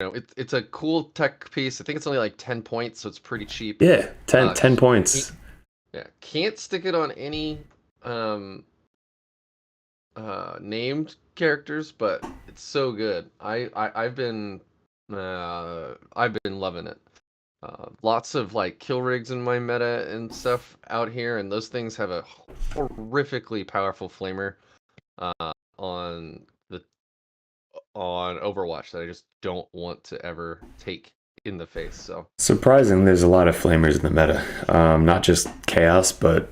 know, it's a cool tech piece. I think it's only like 10 points, so it's pretty cheap. Yeah, 10 Can't, points. yeah, can't stick it on any um named characters, but it's so good. I've been loving it. Lots of like kill rigs in my meta and stuff out here, and those things have a horrifically powerful flamer on the on Overwatch that I just don't want to ever take in the face. So Surprising, there's a lot of flamers in the meta. Not just chaos, but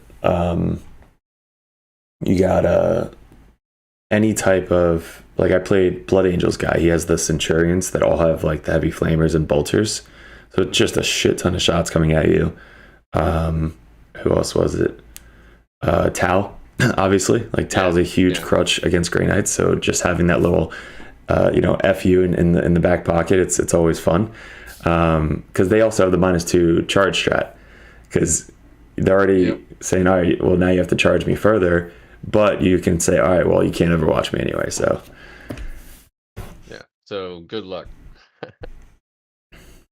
you got any type of, like, I played Blood Angels guy. He has the Centurions that all have like the heavy flamers and bolters. So it's just a shit ton of shots coming at you. Who else was it? Tau, obviously. Like Tau's a huge crutch against Grey Knights. So just having that little, FU in the back pocket, it's always fun. Because they also have the -2 charge strat. Because they're already saying, all right, well, now you have to charge me further. But you can say, all right, well, you can't overwatch me anyway, so. yeah, so good luck.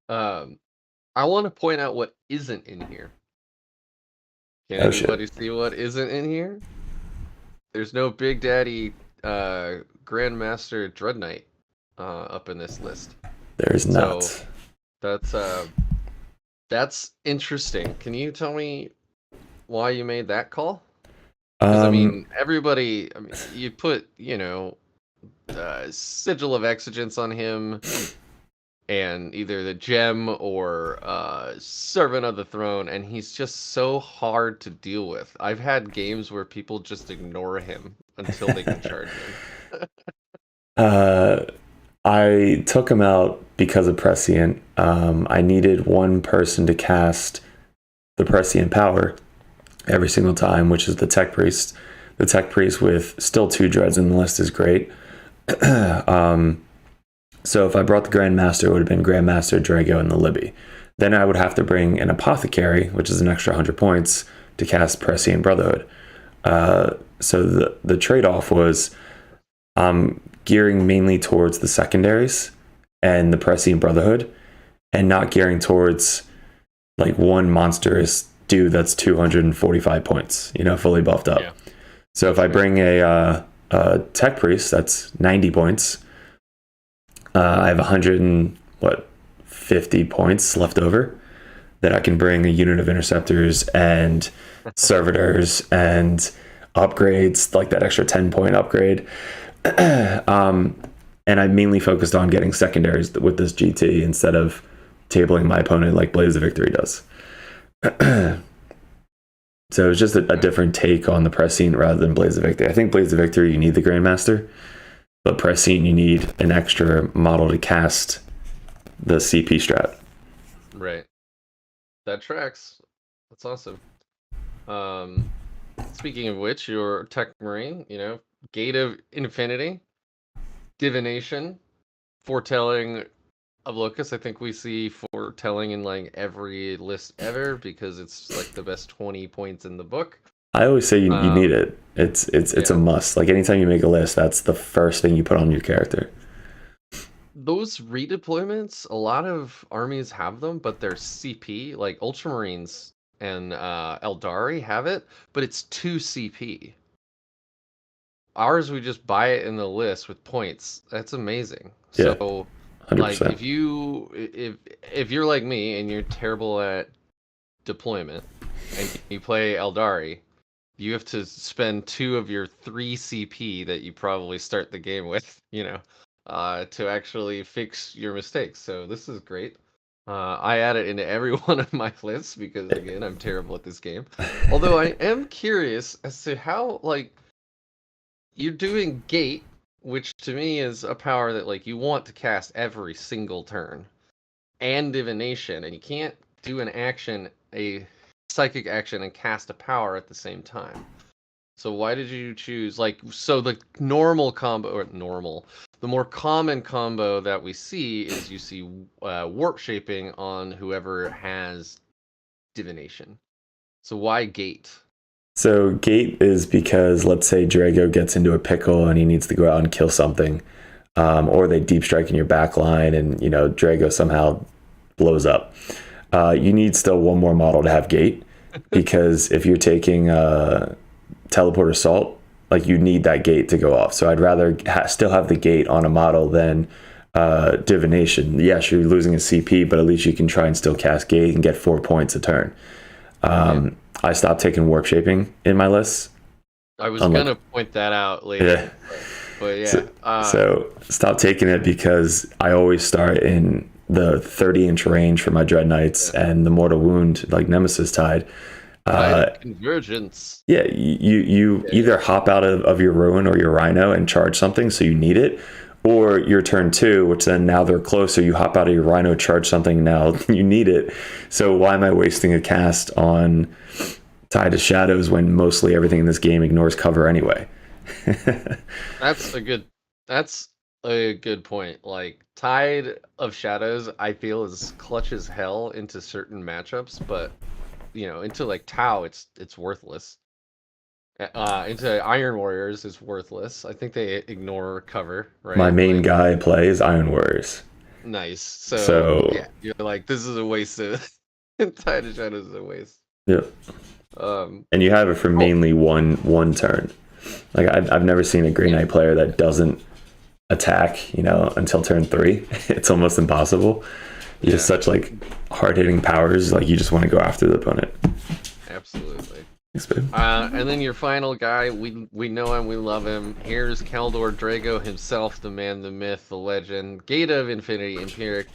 I want to point out what isn't in here. Can anybody see what isn't in here? There's no Big Daddy Grandmaster Dreadknight up in this list. There's not. So that's interesting. Can you tell me why you made that call? Because I mean, everybody. I mean, you put Sigil of Exigence on him, and either the Gem or Servant of the Throne, and he's just so hard to deal with. I've had games where people just ignore him until they can charge him. I took him out because of Prescient. I needed one person to cast the Prescient power every single time, which is the Tech Priest. The Tech Priest with still 2 dreads in the list is great. So if I brought the Grandmaster, it would have been Grandmaster, Drago, and the Libby. Then I would have to bring an Apothecary, which is an extra 100 points, to cast Prescient Brotherhood. So the trade-off was gearing mainly towards the secondaries and the Prescient Brotherhood, and not gearing towards like one monstrous dude that's 245 points, fully buffed up. Yeah. So if I bring a Tech Priest, that's 90 points. I have 150 points left over that I can bring a unit of Interceptors and Servitors and upgrades, like that extra 10-point upgrade. And I mainly focused on getting secondaries with this GT instead of tabling my opponent like Blaze of Victory does. So it's just a different take on the Prescient rather than Blaze of Victory. I think Blaze of Victory, you need the Grandmaster, but Prescient, you need an extra model to cast the CP strat. Right. That tracks. That's awesome. Speaking of which, your Techmarine, Gate of Infinity, Divination, Foretelling of Locus. I think we see Foretelling in like every list ever because it's like the best 20 points in the book. I always say you need it. It's a must. Like anytime you make a list, that's the first thing you put on your character. Those redeployments, a lot of armies have them, but they're CP. Like Ultramarines and Eldari have it, but it's 2 CP. Ours, we just buy it in the list with points. That's amazing. Yeah, so 100%. like if you're like me and you're terrible at deployment and you play Eldari, you have to spend 2 of your 3 CP that you probably start the game with, to actually fix your mistakes. So this is great. I add it into every one of my lists because, again, I'm terrible at this game. Although I am curious as to how, you're doing Gate, which to me is a power that, you want to cast every single turn, and Divination, and you can't do a psychic action, and cast a power at the same time. So why did you choose, so the normal combo, the more common combo that we see is you see warp shaping on whoever has Divination. So why Gate? So Gate is because, let's say Drago gets into a pickle and he needs to go out and kill something. or they deep strike in your back line and, you know, Drago somehow blows up. You need still one more model to have gate, because if you're taking teleport assault, like you need that gate to go off. So I'd rather still have the gate on a model than divination. Yes, you're losing a CP, but at least you can try and still cast gate and get 4 points a turn. I stopped taking warp shaping in my list. I was gonna point that out later. Yeah. But yeah. So stop taking it, because I always start in the 30-inch range for my Dreadknights and the Mortal Wound, like Nemesis Tide. Convergence. Yeah, you either hop out of your Ruin or your Rhino and charge something, so you need it, or your turn 2, which then now they're closer, you hop out of your Rhino, charge something, now you need it. So why am I wasting a cast on Tide of Shadows when mostly everything in this game ignores cover anyway? That's a good point. Like, Tide of Shadows, I feel, is clutch as hell into certain matchups, but you know, into like Tau, it's worthless. Into Iron Warriors is worthless. I think they ignore cover, right? My main guy I play is Iron Warriors. Nice. So yeah, you're like, this is a waste of Tide of Shadows is a waste. Yep. And you have it for mainly one turn. Like I've never seen a Green Knight player that doesn't attack, you know, until turn 3. It's almost impossible. You just such like hard-hitting powers, like you just want to go after the opponent. Absolutely. Thanks, babe. And then your final guy, we know him, we love him. Here's Kaldor, Drago himself, the man, the myth, the legend. Gate of Infinity, Empyric,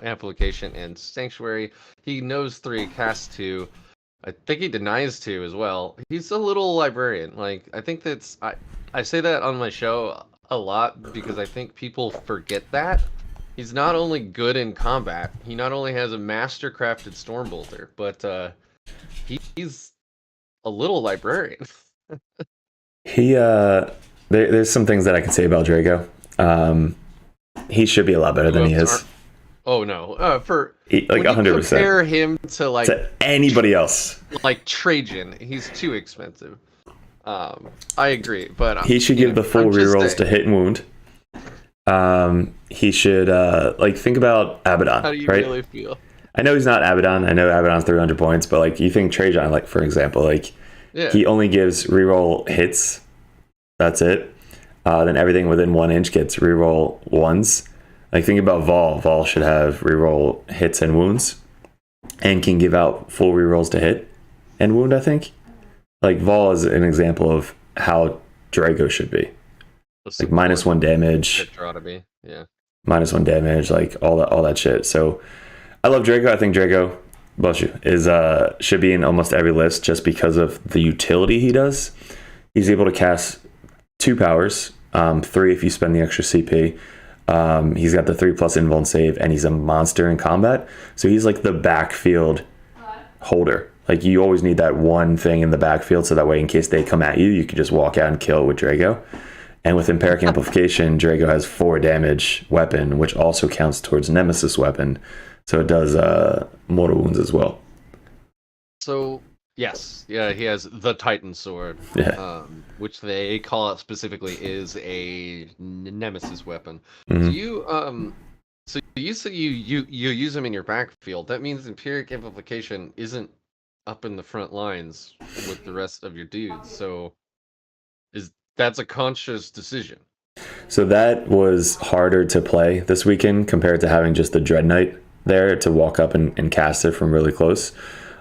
Amplification, and Sanctuary. He knows 3, casts 2. I think he denies 2 as well. He's a little librarian. Like, I think that's... I say that on my show a lot because I think people forget that. He's not only good in combat, he not only has a master-crafted Stormbolter, but he's a little librarian. There's some things that I can say about Drago. He should be a lot better than he is. Oh no! Like 100%. Compare him to anybody else. Like Trajan, he's too expensive. I agree, but he should give the full rerolls to hit and wound. He should think about Abaddon. How do you right? really feel? I know he's not Abaddon. I know Abaddon's 300 points, but like you think Trajan, like for example, he only gives reroll hits. That's it. Then everything within 1 inch gets reroll ones. Like think about Vol. Vol should have reroll hits and wounds, and can give out full rerolls to hit and wound. I think. Like Vol is an example of how Drago should be. Like -1 damage. Yeah. -1 damage, like all that shit. So I love Drago. I think Drago, bless you, is should be in almost every list just because of the utility he does. He's able to cast 2 powers, 3 if you spend the extra CP. He's got the 3+ invuln save, and he's a monster in combat. So he's like the backfield holder. Like you always need that one thing in the backfield, so that way in case they come at you, you can just walk out and kill with Drago. And with Empyric Amplification, Drago has 4 damage weapon, which also counts towards Nemesis weapon. So it does mortal wounds as well. So, yes. Yeah, he has the Titan Sword, which they call it specifically is a Nemesis weapon. Mm-hmm. So you say you use him in your backfield. That means Empyric Amplification isn't up in the front lines with the rest of your dudes. So that's a conscious decision. So that was harder to play this weekend compared to having just the Dreadknight there to walk up and cast it from really close.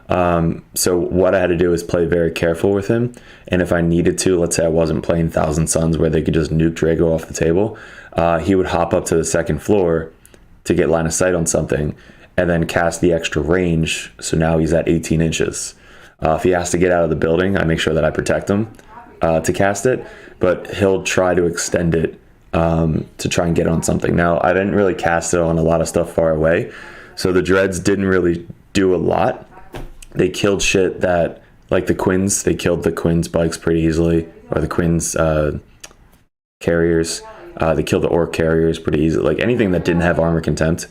So what I had to do is play very careful with him. And if I needed to, let's say I wasn't playing Thousand Suns where they could just nuke Drago off the table, he would hop up to the 2nd floor to get line of sight on something and then cast the extra range. So now he's at 18 inches. If he has to get out of the building, I make sure that I protect him to cast it, but he'll try to extend it to try and get on something. Now, I didn't really cast it on a lot of stuff far away, so the Dreads didn't really do a lot. They killed shit that, like the Quins, they killed the Quins bikes pretty easily, or the Quins carriers. They killed the Ork carriers pretty easily. Like anything that didn't have armor contempt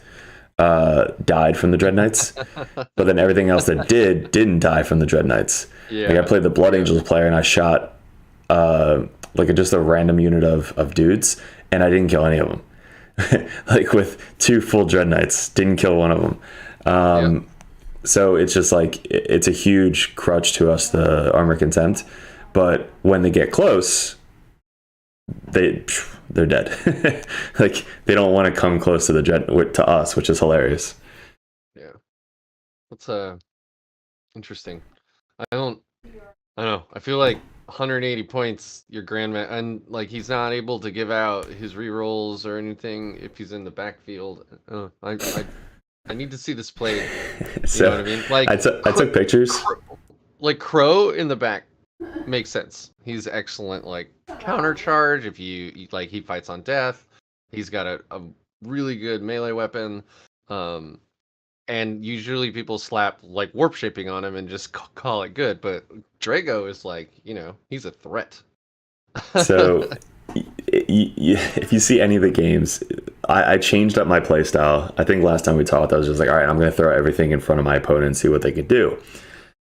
died from the Dreadknights, but then everything else that didn't die from the Dreadknights. Yeah. Like I played the Blood Angels player and I shot just a random unit of dudes, and I didn't kill any of them. Like with 2 full Dreadknights, didn't kill one of them. So it's just like, it's a huge crutch to us, the armor contempt. But when they get close, they're dead. Like they don't want to come close to to us, which is hilarious. Yeah, that's interesting. I don't know. I feel like 180 points, your grandma, and like he's not able to give out his rerolls or anything if he's in the backfield. I need to see this played. You know what I mean? Like I took pictures. Like Crow in the back makes sense. He's excellent. Like counter charge. If you like, he fights on death. He's got a really good melee weapon. And usually people slap like warp shaping on him and just call it good. But Drago is like, he's a threat. So if you see any of the games, I changed up my playstyle. I think last time we talked, I was just like, all right, I'm going to throw everything in front of my opponent and see what they could do.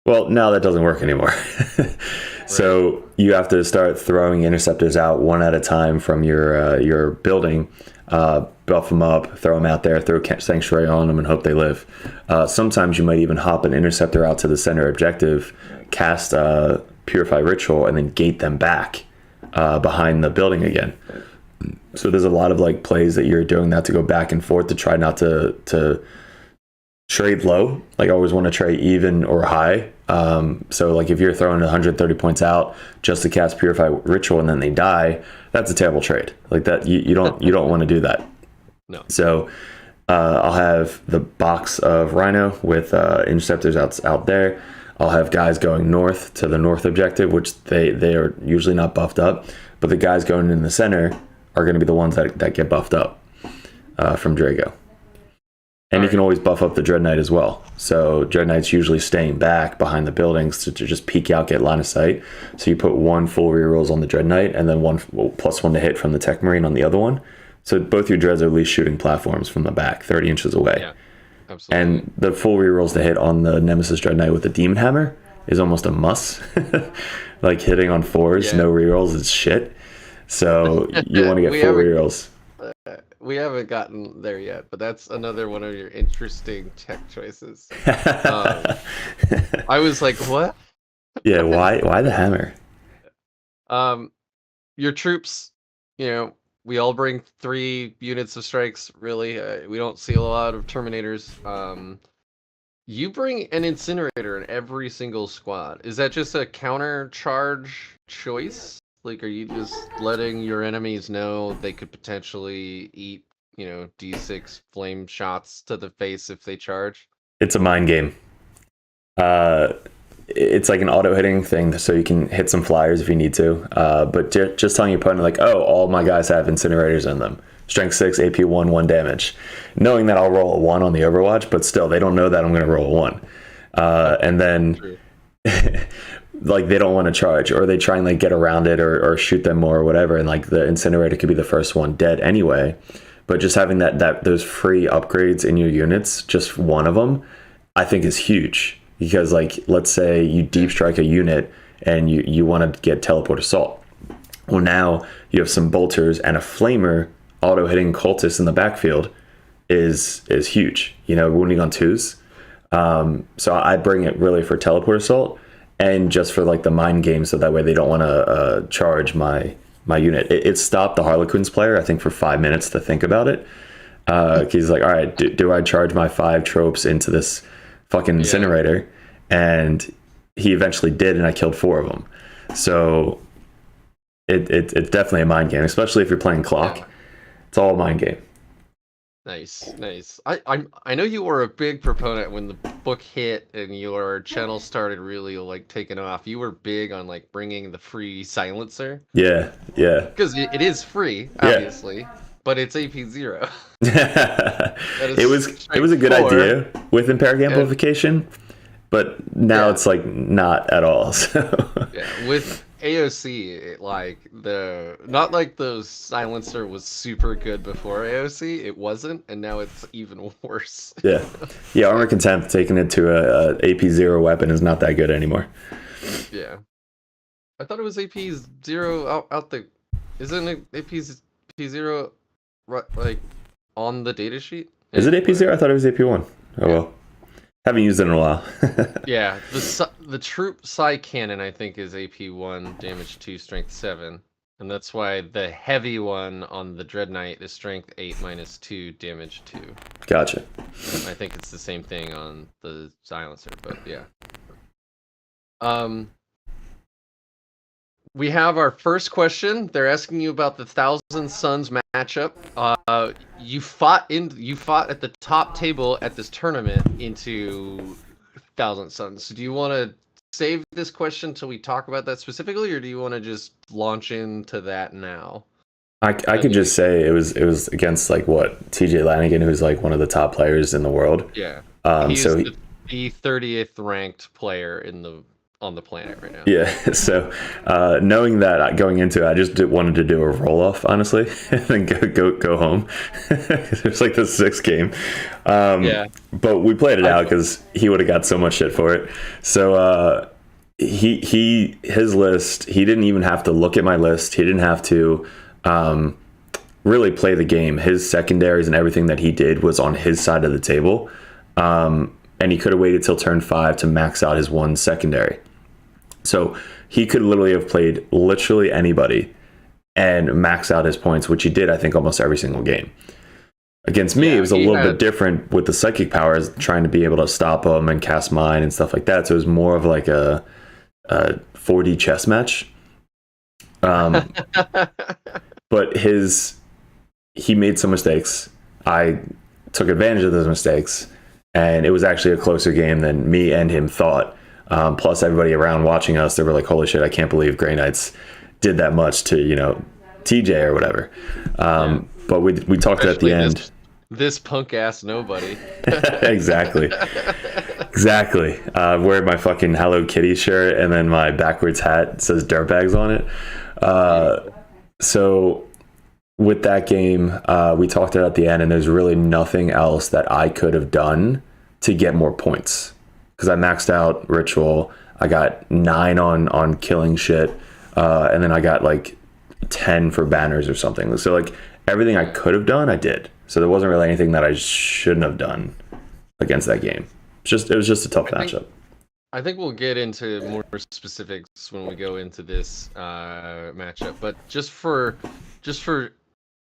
Well, now that doesn't work anymore. So you have to start throwing interceptors out one at a time from your building, buff them up, throw them out there, throw Sanctuary on them, and hope they live. Sometimes you might even hop an interceptor out to the center objective, cast Purify Ritual, and then gate them back behind the building again. So there's a lot of like plays that you're doing that to go back and forth to try not to trade low. Like I always want to trade even or high. So like if you're throwing 130 points out just to cast Purify Ritual and then they die, that's a terrible trade. Like that you don't want to do that. No. So I'll have the box of Rhino with interceptors out there. I'll have guys going north to the north objective, which they are usually not buffed up, but the guys going in the center are going to be the ones that get buffed up from Drago. And you can always buff up the Dreadknight as well. So Dreadknight's usually staying back behind the buildings to just peek out, get line of sight. So you put 1 full rerolls on the Dreadknight and then +1 to hit from the Techmarine on the other one. So both your Dreads are at least shooting platforms from the back, 30 inches away. Yeah, absolutely. And the full rerolls to hit on the Nemesis Dreadknight with the Demon Hammer is almost a must. Like hitting on 4s, no rerolls is shit. So you want to get full rerolls. We haven't gotten there yet, but that's another one of your interesting tech choices. I was like, what? Yeah, why the hammer? Your troops, we all bring 3 units of strikes, really. We don't see a lot of Terminators. You bring an Incinerator in every single squad. Is that just a counter charge choice? Like, are you just letting your enemies know they could potentially eat, D6 flame shots to the face if they charge? It's a mind game. It's like an auto-hitting thing, so you can hit some flyers if you need to. But just telling your opponent, like, oh, all my guys have Incinerators in them. Strength 6, AP 1, 1 damage. Knowing that I'll roll a 1 on the Overwatch, but still, they don't know that I'm going to roll a 1. And then... like they don't want to charge, or they try and like get around it or shoot them more or whatever, and like the Incinerator could be the first one dead anyway. But just having that those free upgrades in your units, just one of them, I think is huge. Because like let's say you deep strike a unit and you want to get teleport assault. Well, now you have some bolters and a flamer auto hitting cultists in the backfield is huge. Wounding on 2s. So I bring it really for teleport assault. And just for like the mind game, so that way they don't want to charge my unit. It stopped the Harlequins player, I think, for 5 minutes to think about it. He's like, all right, do I charge my 5 tropes into this fucking Incinerator? And he eventually did, and I killed 4 of them. So it's definitely a mind game, especially if you're playing clock. Yeah. It's all a mind game. Nice. I know you were a big proponent when the book hit and your channel started really like taking off. You were big on like bringing the free silencer. Yeah. Because it is free, obviously, but it's AP 0. It was a good idea with Empyric Amplification, but now it's like not at all. So with AOC, not like the silencer was super good before AOC. It wasn't, and now it's even worse. Yeah. Armor Contempt taking it to a AP 0 weapon is not that good anymore. Yeah, I thought it was AP 0 out the. Isn't it AP AP0 like on the datasheet? Is it AP0? I thought it was AP1. Oh well. Haven't used it in a while. Yeah, the troop psi cannon I think is AP1, damage 2, strength 7. And that's why the heavy one on the Dreadknight is strength 8 minus 2, damage 2. Gotcha. I think it's the same thing on the silencer, but yeah. We have our first question. They're asking you about the Thousand Suns matchup. You fought at the top table at this tournament into Thousand Suns. So do you want to save this question till we talk about that specifically, or do you want to just launch into that now? I could just say it was against like what, TJ Lanigan, who's like one of the top players in the world. Yeah. He's the 30th ranked player on the planet right now. Yeah, so knowing that going into it, I just wanted to do a roll-off, honestly, and then go home. It was like the 6th game. Yeah. But we played it out because he would have got so much shit for it. So his list, he didn't even have to look at my list. He didn't have to really play the game. His secondaries and everything that he did was on his side of the table. And he could have waited till turn 5 to max out his one secondary. So he could literally have played literally anybody and max out his points, which he did, I think, almost every single game. Against me, it was a little bit different with the psychic powers, trying to be able to stop him and cast mine and stuff like that. So it was more of like a 4D chess match. But he made some mistakes. I took advantage of those mistakes, and it was actually a closer game than me and him thought. Plus, everybody around watching us, they were like, "Holy shit! I can't believe Grey Knights did that much to TJ or whatever." But we talked at the end. This punk ass nobody. Exactly. Wearing my fucking Hello Kitty shirt and then my backwards hat says dirtbags on it. So with that game, we talked it at the end, and there's really nothing else that I could have done to get more points. Because I maxed out Ritual, I got 9 on killing shit, and then I got like 10 for banners or something. So like everything I could have done, I did. So there wasn't really anything that I shouldn't have done against that game. It was just a tough matchup. I think we'll get into more specifics when we go into this matchup. But just for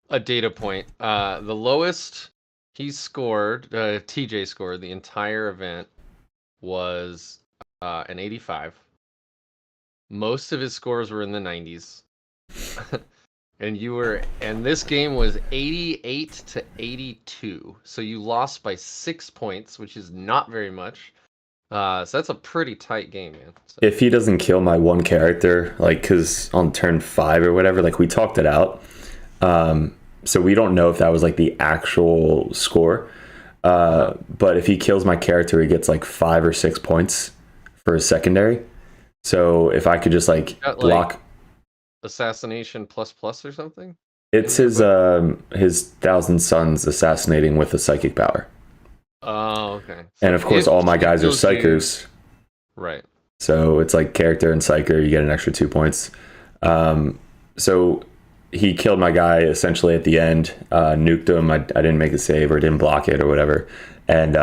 a data point, the lowest he scored, TJ scored the entire event was an 85. Most of his scores were in the 90s. And this game was 88 to 82. So you lost by 6 points, which is not very much. So that's a pretty tight game, man. So. If he doesn't kill my one character, like, because on turn 5 or whatever, like, we talked it out. So we don't know if that was like the actual score. But if he kills my character, he gets like 5 or 6 points for his secondary. So if I could just like block assassination plus or something. It's his Thousand Suns assassinating with a psychic power. Oh, okay. So and of course, all my guys are psychers. Right. So it's like character and psyker. You get an extra 2 points. So he killed my guy essentially at the end, nuked him. I didn't make a save or didn't block it or whatever. And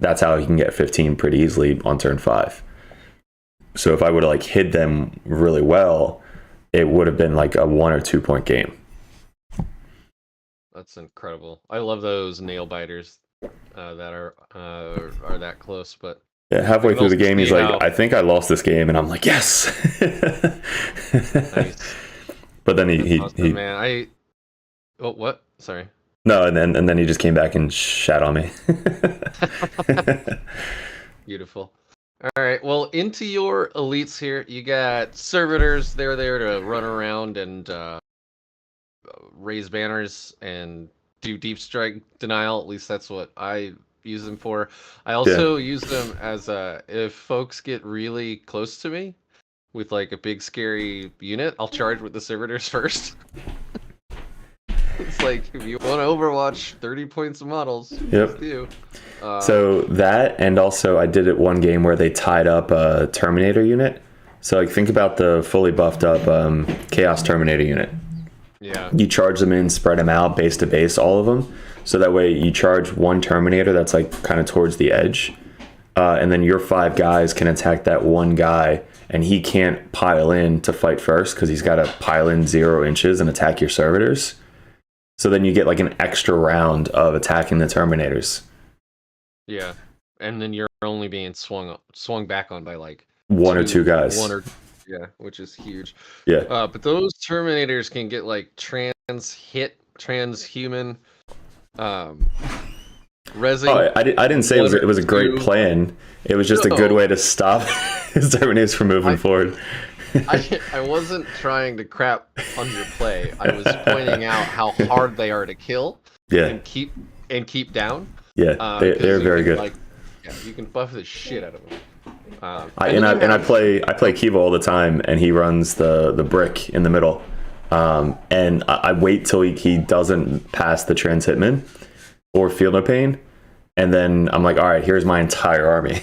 that's how he can get 15 pretty easily on turn 5. So if I would have like hid them really well, it would have been like a 1 or 2 point game. That's incredible. I love those nail biters that are that close. But yeah, halfway through the game, he's like, "I think I lost this game," and I'm like, "Yes." Nice. But then he man, what? Sorry. No, and then he just came back and shat on me. Beautiful. All right, well, into your elites here. You got servitors. They're there to run around and raise banners and do deep strike denial. At least that's what I use them for. I also use them as if folks get really close to me with like a big scary unit, I'll charge with the servitors first. It's like, if you want to Overwatch 30 points of models, yep. Do. So that, and also I did it one game where they tied up a Terminator unit. So like think about the fully buffed up Chaos Terminator unit. Yeah. You charge them in, spread them out, base to base, all of them. So that way you charge one Terminator that's like kind of towards the edge. And then your 5 guys can attack that one guy, and he can't pile in to fight first because he's got to pile in 0 inches and attack your servitors. So then you get like an extra round of attacking the Terminators. Yeah. And then you're only being swung back on by like one or two guys. Yeah, which is huge. Yeah. But those Terminators can get like transhuman, resing. Oh, I didn't say it was a great plan. It was just a good way to stop his Terminators from moving forward. I wasn't trying to crap on your play. I was pointing out how hard they are to kill. Yeah. And keep down. Yeah, they're very good. Like, yeah, you can buff the shit out of them. I play Kiva all the time, and he runs the brick in the middle. And I wait till he doesn't pass the trans hitman or feel no pain, and then I'm like, all right, here's my entire army.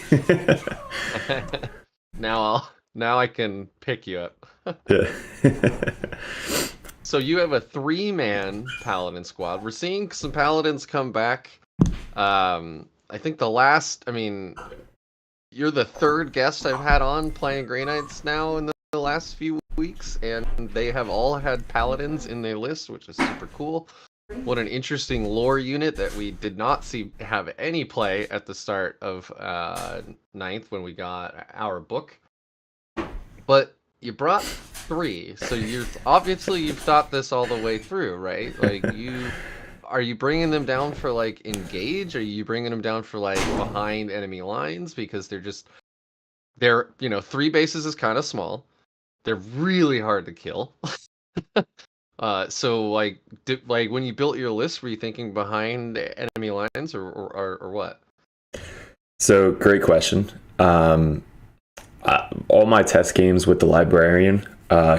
Now I can pick you up. Yeah. So you have a 3-man paladin squad. We're seeing some paladins come back. I think you're the 3rd guest I've had on playing Grey Knights now in the last few weeks, and they have all had paladins in their list, which is super cool. What an interesting lore unit that we did not see have any play at the start of 9th when we got our book. But you brought 3, so you've thought this all the way through, right? Like are you bringing them down for like engage? Are you bringing them down for like behind enemy lines? Because they're 3 bases is kind of small. They're really hard to kill. So like when you built your list, were you thinking behind enemy lines or what? So great question. All my test games with the Librarian,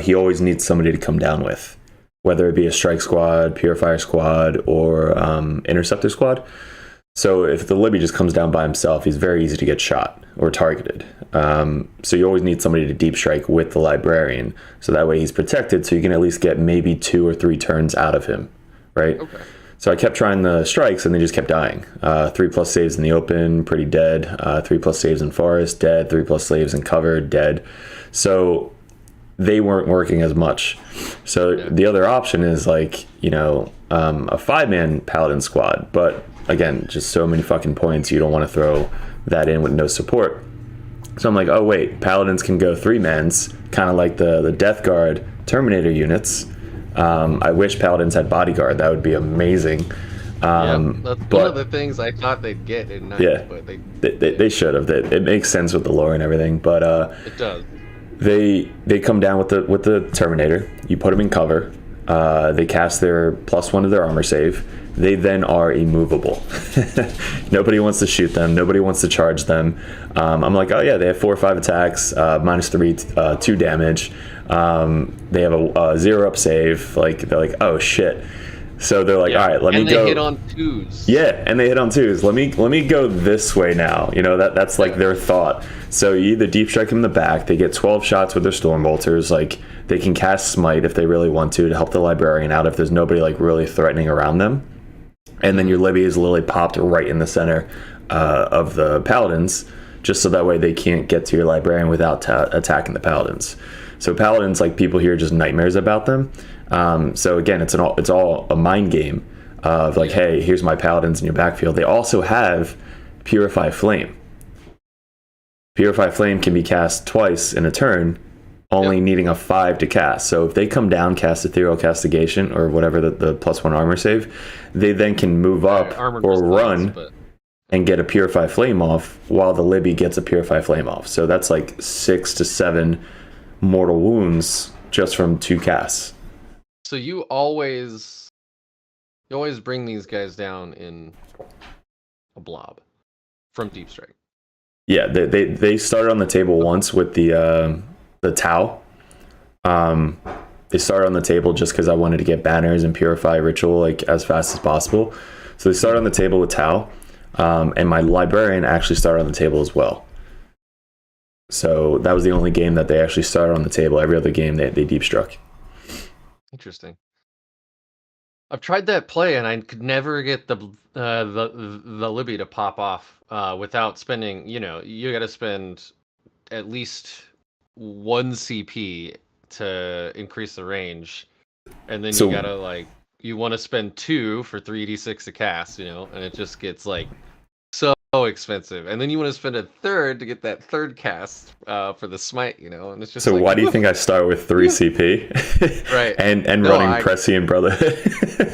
he always needs somebody to come down with, whether it be a strike squad, purifier squad, or interceptor squad. So if the Libby just comes down by himself, he's very easy to get shot or targeted. So you always need somebody to deep strike with the Librarian, so that way he's protected, so you can at least get maybe 2 or 3 turns out of him, right? Okay. So I kept trying the strikes, and they just kept dying. 3+ saves in the open, pretty dead. 3+ saves in forest, dead. 3+ saves in cover, dead. So they weren't working as much. So the other option is like, a 5-man paladin squad, but again, just so many fucking points, you don't want to throw that in with no support. So I'm like, oh wait, paladins can go 3-mans, kind of like the Death Guard Terminator units. I wish paladins had bodyguard. That would be amazing. That's one of the things I thought they'd get in 9th, yeah, but they should have. It makes sense with the lore and everything, but it does. They come down with the Terminator. You put them in cover. They cast their +1 to their armor save. They then are immovable. Nobody wants to shoot them. Nobody wants to charge them. I'm like, oh yeah, they have 4 or 5 attacks, -3, 2 damage. They have a 0 up save. Like they're like, oh shit. So they're like, all right, let me go. And they hit on 2s. Yeah, and they hit on 2s. Let me go this way now. That's like their thought. So you either deep strike them in the back. They get 12 shots with their storm bolters. Like they can cast smite if they really want to help the Librarian out if there's nobody like really threatening around them. And then your Libby is literally popped right in the center of the Paladins, just so that way they can't get to your Librarian without attacking the Paladins. So Paladins, like people hear just nightmares about them. So again, it's all a mind game of like, hey, here's my Paladins in your backfield. They also have Purify Flame. Purify Flame can be cast twice in a turn, only needing a 5 to cast. So if they come down, cast Ethereal Castigation or whatever the +1 armor save, they then can move up or run and get a Purify Flame off while the Libby gets a Purify Flame off. So that's like 6 to 7 mortal wounds just from 2 casts. So you always bring these guys down in a blob from deep strike. Yeah, they started on the table once with the Tau. They started on the table just because I wanted to get banners and purify ritual like as fast as possible. So they started on the table with Tau, and my Librarian actually started on the table as well. So that was the only game that they actually started on the table. Every other game they deep struck. Interesting. I've tried that play and I could never get the Libby to pop off without spending. You got to spend at least 1 CP to increase the range, and then you So gotta you want to spend 2 for 3d6 to cast, and it just gets so expensive, and then you want to spend a third to get that third cast for the smite, and it's just why do you think I start with 3 CP? Right. and No, running Prescient Brotherhood?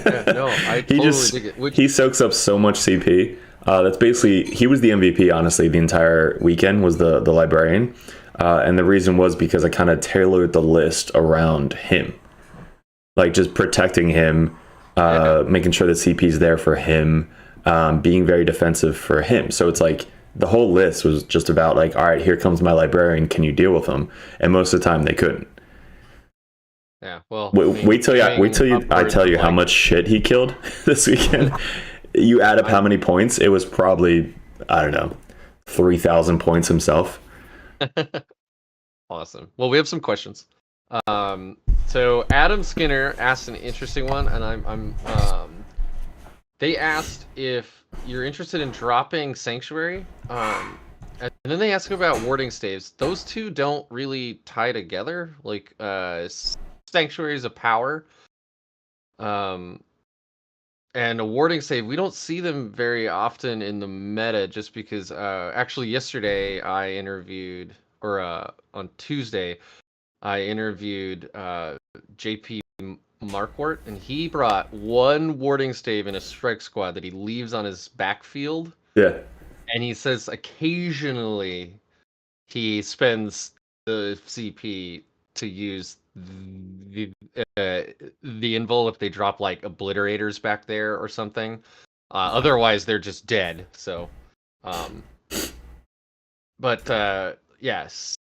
Yeah, no, I totally dig it. He soaks up so much CP. That's basically, he was the MVP, honestly, the entire weekend was the Librarian. And the reason was because I kind of tailored the list around him. Like just protecting him, making sure that CP is there for him, being very defensive for him. So it's like the whole list was just about like, all right, here comes my Librarian. Can you deal with him? And most of the time they couldn't. Yeah, well, wait till I tell you how much shit he killed this weekend. You add up how many points, it was probably, I don't know, 3,000 points himself. Awesome. Well, we have some questions. So Adam Skinner asked an interesting one, and they asked if you're interested in dropping Sanctuary, and then they ask about warding staves. Those two don't really tie together. Like, Sanctuary is a power, and a warding stave, we don't see them very often in the meta, just because actually yesterday I interviewed, or on Tuesday, I interviewed JP Markwart, and he brought 1 warding stave in a strike squad that he leaves on his backfield. Yeah. And he says occasionally he spends the CP to use the invul if they drop like obliterators back there or something. Otherwise they're just dead. So yes.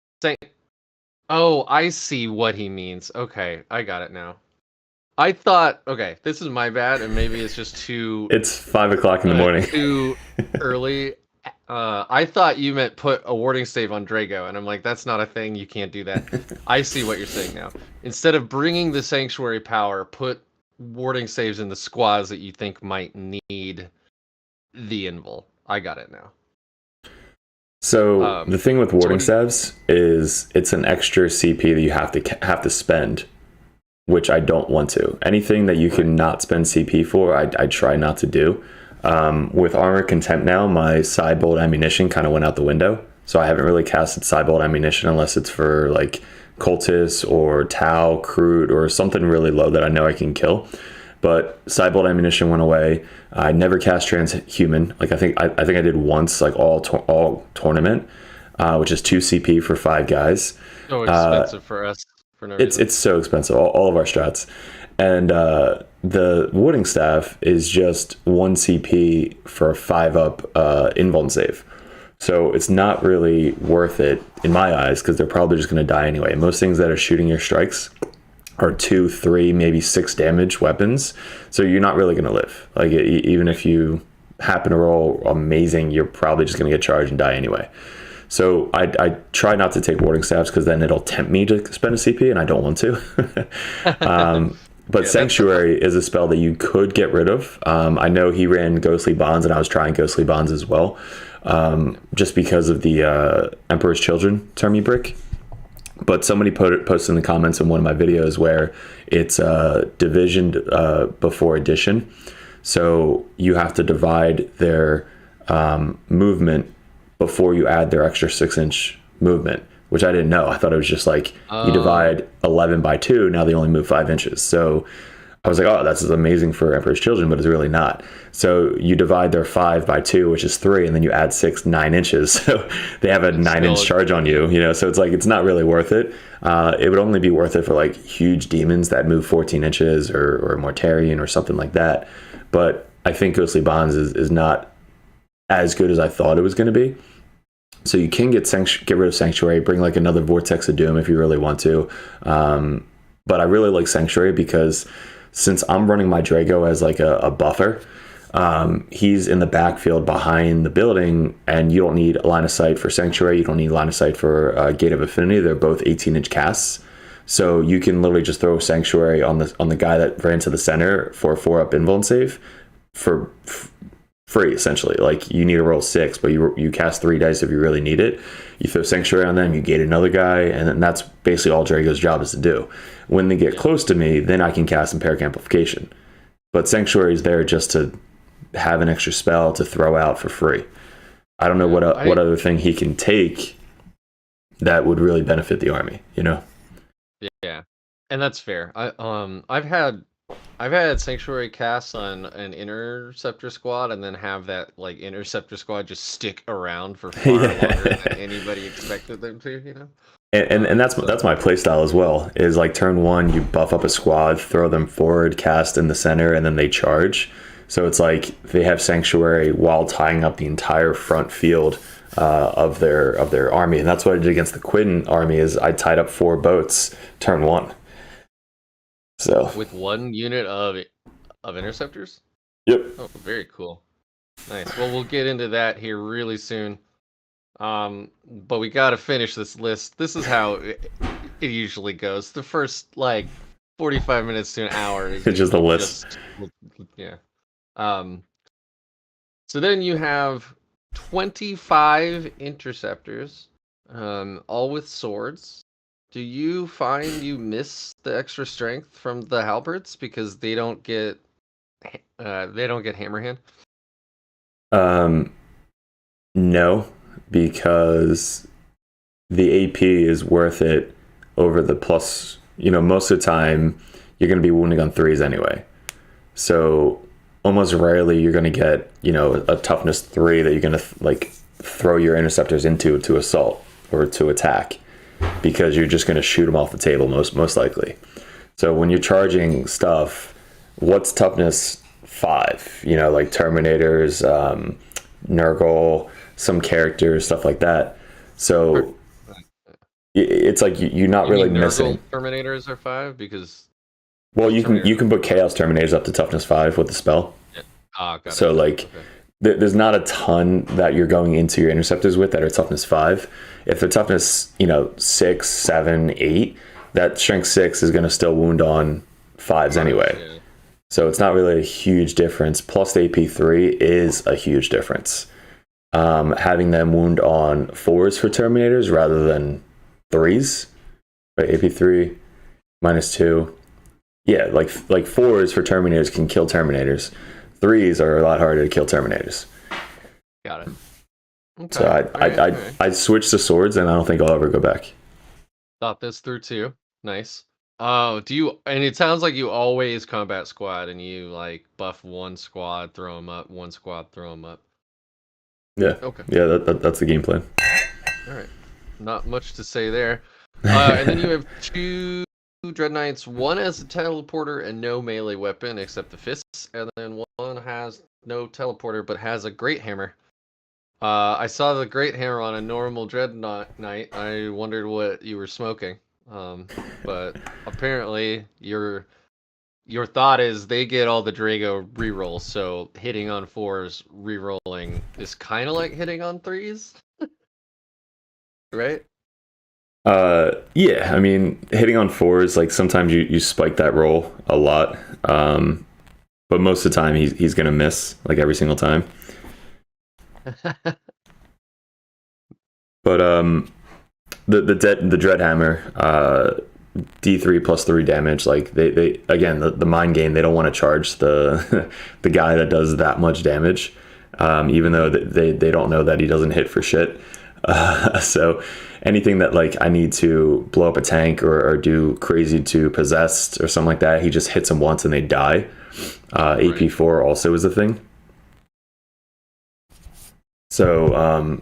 Oh, I see what he means. Okay, I got it now. I thought, okay, this is my bad, and maybe it's just too... It's 5 o'clock in the morning. Too early. I thought you meant put a warding stave on Drago, and I'm like, that's not a thing, you can't do that. I see what you're saying now. Instead of bringing the Sanctuary power, put warding staves in the squads that you think might need the invul. I got it now. So the thing with warding staves is it's an extra CP that you have to spend, which I don't want to. Anything that you can not spend CP for, I try not to do. With Armor Contempt now, my Sidebolt Ammunition kind of went out the window. So I haven't really casted Sidebolt Ammunition unless it's for like Cultists or Tau, Crude, or something really low that I know I can kill. But Sidebolt Ammunition went away. I never cast Transhuman. Like I think I did once, like all tournament, which is 2 CP for 5 guys. So expensive for us. For no reason. It's so expensive. All of our strats, and the warding staff is just 1 CP for a 5-up invuln save. So it's not really worth it in my eyes because they're probably just going to die anyway. Most things that are shooting your strikes are 2, 3, maybe 6 damage weapons. So you're not really going to live. Like even if you happen to roll amazing, you're probably just going to get charged and die anyway. So I try not to take warding staffs because then it'll tempt me to spend a CP, and I don't want to. But yeah, Sanctuary is a spell that you could get rid of. I know he ran Ghostly Bonds, and I was trying Ghostly Bonds as well, just because of the Emperor's Children Termi brick. But somebody posted in the comments in one of my videos where it's divisioned before addition. So you have to divide their movement before you add their extra 6-inch movement, which I didn't know. I thought it was just like you divide 11 by 2, now they only move 5 inches. So I was like, oh, that's amazing for Emperor's Children, but it's really not. So you divide their 5 by 2, which is 3, and then you add 6, 9 inches. So they have a 9-inch charge on you, so it's like, it's not really worth it. It would only be worth it for like huge demons that move 14 inches or Mortarion or something like that. But I think Ghostly Bonds is not as good as I thought it was going to be. So you can get rid of Sanctuary, bring like another Vortex of Doom if you really want to. But I really like Sanctuary because since I'm running my Drago as like a buffer, he's in the backfield behind the building, and you don't need a line of sight for Sanctuary. You don't need line of sight for Gate of Affinity. They're both 18-inch casts. So you can literally just throw Sanctuary on the guy that ran to the center for a 4-up invuln save for free, essentially. Like, you need to roll 6, but you cast 3 dice if you really need it. You throw Sanctuary on them, you gate another guy, and then that's basically all Draigo's job is to do. When they get close to me, then I can cast Empyric Amplification. But Sanctuary is there just to have an extra spell to throw out for free. I don't know what other thing he can take that would really benefit the army, you know? Yeah, and that's fair. I've had Sanctuary casts on an Interceptor squad, and then have that like Interceptor squad just stick around for far longer than anybody expected them to. You know. And that's my playstyle as well. Is like turn 1, you buff up a squad, throw them forward, cast in the center, and then they charge. So it's like they have Sanctuary while tying up the entire front field of their army, and that's what I did against the Quinn army. Is I tied up 4 boats turn 1. So with 1 unit of interceptors. Yep. Oh, very cool. Nice. Well, we'll get into that here really soon. But we got to finish this list. This is how it usually goes. The first like 45 minutes to an hour is just a list. Yeah. So then you have 25 interceptors, all with swords. Do you find you miss the extra strength from the halberds because they don't get hammerhand? No, because the AP is worth it over the plus. You know, most of the time you're going to be wounding on 3s anyway. So almost rarely you're going to get, you know, a toughness 3 that you're going to like throw your interceptors into to assault or to attack, because you're just going to shoot them off the table most likely. So when you're charging stuff, what's toughness 5? You know, like Terminators, Nurgle, some characters, stuff like that. So it's like you're not really missing. Terminators are 5 because. Well, you can put Chaos Terminators up to toughness 5 with the spell. Yeah. Got it. So like. Okay. There's not a ton that you're going into your interceptors with that are toughness 5. If they're toughness, 6, 7, 8, that strength 6 is going to still wound on 5s anyway. Yeah. So it's not really a huge difference. Plus the AP 3 is a huge difference. Having them wound on 4s for Terminators rather than 3s. Right, AP 3 -2. Yeah, like 4s for Terminators can kill Terminators. 3s are a lot harder to kill Terminators. Got it. Okay. So I switched to swords, and I don't think I'll ever go back. Thought this through too. Nice. Oh, and it sounds like you always combat squad, and you like buff 1 squad, throw them up, 1 squad, throw them up. Yeah. Okay. Yeah, that's the game plan. All right. Not much to say there. And then you have 2 Dreadknights. 1 has a teleporter and no melee weapon except the fists, and then 1 has no teleporter but has a great hammer. I saw the great hammer on a normal Dreadknight. I wondered what you were smoking. But apparently your thought is they get all the Drago rerolls, so hitting on 4s rerolling is kind of like hitting on 3s, right? Yeah, I mean, hitting on 4s, like sometimes you spike that roll a lot, but most of the time he's gonna miss, like every single time. But the Dreadhammer, D3 plus 3 damage, like they again the mind game, they don't want to charge the the guy that does that much damage, even though they don't know that he doesn't hit for shit. So anything that like I need to blow up a tank or do crazy to possessed or something like that, he just hits them once and they die. AP4 also is a thing. So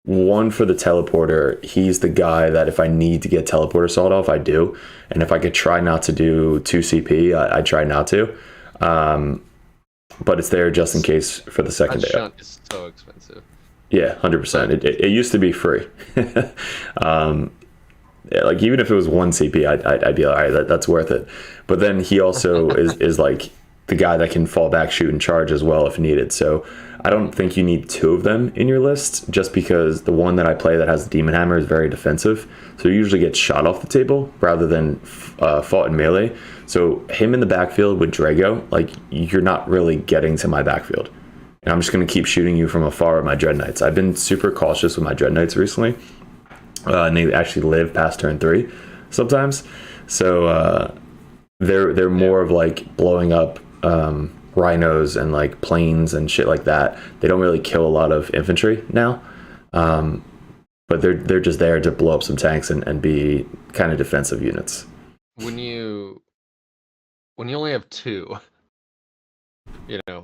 1 for the teleporter, he's the guy that if I need to get teleporter sawed off, I do. And if I could try not to do 2 CP, I try not to. But it's there just in case for the second day. Shunt is so expensive. Yeah, 100%. It used to be free. Yeah, like even if it was 1 CP, I'd be all right. That's worth it. But then he also is like the guy that can fall back, shoot, and charge as well if needed. So I don't think you need 2 of them in your list, just because the one that I play that has the Demon Hammer is very defensive. So you usually get shot off the table rather than fought in melee. So him in the backfield with Drago, like, you're not really getting to my backfield. And I'm just going to keep shooting you from afar with my Dreadknights. I've been super cautious with my Dreadknights recently. And they actually live past turn 3 sometimes. So they're more of like blowing up rhinos and like planes and shit like that. They don't really kill a lot of infantry now. But they're just there to blow up some tanks and be kind of defensive units. When you only have 2,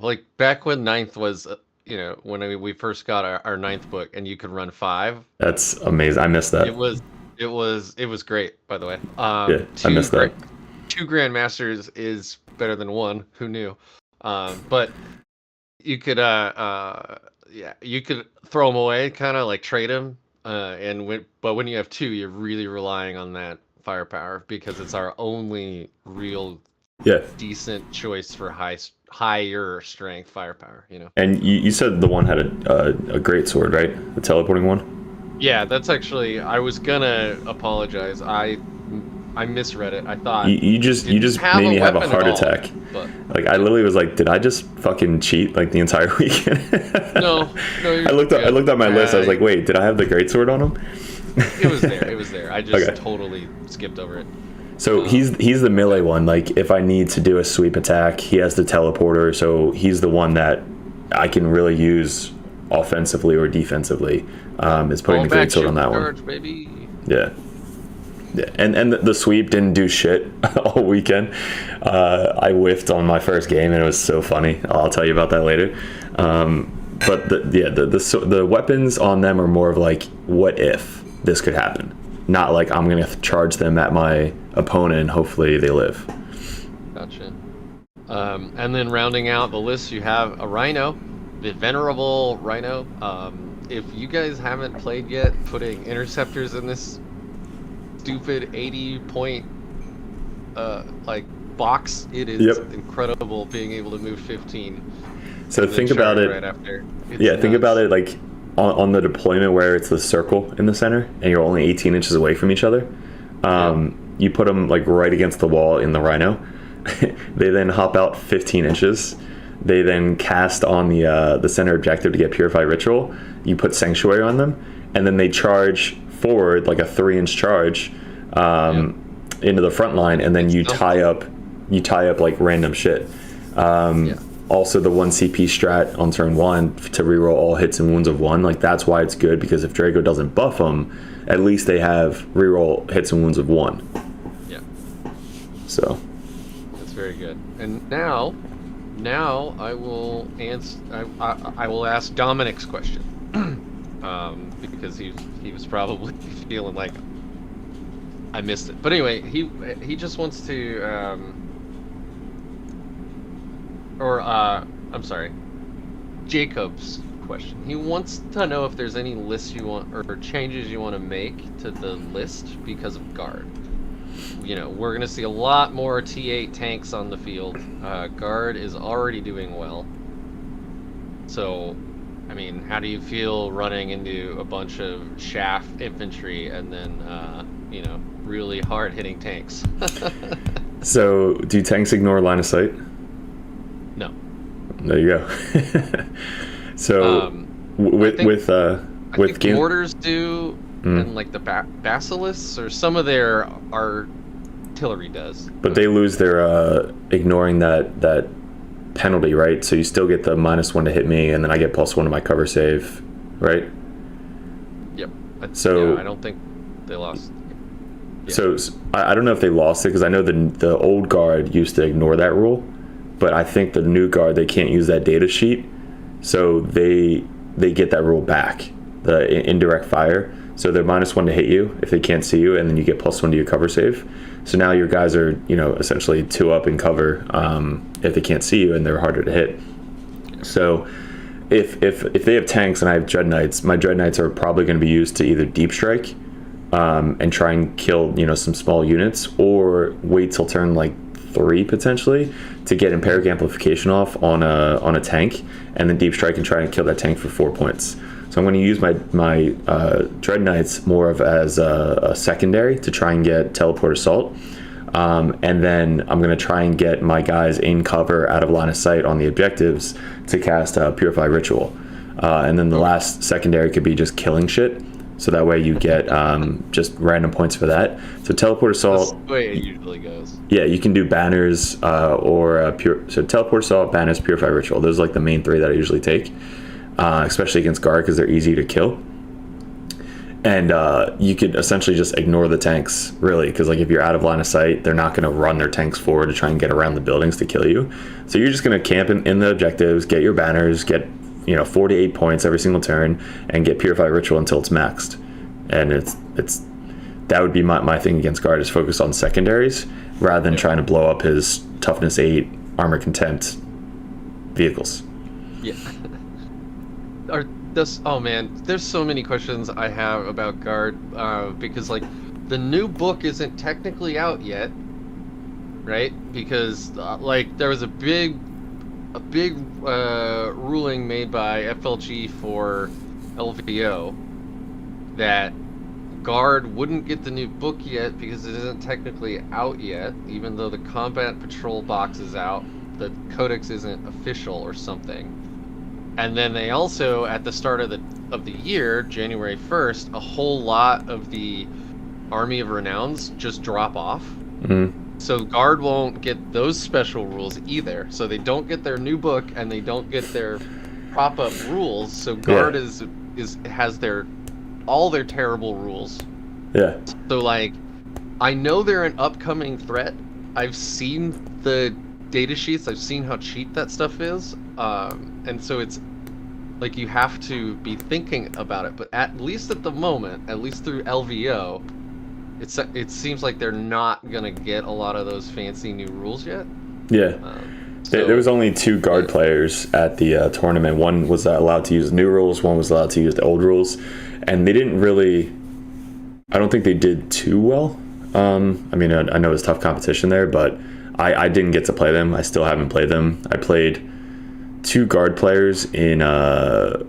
like back when 9th was, when we first got our 9th book and you could run 5. That's amazing. I missed that. It was great, by the way. Yeah, I missed that. 2 Grandmasters is better than 1. Who knew? But you could, you could throw them away, kind of like trade them. But when you have 2, you're really relying on that firepower because it's our only real decent choice for higher strength firepower. And you said the one had a great sword, right? The teleporting one. Yeah, that's actually. I was gonna apologize. I misread it. I thought you just made me have a heart attack. But like I literally was like, did I just fucking cheat like the entire weekend? No. I looked at my list. I was like, wait, did I have the greatsword on him? It was there. I just totally skipped over it. So he's the melee one. Like if I need to do a sweep attack, he has the teleporter. So he's the one that I can really use offensively or defensively. Is putting the greatsword on that one. Baby. Yeah. Yeah, and the sweep didn't do shit all weekend. I whiffed on my first game, and it was so funny. I'll tell you about that later. But the weapons on them are more of like, what if this could happen? Not like I'm gonna charge them at my opponent and hopefully they live. Gotcha. And then rounding out the list, you have a Rhino, the venerable Rhino. If you guys haven't played yet, putting Interceptors in this stupid 80 point box, it is incredible being able to move 15. So think about it right after. Think about it like on the deployment where it's the circle in the center and you're only 18 inches away from each other. You put them like right against the wall in the Rhino. They then hop out 15 inches. They then cast on the center objective to get Purify Ritual. You put Sanctuary on them, and then they charge forward like a 3-inch charge into the front line, and then you tie up like random shit. Also the 1 CP strat on turn 1 to reroll all hits and wounds of 1. Like that's why it's good, because if Drago doesn't buff them, at least they have reroll hits and wounds of 1. Yeah. So that's very good. And now I will answer. I will ask Dominic's question. Because he was probably feeling like I missed it. But anyway, he just wants to I'm sorry, Jacob's question. He wants to know if there's any lists you want or changes you want to make to the list because of guard. We're gonna see a lot more T8 tanks on the field. Guard is already doing well. So I mean, how do you feel running into a bunch of shaft infantry and then, really hard-hitting tanks? So, do tanks ignore line of sight? No. There you go. So, with mortars do, and like the basilisks, or some of their artillery does. But they lose their ignoring that penalty, right? So you still get the -1 to hit me, and then I get +1 to my cover save, right? Yep. So I don't think they lost. Yeah. So I don't know if they lost it, because I know the old guard used to ignore that rule, but I think the new guard, they can't use that data sheet, so they get that rule back, the indirect fire. So they're -1 to hit you if they can't see you, and then you get +1 to your cover save. So now your guys are, essentially 2 up in cover if they can't see you, and they're harder to hit. So if they have tanks and I have Dreadknights, my Dreadknights are probably going to be used to either deep strike and try and kill some small units, or wait till turn like 3 potentially to get Empyric Amplification off on a tank, and then Deep Strike and try and kill that tank for 4 points. So I'm going to use my Dreadknights more of as a secondary to try and get Teleport Assault. And then I'm going to try and get my guys in cover out of line of sight on the objectives to cast Purify Ritual. And then the last secondary could be just killing shit. So that way you get just random points for that. So Teleport Assault. That's the way it usually goes. Yeah, you can do banners so Teleport Assault, banners, Purify Ritual. Those are like the main 3 that I usually take. Especially against guard because they're easy to kill, and you could essentially just ignore the tanks, really, because like if you're out of line of sight, they're not going to run their tanks forward to try and get around the buildings to kill you. So you're just going to camp in the objectives, get your banners, get 4 to 8 points every single turn, and get Purify Ritual until it's maxed. And it's that would be my thing against guard, is focus on secondaries rather than trying to blow up his toughness 8 armor contempt vehicles. Yeah. Oh man, there's so many questions I have about guard, because like the new book isn't technically out yet, right? Because like there was a big ruling made by FLG for LVO that guard wouldn't get the new book yet because it isn't technically out yet, even though the combat patrol box is out. The codex isn't official or something. And then they also, at the start of the year, January 1st, a whole lot of the Army of Renowns just drop off. Mm-hmm. So guard won't get those special rules either. So they don't get their new book and they don't get their prop-up rules. So guard has all their terrible rules. Yeah. So like, I know they're an upcoming threat. I've seen the data sheets. I've seen how cheap that stuff is. And so it's like you have to be thinking about it, but at least at the moment, at least through LVO, it seems like they're not gonna get a lot of those fancy new rules yet. Yeah, there was only 2 guard players at the tournament. One was allowed to use the new rules, one was allowed to use the old rules, and they didn't really. I don't think they did too well. I mean, I know it was tough competition there, but I didn't get to play them. I still haven't played them. I played 2 guard players in at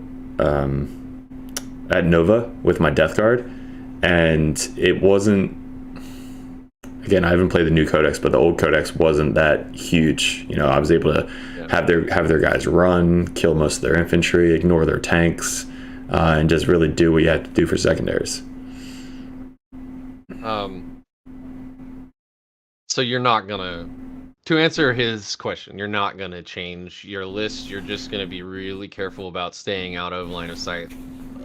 Nova with my Death Guard, and it wasn't. Again, I haven't played the new codex, but the old codex wasn't that huge. I was able to have their guys run, kill most of their infantry, ignore their tanks, and just really do what you have to do for secondaries. So you're not gonna. To answer his question, you're not going to change your list. You're just going to be really careful about staying out of line of sight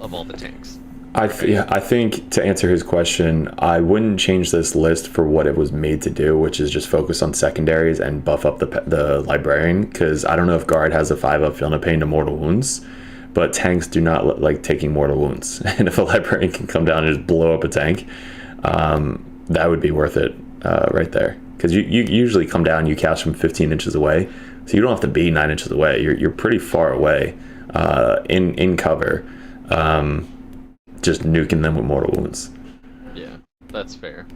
of all the tanks. I think to answer his question, I wouldn't change this list for what it was made to do, which is just focus on secondaries and buff up the Librarian, because I don't know if guard has a 5-up Feel No Pain to mortal wounds, but tanks do not like taking mortal wounds. And if a Librarian can come down and just blow up a tank, that would be worth it right there. Because you usually come down, you cast from 15 inches away, so you don't have to be 9 inches away. You're pretty far away in cover, just nuking them with mortal wounds. Yeah, that's fair.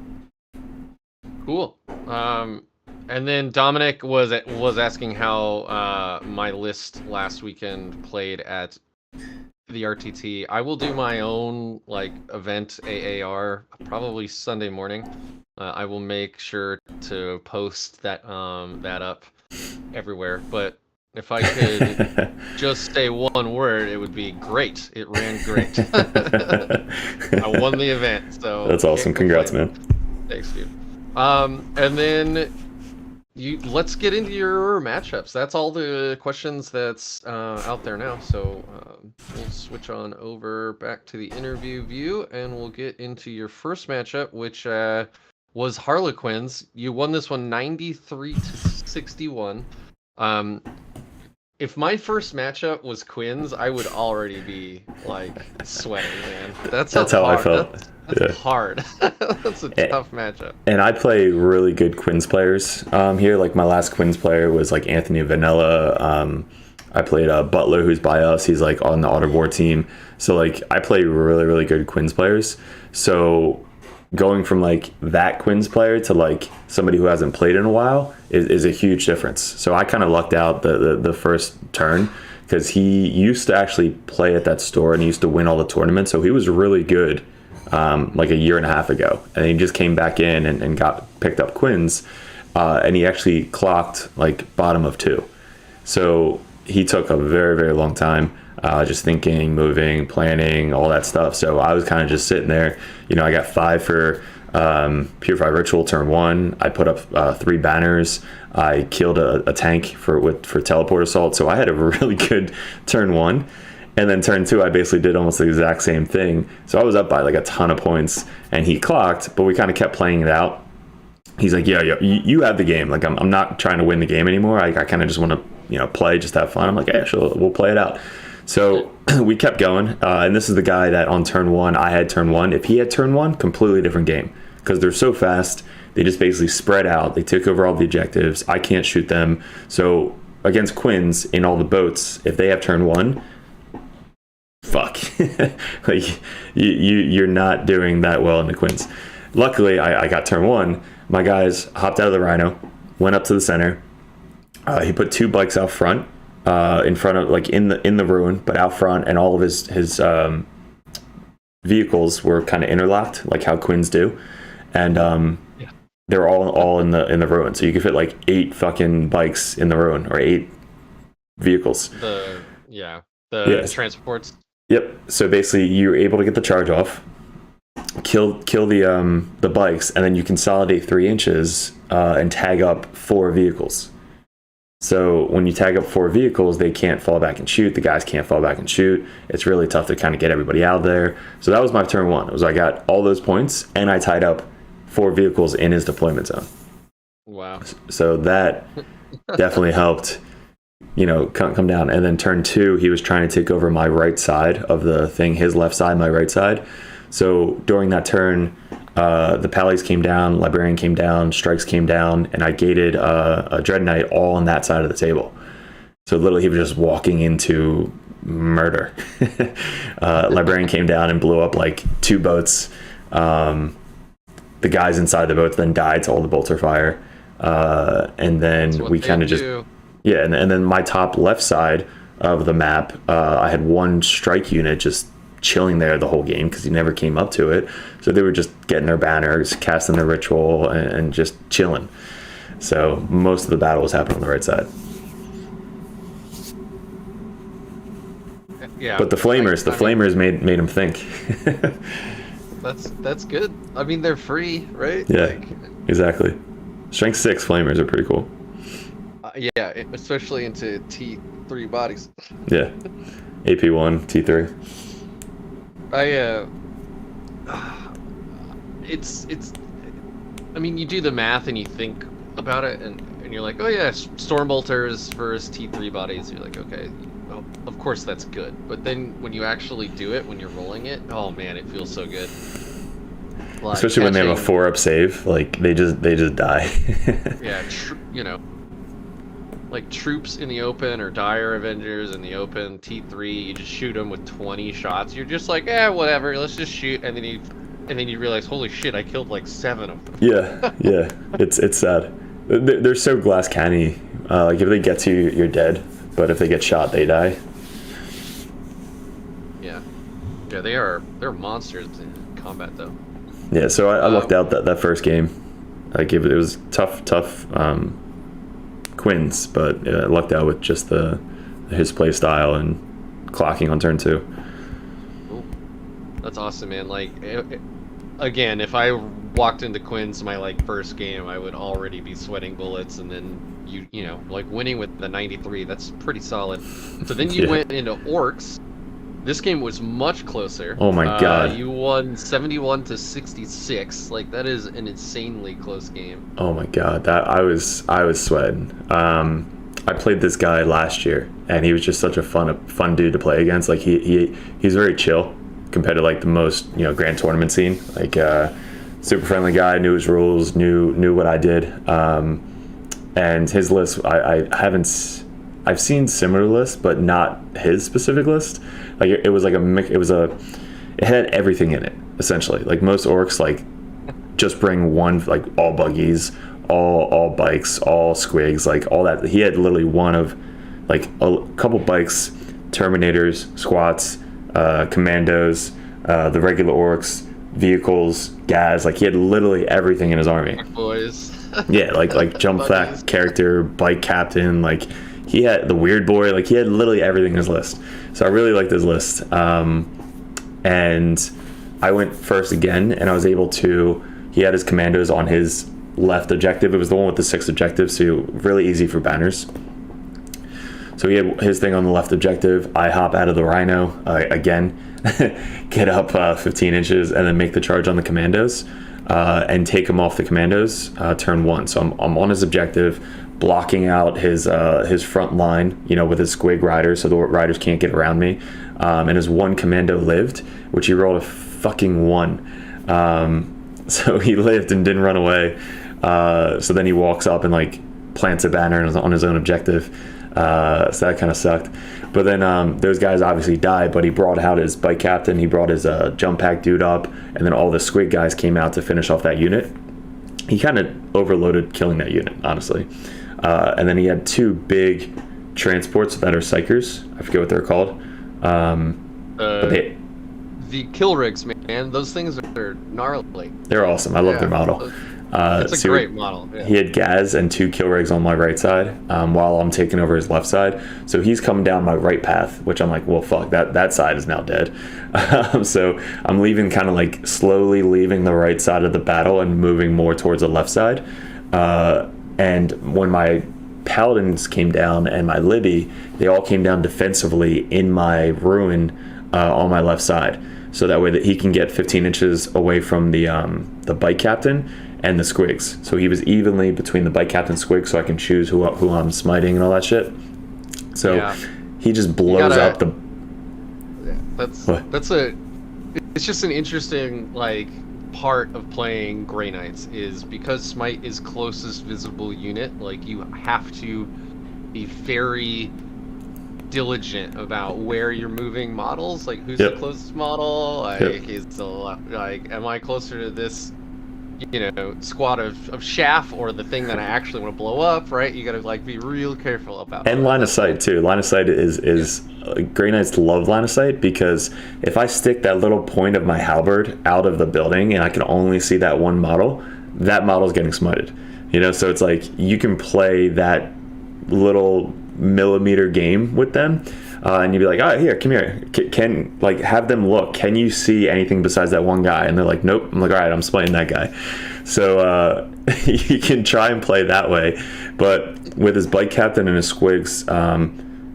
Cool. And then Dominic was asking how my list last weekend played at the RTT. I will do my own event AAR probably Sunday morning. I will make sure to post that up everywhere. But if I could just say one word, it would be great. It ran great. I won the event, so that's awesome. Congrats, man. Thanks, dude. And then let's get into your matchups. That's all the questions that's out there now. So we'll switch on over back to the interview view, and we'll get into your first matchup, which was Harlequins. You won this one 93-61. If my first matchup was Quins, I would already be sweating, man. That's how I felt. That's hard. That's a tough matchup. And I play really good Quins players here. My last Quins player was Anthony Vanilla. I played Butler, who's by us. He's on the Auto War team. So I play really, really good Quins players. So going from like that Quins player to like somebody who hasn't played in a while is a huge difference. So I kind of lucked out the first turn, because he used to actually play at that store and he used to win all the tournaments. So he was really good like a year and a half ago. And he just came back in and got picked up Quins. And he actually clocked like bottom of 2. So he took a very, very long time. Just thinking, moving, planning, all that stuff. So I was kind of just sitting there. You know, I got 5 for Purify Ritual turn 1. I put up 3 banners. I killed a tank for Teleport Assault. So I had a really good turn 1. And then turn 2, I basically did almost the exact same thing. So I was up by like a ton of points, and he clocked, but we kind of kept playing it out. He's like, yeah, you have the game. Like, I'm not trying to win the game anymore. I kind of just want to, you know, play, just have fun. I'm like, yeah, sure, we'll play it out. So we kept going, and this is the guy that on turn 1, I had turn 1. If he had turn 1, completely different game, because they're so fast. They just basically spread out. They took over all the objectives. I can't shoot them. So against Quins in all the boats, if they have turn 1, fuck, like you're not doing that well in the Quins. Luckily, I got turn 1. My guys hopped out of the Rhino, went up to the center. He put 2 bikes out front. In front of, like, in the ruin, but out front, and all of his vehicles were kind of interlocked, like how Quins do, and they're all in the ruin. So you could fit like 8 fucking bikes in the ruin, or 8 vehicles. The transports. Yep. So basically, you're able to get the charge off, kill the bikes, and then you consolidate 3 inches and tag up 4 vehicles. So when you tag up 4 vehicles, they can't fall back and shoot. The guys can't fall back and shoot. It's really tough to kind of get everybody out there. So that was my turn 1. It was I got all those points, and I tied up 4 vehicles in his deployment zone. Wow. So that definitely helped, you know, come down. And then turn 2, he was trying to take over my right side of the thing, his left side, my right side. So during that turn, the Pallies came down, Librarian came down, Strikes came down, and I gated a Dreadknight all on that side of the table. So literally he was just walking into murder. Librarian came down and blew up like 2 boats. The guys inside the boats then died to all the bolter fire. And then we kind of just... Yeah, and then my top left side of the map, I had 1 strike unit just chilling there the whole game because he never came up to it. So they were just getting their banners, casting their ritual, and just chilling. So most of the battle was happening on the right side. Yeah. But the flamers made him think. That's good. I mean, they're free, right? Yeah, exactly. Strength 6 flamers are pretty cool. Yeah, especially into T3 bodies. Yeah, AP1, T3. It's I mean, you do the math and you think about it, and you're like, oh yeah, storm bolters versus T3 bodies. You're like, okay, well, of course that's good. But then when you actually do it, when you're rolling it, oh man, it feels so good. Like, especially when they have a 4-up save, like they just die. Yeah, you know, like troops in the open or dire Avengers in the open, T3, you just shoot them with 20 shots. You're just like, whatever, let's just shoot, and then you realize, holy shit, I killed like 7 of them. Yeah, it's sad. They're so glass canny. Like if they get to you, you're dead. But if they get shot, they die. Yeah, they're monsters in combat though. Yeah, so I lucked out that first game. Like it was tough. Quins, but I lucked out with just his play style and clocking on turn 2. Cool. That's awesome, man. Like, again, if I walked into Quins my like first game, I would already be sweating bullets, and then you know, like winning with the 93, that's pretty solid. So then you went into Orks. This game was much closer. Oh my god. You won 71-66. Like, that is an insanely close game. Oh my god. That I was sweating. I played this guy last year, and he was just such a fun dude to play against. Like he's very chill compared to like the most, you know, grand tournament scene. Like super friendly guy, knew his rules, knew what I did. And his list, I've seen similar lists, but not his specific list. Like it was like it had everything in it, essentially. Like most orcs, like just bring one, like all buggies, all bikes, all squigs, like all that. He had literally one of like a couple bikes, Terminators, squats, commandos, the regular orcs, vehicles, gas. Like he had literally everything in his army. Boys. Yeah, like jump fact character, bike captain, like he had the weird boy, like he had literally everything in his list. So I really liked his list. And I went first again, and I was able to, he had his commandos on his left objective. It was the one with the 6 objectives, so really easy for banners. So he had his thing on the left objective. I hop out of the Rhino again, get up 15 inches, and then make the charge on the commandos and take him off the commandos turn 1. So I'm on his objective, blocking out his front line, you know, with his squig riders, so the riders can't get around me. And his one commando lived, which he rolled a fucking 1. So he lived and didn't run away. So then he walks up and like plants a banner on his own objective. So that kind of sucked. But then those guys obviously died, but he brought out his bike captain, he brought his jump pack dude up, and then all the squig guys came out to finish off that unit. He kind of overloaded killing that unit, honestly. And then he had 2 big transports that are psychers. I forget what they're called. The kill rigs, man, those things are gnarly. They're awesome. I love their model. It's a great model. Yeah. He had Gaz and 2 kill rigs on my right side while I'm taking over his left side. So he's coming down my right path, which I'm like, well, fuck, that side is now dead. So I'm leaving, kind of like slowly leaving the right side of the battle and moving more towards the left side. And when my Paladins came down and my Libby, they all came down defensively in my ruin on my left side. So that way that he can get 15 inches away from the bike captain and the squigs. So he was evenly between the bike captain squig, so I can choose who I'm smiting and all that shit. So yeah. He just blows up the... Yeah, it's just an interesting, like, part of playing Grey Knights is because Smite is closest visible unit, like, you have to be very diligent about where you're moving models, like who's the closest model, like is the like, am I closer to this, you know, squad of chaff or the thing that I actually want to blow up, right? You gotta like be real careful about and line of sight too. Line of sight is Grey Knights love line of sight, because if I stick that little point of my halberd out of the building and I can only see that one model, that model's getting smited, you know. So it's like you can play that little millimeter game with them, and you'd be like, oh, here, come here, can like have them look, can you see anything besides that one guy? And they're like, nope. I'm like, all right, I'm smiting that guy. So you can try and play that way. But with his bike captain and his squigs,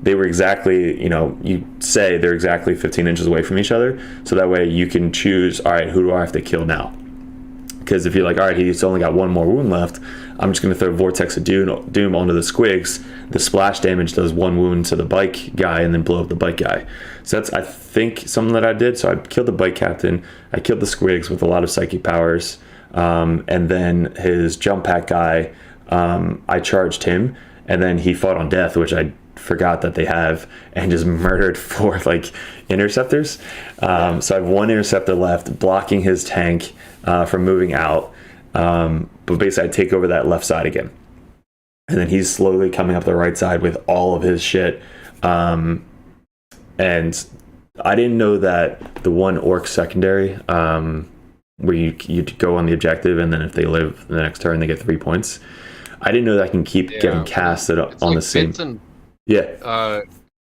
they were exactly, you know, you say they're exactly 15 inches away from each other, so that way you can choose, all right, who do I have to kill now? Because if you're like, all right, he's only got 1 more wound left, I'm just going to throw Vortex of Doom onto the squigs. The splash damage does 1 wound to the bike guy and then blow up the bike guy. So that's, I think, something that I did. So I killed the bike captain. I killed the squigs with a lot of psychic powers. And then his jump pack guy, I charged him. And then he fought on death, which I forgot that they have, and just murdered 4 like interceptors. So I have 1 interceptor left, blocking his tank from moving out. But basically I take over that left side again, and then he's slowly coming up the right side with all of his shit. And I didn't know that the one orc secondary, where you go on the objective, and then if they live the next turn they get 3 points. I didn't know that I can keep getting casted on like the same.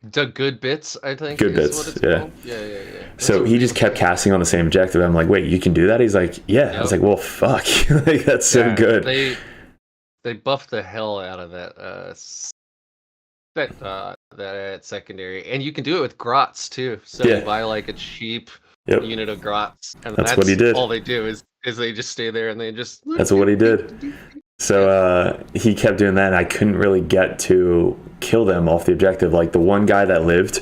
The good bits, I think. Good bits, yeah. Yeah. So he just kept casting on the same objective. I'm like, wait, you can do that? He's like, yeah. Yep. I was like, well, fuck. Like, that's so good. They buffed the hell out of that secondary, and you can do it with grots too. So you buy like a cheap unit of grots, and that's what he did. All they do is they just stay there and they just. That's what he did. So he kept doing that, and I couldn't really get to kill them off the objective. Like the one guy that lived,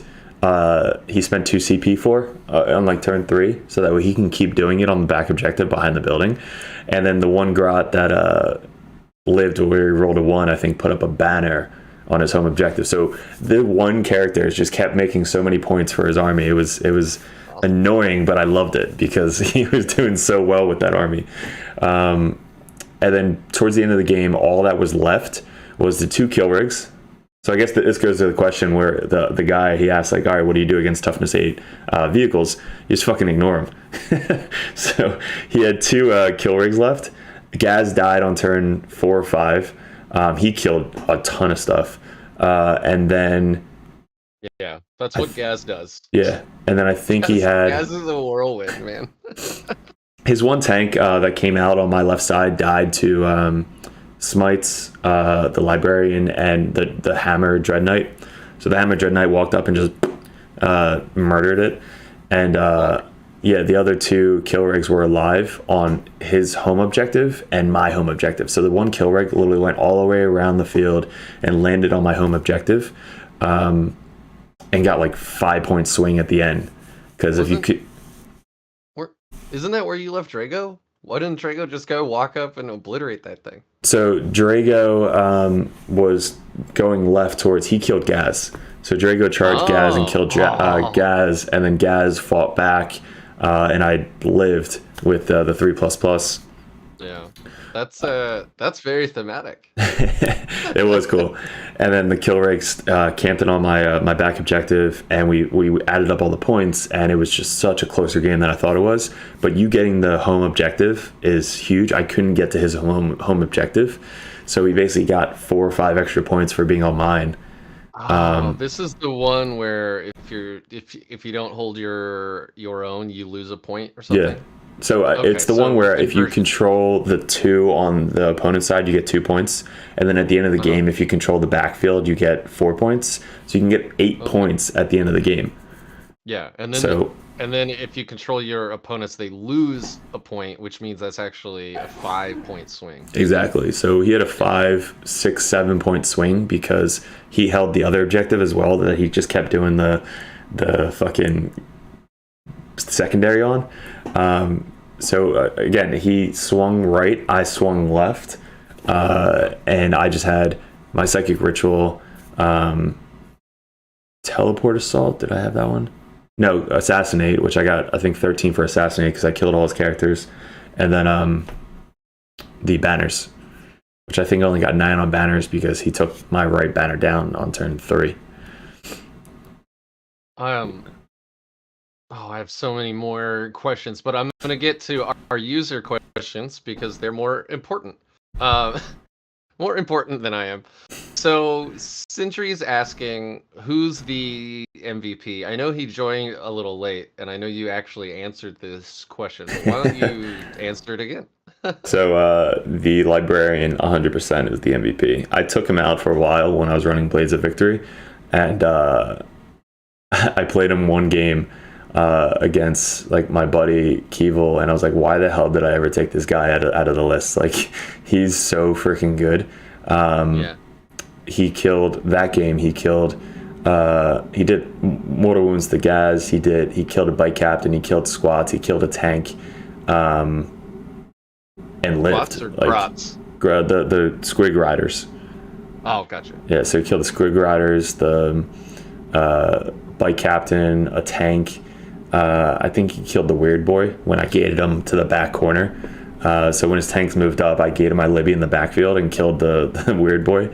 he spent 2 CP for on like turn 3, so that way he can keep doing it on the back objective behind the building. And then the one grot that lived, where he rolled a 1, I think, put up a banner on his home objective. So the one character just kept making so many points for his army. It was annoying, but I loved it because he was doing so well with that army. And then towards the end of the game, all that was left was the 2 kill rigs. So I guess this goes to the question where the guy, he asked, like, all right, what do you do against toughness 8 vehicles? You just fucking ignore him. So he had 2 kill rigs left. Gaz died on turn 4 or 5. He killed a ton of stuff. And then... Yeah, that's what Gaz does. Yeah, and then I think he had... Gaz is a whirlwind, man. His 1 tank that came out on my left side died to... Smites, the Librarian, and the Hammer Dreadknight. So the Hammer Dreadknight walked up and just murdered it. And the other 2 kill rigs were alive on his home objective and my home objective. So the 1 kill rig literally went all the way around the field and landed on my home objective, and got like 5-point swing at the end. Because if you could... Isn't that where you left Drago? Why didn't Drago just go walk up and obliterate that thing? So Drago was going left towards... He killed Gaz. So Drago charged Gaz and killed Gaz, and then Gaz fought back, and I lived with the 3++. Yeah, that's very thematic. It was cool. And then the kill rigs camped it on my back objective, and we added up all the points, and it was just such a closer game than I thought it was. But you getting the home objective is huge. I couldn't get to his home objective, so we basically got 4 or 5 extra points for being on mine. This is the one where if you don't hold your own, you lose a point or something. Yeah. So it's the one where if you control the 2 on the opponent's side, you get 2 points. And then at the end of the game, if you control the backfield, you get 4 points. So you can get 8 points at the end of the game. Yeah, and then if you control your opponents, they lose a point, which means that's actually a 5-point swing. Exactly. So he had a 5, 6, 7-point swing because he held the other objective as well that he just kept doing the fucking secondary on. So again, he swung right, I swung left, and I just had my Psychic Ritual, Teleport Assault. Did I have that one? No, Assassinate, which I got, I think, 13 for Assassinate because I killed all his characters. And then the Banners, which I think only got 9 on Banners because he took my right banner down on turn 3. I have so many more questions, but I'm going to get to our user questions because they're more important. More important than I am. So, Sentry's asking, who's the MVP? I know he joined a little late, and I know you actually answered this question. But why don't you answer it again? So, the Librarian 100% is the MVP. I took him out for a while when I was running Blades of Victory, and I played him 1 game against like my buddy Keevil, and I was like, why the hell did I ever take this guy out of the list? Like, he's so freaking good. He killed that game. He killed he did mortal wounds to Gaz. He killed a bike captain. He killed squats. He killed a tank, and lived. Squats or like grots? The Squig Riders. Oh, gotcha. Yeah, so he killed the Squig Riders, the bike captain, a tank. I think he killed the Weird Boy when I gated him to the back corner. So when his tanks moved up, I gated my Libby in the backfield and killed the Weird Boy.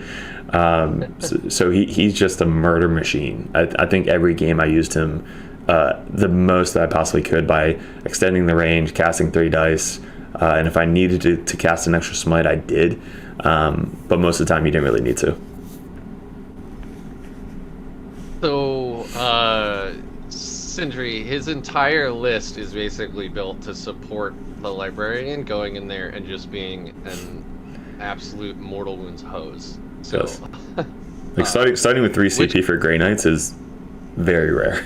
So he's just a murder machine. I think every game I used him the most that I possibly could by extending the range, casting 3 dice, and if I needed to cast an extra smite, I did. But most of the time, you didn't really need to. So, Sindri, his entire list is basically built to support the Librarian going in there and just being an absolute mortal wounds hose. So, yes. Like starting with 3 CP for Grey Knights is very rare.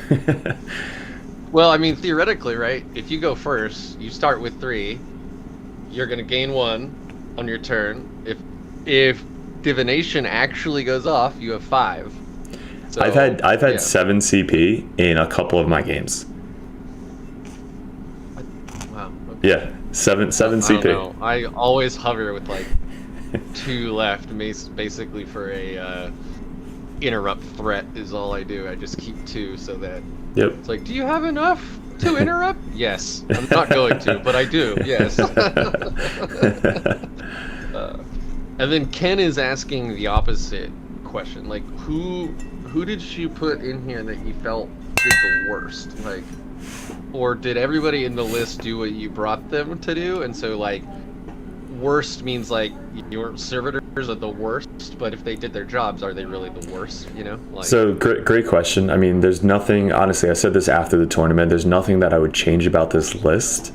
Well, I mean, theoretically, right? If you go first, you start with 3. You're gonna gain 1 on your turn. If Divination actually goes off, you have 5. So, I've had 7 CP in a couple of my games. Wow. Okay. Yeah, 7 CP. I don't know. I always hover with like 2 left, basically for a interrupt threat is all I do. I just keep 2 so that Yep. It's like, do you have enough to interrupt? Yes. I'm not going to, but I do. Yes. And then Ken is asking the opposite question. Like, who did you put in here that you felt did the worst? Like, or did everybody in the list do what you brought them to do? And so, like, worst means, like, your servitors are the worst, but if they did their jobs, are they really the worst, you know? Like, so, great question. I mean, there's nothing, honestly, I said this after the tournament, there's nothing that I would change about this list,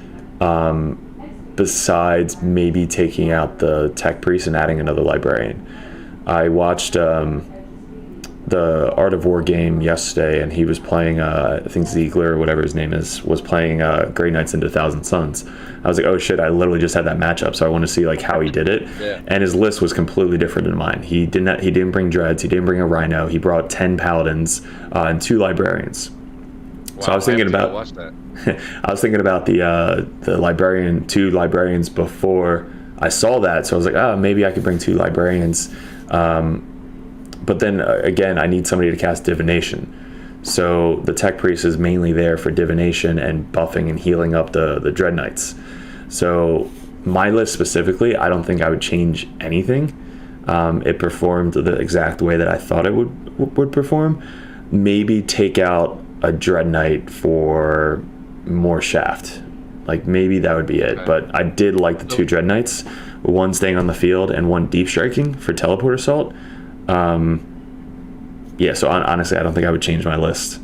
besides maybe taking out the Tech Priest and adding another Librarian. I watched the Art of War game yesterday, and he was playing, I think Ziegler, or whatever his name is, was playing Grey Knights into Thousand Suns. I was like, oh shit, I literally just had that matchup, so I want to see like how he did it. Yeah. And his list was completely different than mine. He didn't bring Dreads, he didn't bring a Rhino, he brought 10 Paladins and 2 Librarians. wow, So I was thinking about watch that. I was thinking about the Librarian, 2 Librarians before I saw that, so I was like, oh, maybe I could bring 2 Librarians. But then again, I need somebody to cast Divination. So the Tech Priest is mainly there for Divination and buffing and healing up the Dreadknights. So my list specifically, I don't think I would change anything. It performed the exact way that I thought it would perform. Maybe take out a Dreadknight for more shaft. Like, maybe that would be it. Okay. But I did like the 2 Dreadknights, one staying on the field and one deep striking for teleport assault. Yeah, so honestly, I don't think I would change my list.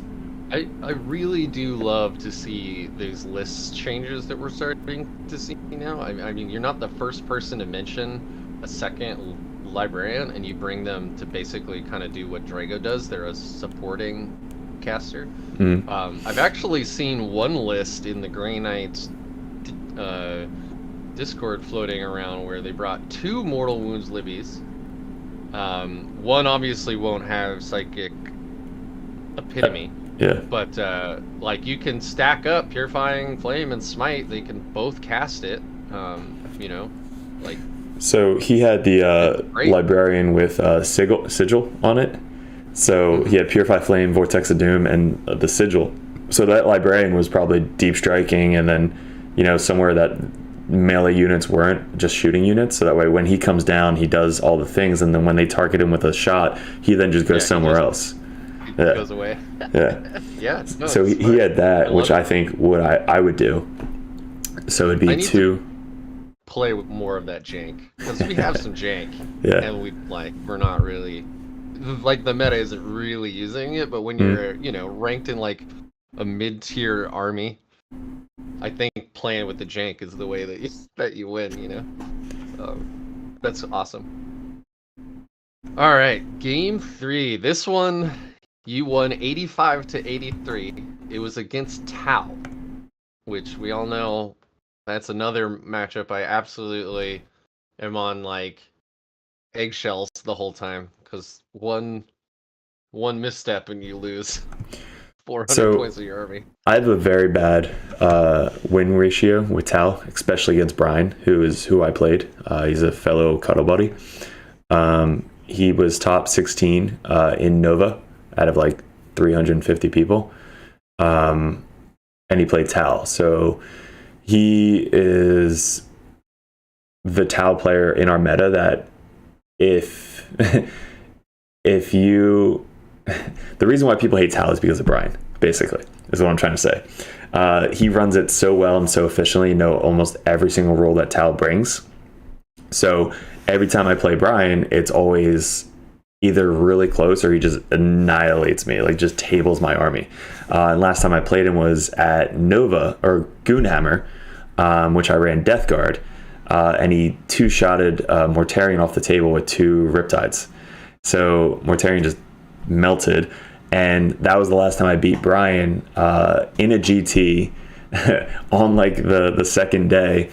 I really do love to see these list changes that we're starting to see now. I mean, you're not the first person to mention a second Librarian, and you bring them to basically kind of do what Drago does. They're a supporting caster. I've actually seen one list in the Grey Knights Discord floating around where they brought 2 Mortal Wounds Libbies. One obviously won't have Psychic Epitome. Yeah. But, like, you can stack up Purifying, Flame, and Smite. They can both cast it, you know, like... So he had the Librarian with Sigil on it. So he had Purify Flame, Vortex of Doom, and the Sigil. So that Librarian was probably deep striking, and then, you know, somewhere that melee units weren't, just shooting units. So that way when he comes down, he does all the things, and then when they target him with a shot, he then just goes somewhere else. He goes away. Yeah. Yeah. No, so he had that, which I think I would do. So it'd be 2... play with more of that jank, because we have some jank. Yeah. And we're not really, like, the meta isn't really using it, but when you're, you know, ranked in like a mid-tier army, I think playing with the jank is the way that you win, you know. That's awesome. All right, game 3. This one you won 85-83. It was against Tau, which we all know. That's another matchup I absolutely am on, like, eggshells the whole time, because one misstep and you lose 400 points of your army. I have a very bad win ratio with Tal, especially against Brian, who I played. He's a fellow cuddle buddy. He was top 16 in Nova out of like 350 people, and he played Tal. So he is the Tau player in our meta that if you... The reason why people hate Tau is because of Brian, basically, is what I'm trying to say. He runs it so well and so efficiently, you know, almost every single role that Tau brings. So every time I play Brian, it's always either really close or he just annihilates me, like just tables my army. And last time I played him was at Nova, or Goonhammer, which I ran Death Guard, and he 2-shotted Mortarion off the table with 2 Riptides. So Mortarion just melted, and that was the last time I beat Brian in a GT on like the second day,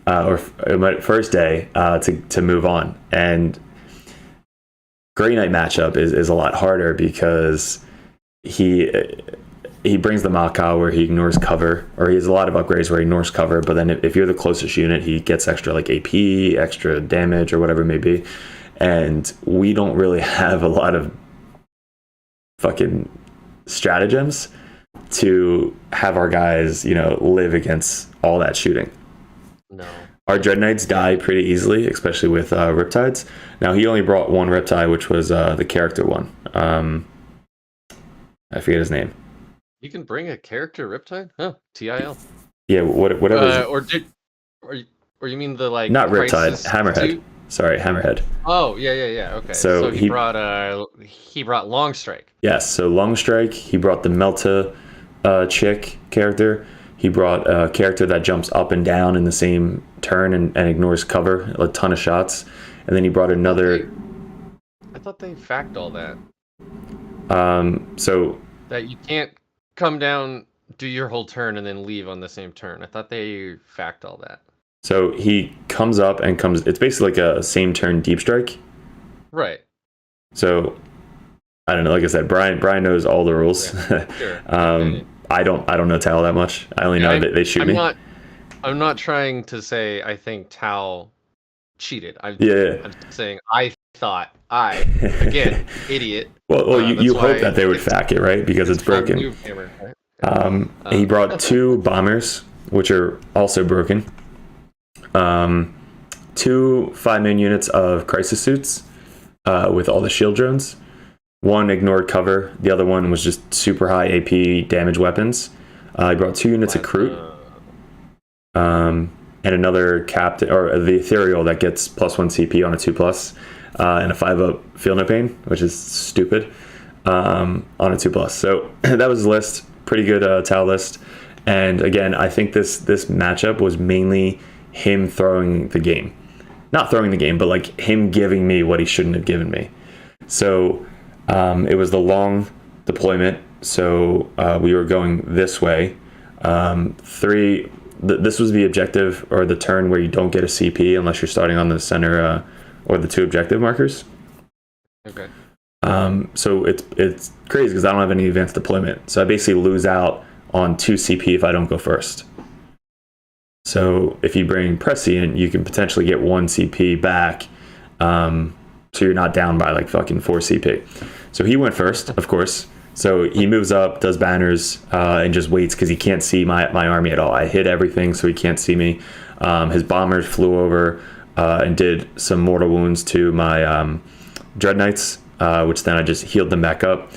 or my first day, to move on. And Grey Knight matchup is a lot harder because he brings the Maka where he ignores cover, or he has a lot of upgrades where he ignores cover, but then if you're the closest unit, he gets extra like AP, extra damage, or whatever it may be. And we don't really have a lot of fucking stratagems to have our guys, live against all that shooting. No. Our Dreadknights die pretty easily, especially with Riptides. Now, he only brought one Riptide, which was the character one. I forget his name. You can bring a character Riptide? Huh, TIL. Yeah, whatever. Or you mean the, like... Not Riptide, Crisis Hammerhead. suit? Sorry, Hammerhead. Oh, yeah, okay. So he brought Longstrike. Yes, so Longstrike, he brought the Melta chick character. He brought a character that jumps up and down in the same turn and ignores cover, a ton of shots. And then he brought another... I thought they fact all that. So... That you can't come down, do your whole turn, and then leave on the same turn. I thought they fact all that. So he comes up and comes... It's basically like a same turn deep strike. Right. So, I don't know. Like I said, Brian knows all the rules. Yeah, sure. I don't know Tau that much. I only know that they shoot me. I'm not trying to say I think Tau cheated. I'm saying again, idiot. Well, you hope that they would fact it, right? Because it's broken. Noob hammer, right? He brought 2 bombers, which are also broken. 2 5-man units of crisis suits with all the shield drones. 1 ignored cover. The other one was just super high AP damage weapons. He brought 2 units of Kroot. And another captain, or the ethereal that gets +1 CP on a 2+, and a 5-up feel no pain, which is stupid, on a 2+. So that was his list. Pretty good Tau list. And again, I think this matchup was mainly him throwing the game. Not throwing the game, but like him giving me what he shouldn't have given me. So it was the long deployment. So we were going this way. This was the objective, or the turn where you don't get a CP unless you're starting on the center or the 2 objective markers. Okay. So it's crazy because I don't have any advanced deployment. So I basically lose out on 2 CP if I don't go first. So if you bring Prescient, you can potentially get 1 CP back. So you're not down by like fucking 4 CP. So he went first, of course. So he moves up, does banners, and just waits because he can't see my army at all. I hit everything, so he can't see me. His bombers flew over and did some mortal wounds to my Dreadknights, which then I just healed them back up.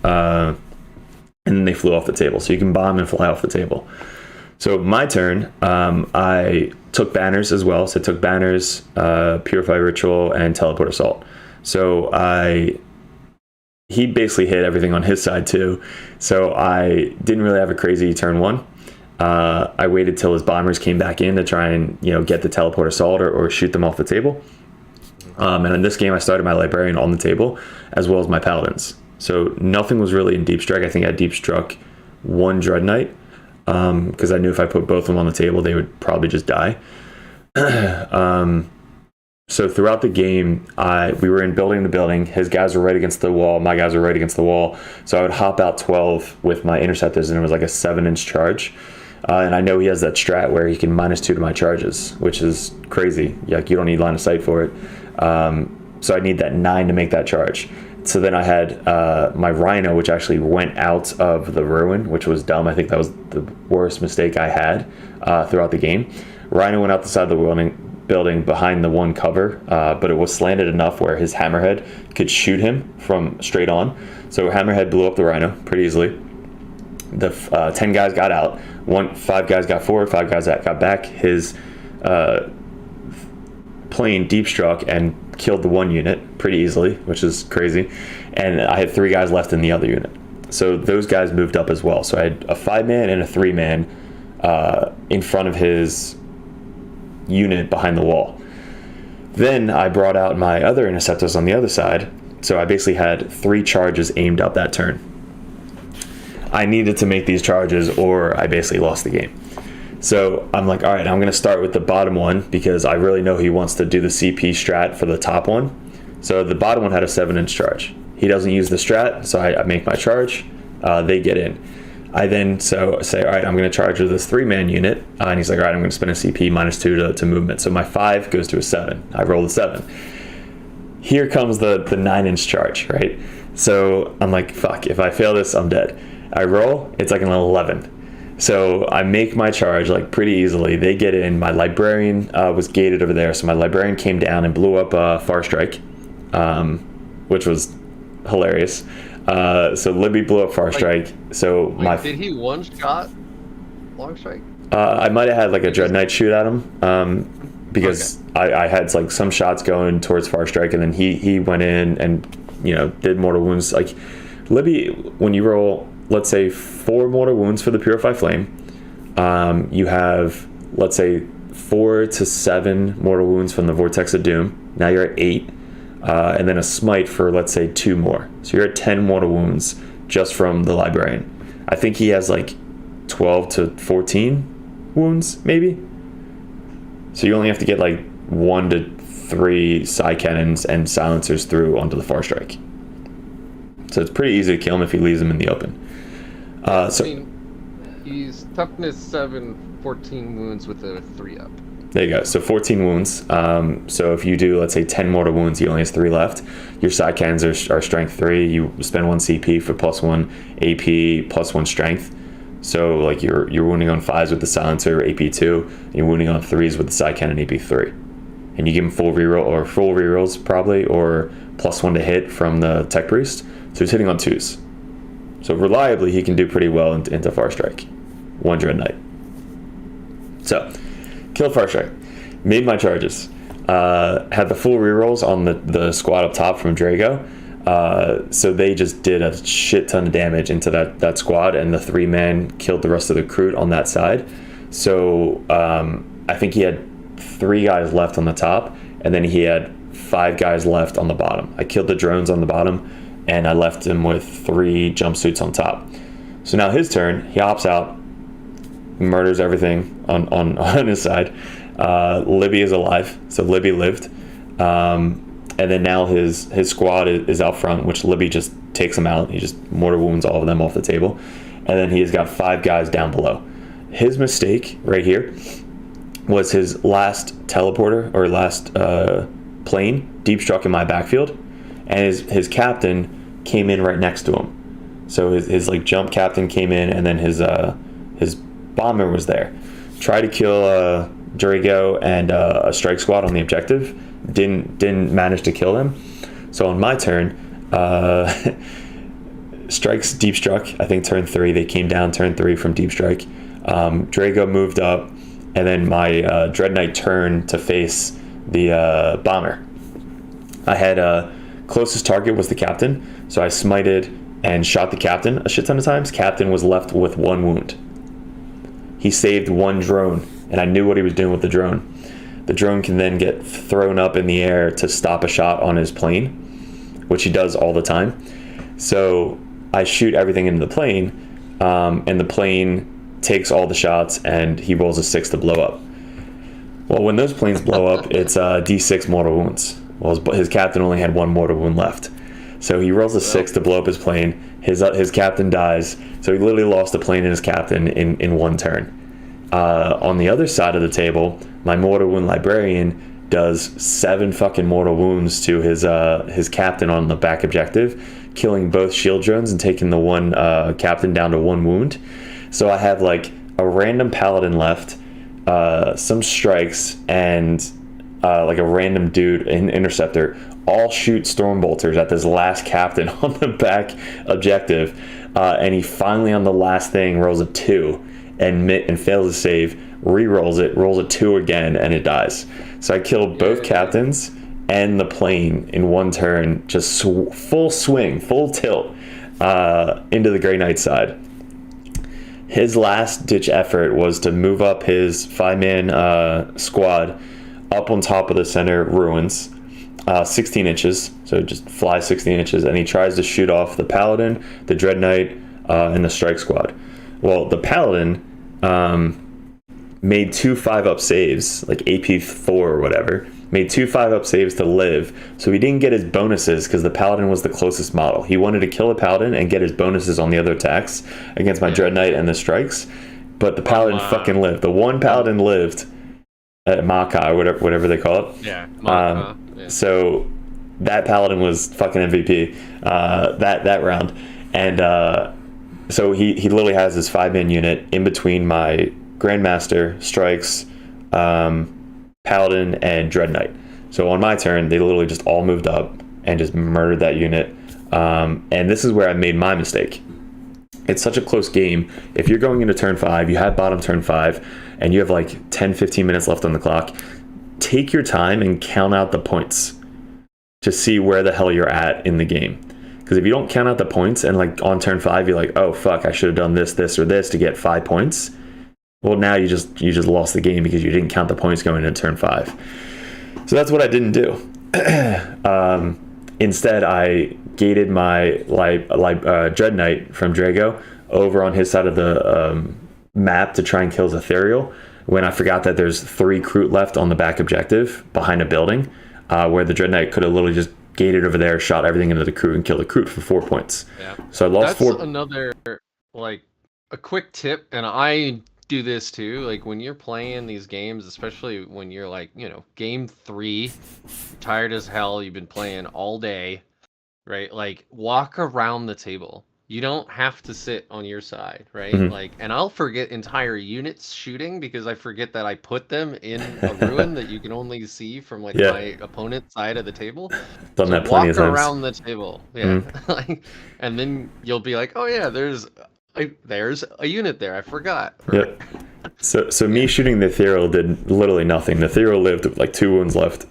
And then they flew off the table. So you can bomb and fly off the table. So my turn, I took banners as well. So I took banners, Purify Ritual, and Teleport Assault. So he basically hit everything on his side too. So I didn't really have a crazy turn 1. I waited till his bombers came back in to try and get the Teleport Assault or shoot them off the table. And in this game, I started my Librarian on the table as well as my Paladins. So nothing was really in Deep Strike. I think I Deep Struck 1 Dreadknight because I knew if I put both of them on the table, they would probably just die. So throughout the game, we were in building to building. His guys were right against the wall. My guys were right against the wall. So I would hop out 12 with my Interceptors, and it was like a 7-inch charge. And I know he has that strat where he can -2 to my charges, which is crazy. Like, you don't need line of sight for it. So I need that 9 to make that charge. So then I had my Rhino, which actually went out of the ruin, which was dumb. I think that was the worst mistake I had throughout the game. Rhino went out the side of the building behind the 1 cover, but it was slanted enough where his Hammerhead could shoot him from straight on. So Hammerhead blew up the Rhino pretty easily. The 10 guys got out. 5 guys got forward, 5 guys got back. His plane deep struck and killed the 1 unit pretty easily, which is crazy. And I had 3 guys left in the other unit. So those guys moved up as well. So I had a 5-man and a 3-man in front of his unit behind the wall. Then I brought out my other Interceptors on the other side. So I basically had 3 charges aimed up that turn. I needed to make these charges or I basically lost the game. So I'm like, all right, I'm going to start with the bottom one because I really know he wants to do the CP strat for the top one. So the bottom one had a 7-inch charge. He doesn't use the strat, so I make my charge. They get in. I then say, all right, I'm going to charge with this 3-man unit. And he's like, all right, I'm going to spend a CP -2 to movement. So my 5 goes to a 7. I roll a 7. Here comes the 9-inch charge, right? So I'm like, fuck, if I fail this, I'm dead. I roll, it's like an 11. So I make my charge like pretty easily. They get in. My Librarian was gated over there, so my Librarian came down and blew up Far Strike, which was hilarious. So Libby blew up Far Strike. So did he one shot Long Strike? I might have had like a Dreadknight shoot at him, because I had like some shots going towards Far Strike, and then he went in and did mortal wounds. Like Libby, when you roll, let's say 4 mortal wounds for the Purify Flame, you have, let's say, 4 to 7 mortal wounds from the Vortex of Doom. Now you're at 8, and then a smite for, let's say, 2 more. So you're at 10 mortal wounds just from the Librarian. I think he has like 12 to 14 wounds, maybe. So you only have to get like 1 to 3 side cannons and silencers through onto the Far Strike. So it's pretty easy to kill him if he leaves him in the open. He's toughness 7, 14 wounds with a 3-up. There you go. So 14 wounds. So if you do, let's say, 10 mortal wounds, he only has 3 left. Your side cannons are strength 3. You spend 1 CP for +1 AP, +1 strength. So like you're wounding on 5s with the silencer, AP 2, and you're wounding on 3s with the side cannon, AP 3. And you give him full rerolls probably, or +1 to hit from the Tech Priest. So he's hitting on 2s. So reliably, he can do pretty well into Far Strike. 1 Dreadknight. So, killed Far Strike. Made my charges. Had the full rerolls on the squad up top from Drago. So they just did a shit ton of damage into that squad, and the 3-man killed the rest of the crew on that side. So I think he had 3 guys left on the top, and then he had 5 guys left on the bottom. I killed the drones on the bottom, and I left him with 3 jumpsuits on top. So now his turn, he hops out, murders everything on his side. Libby is alive, so Libby lived. And then now his squad is out front, which Libby just takes them out. He just mortar wounds all of them off the table. And then he has got 5 guys down below. His mistake right here was his last teleporter, or last plane, deep struck in my backfield. And his captain came in right next to him. So his like jump captain came in, and then his bomber was there. Tried to kill Drago and a strike squad on the objective. Didn't manage to kill them. So on my turn, strikes deep struck. I think turn 3. They came down turn 3 from deep strike. Drago moved up, and then my Dreadknight turned to face the bomber. I had closest target was the captain, so I smited and shot the captain a shit ton of times. Captain was left with 1 wound. He saved 1 drone, and I knew what he was doing with the drone. The drone can then get thrown up in the air to stop a shot on his plane, which he does all the time. So I shoot everything into the plane, and the plane takes all the shots, and he rolls a 6 to blow up. Well, when those planes blow up, it's D6 mortal wounds. Well, his captain only had 1 mortal wound left. So he rolls a 6 to blow up his plane. His captain dies. So he literally lost the plane and his captain in 1 turn. On the other side of the table, my mortal wound Librarian does 7 fucking mortal wounds to his captain on the back objective, killing both shield drones and taking the 1 captain down to 1 wound. So I have like a random paladin left, some strikes, and like a random dude in Interceptor, all shoot storm bolters at this last captain on the back objective, and he finally on the last thing rolls a 2 and fails to save, re-rolls it, rolls a 2 again, and it dies. So I killed both captains and the plane in 1 turn, just full swing, full tilt into the Grey Knight side. His last ditch effort was to move up his 5-man squad up on top of the center ruins, 16 inches, so just fly 16 inches, and he tries to shoot off the Paladin, the Dreadknight, and the Strike Squad. Well, the Paladin made 2 5-up saves, like AP 4 or whatever, made 2 5-up saves to live, so he didn't get his bonuses because the Paladin was the closest model. He wanted to kill the Paladin and get his bonuses on the other attacks against my Dreadknight and the Strikes, but the Paladin fucking lived. The 1 Paladin lived at Makai, whatever they call it. Yeah, Makai. So that Paladin was fucking MVP that round, and So he literally has his 5-man unit in between my Grandmaster, Strikes, Paladin, and Dreadknight. So on my turn, they literally just all moved up and just murdered that unit. And this is where I made my mistake. It's such a close game. If you're going into turn 5, you have bottom turn 5, and you have like 10-15 minutes left on the clock, take your time and count out the points to see where the hell you're at in the game. Because if you don't count out the points and like on turn 5 you're like, oh fuck, I should have done this, this, or this to get 5 points. Well, now you just lost the game because you didn't count the points going into turn 5. So that's what I didn't do. Instead, I gated my Dreadknight from Drago over on his side of the map to try and kill his Ethereal, when I forgot that there's 3 Kroot left on the back objective behind a building, where the Dreadknight could have literally just gated over there, shot everything into the Kroot, and killed the Kroot for 4 points. Yeah. So I lost 4. That's another, like, a quick tip, and I do this too. Like, when you're playing these games, especially when you're like, you know, game 3, tired as hell, you've been playing all day, right? Like, walk around the table. You don't have to sit on your side, right? Mm-hmm. Like, and I'll forget entire units shooting because I forget that I put them in a ruin that you can only see from like my opponent's side of the table. Done so that plenty of times. Walk around the table, yeah, like, and then you'll be like, oh yeah, there's a unit there. I forgot. Yep. So me shooting the Ethereal did literally nothing. The Ethereal lived with like 2 wounds left.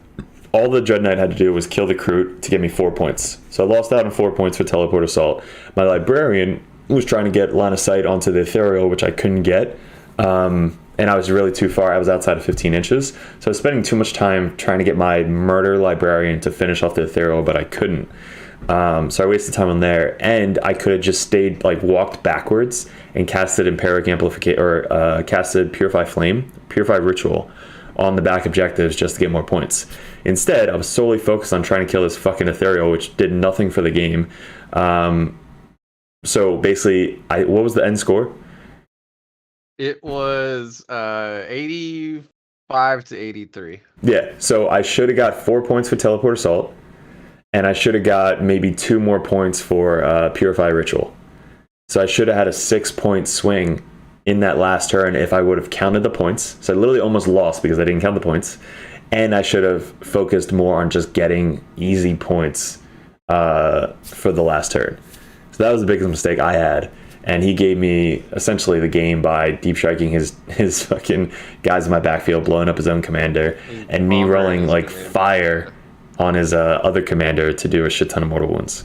All the Dreadknight had to do was kill the Kroot to get me 4 points. So I lost out on 4 points for Teleport Assault. My Librarian was trying to get line of sight onto the Ethereal, which I couldn't get. And I was really too far. I was outside of 15 inches. So I was spending too much time trying to get my Murder Librarian to finish off the Ethereal, but I couldn't. So I wasted time on there. And I could have just stayed, like, walked backwards and casted Empyric Amplification, or casted Purify Ritual on the back objectives just to get more points. Instead, I was solely focused on trying to kill this fucking Ethereal, which did nothing for the game. So basically, what was the end score? It was 85 to 83. Yeah, so I should have got 4 points for Teleport Assault, and I should have got maybe 2 more points for Purify Ritual. So I should have had a 6-point swing in that last turn if I would have counted the points. So I literally almost lost because I didn't count the points. And I should have focused more on just getting easy points for the last turn. So that was the biggest mistake I had. And he gave me essentially the game by deep striking his fucking guys in my backfield, blowing up his own commander, and me rolling like fire on his other commander to do a shit ton of mortal wounds.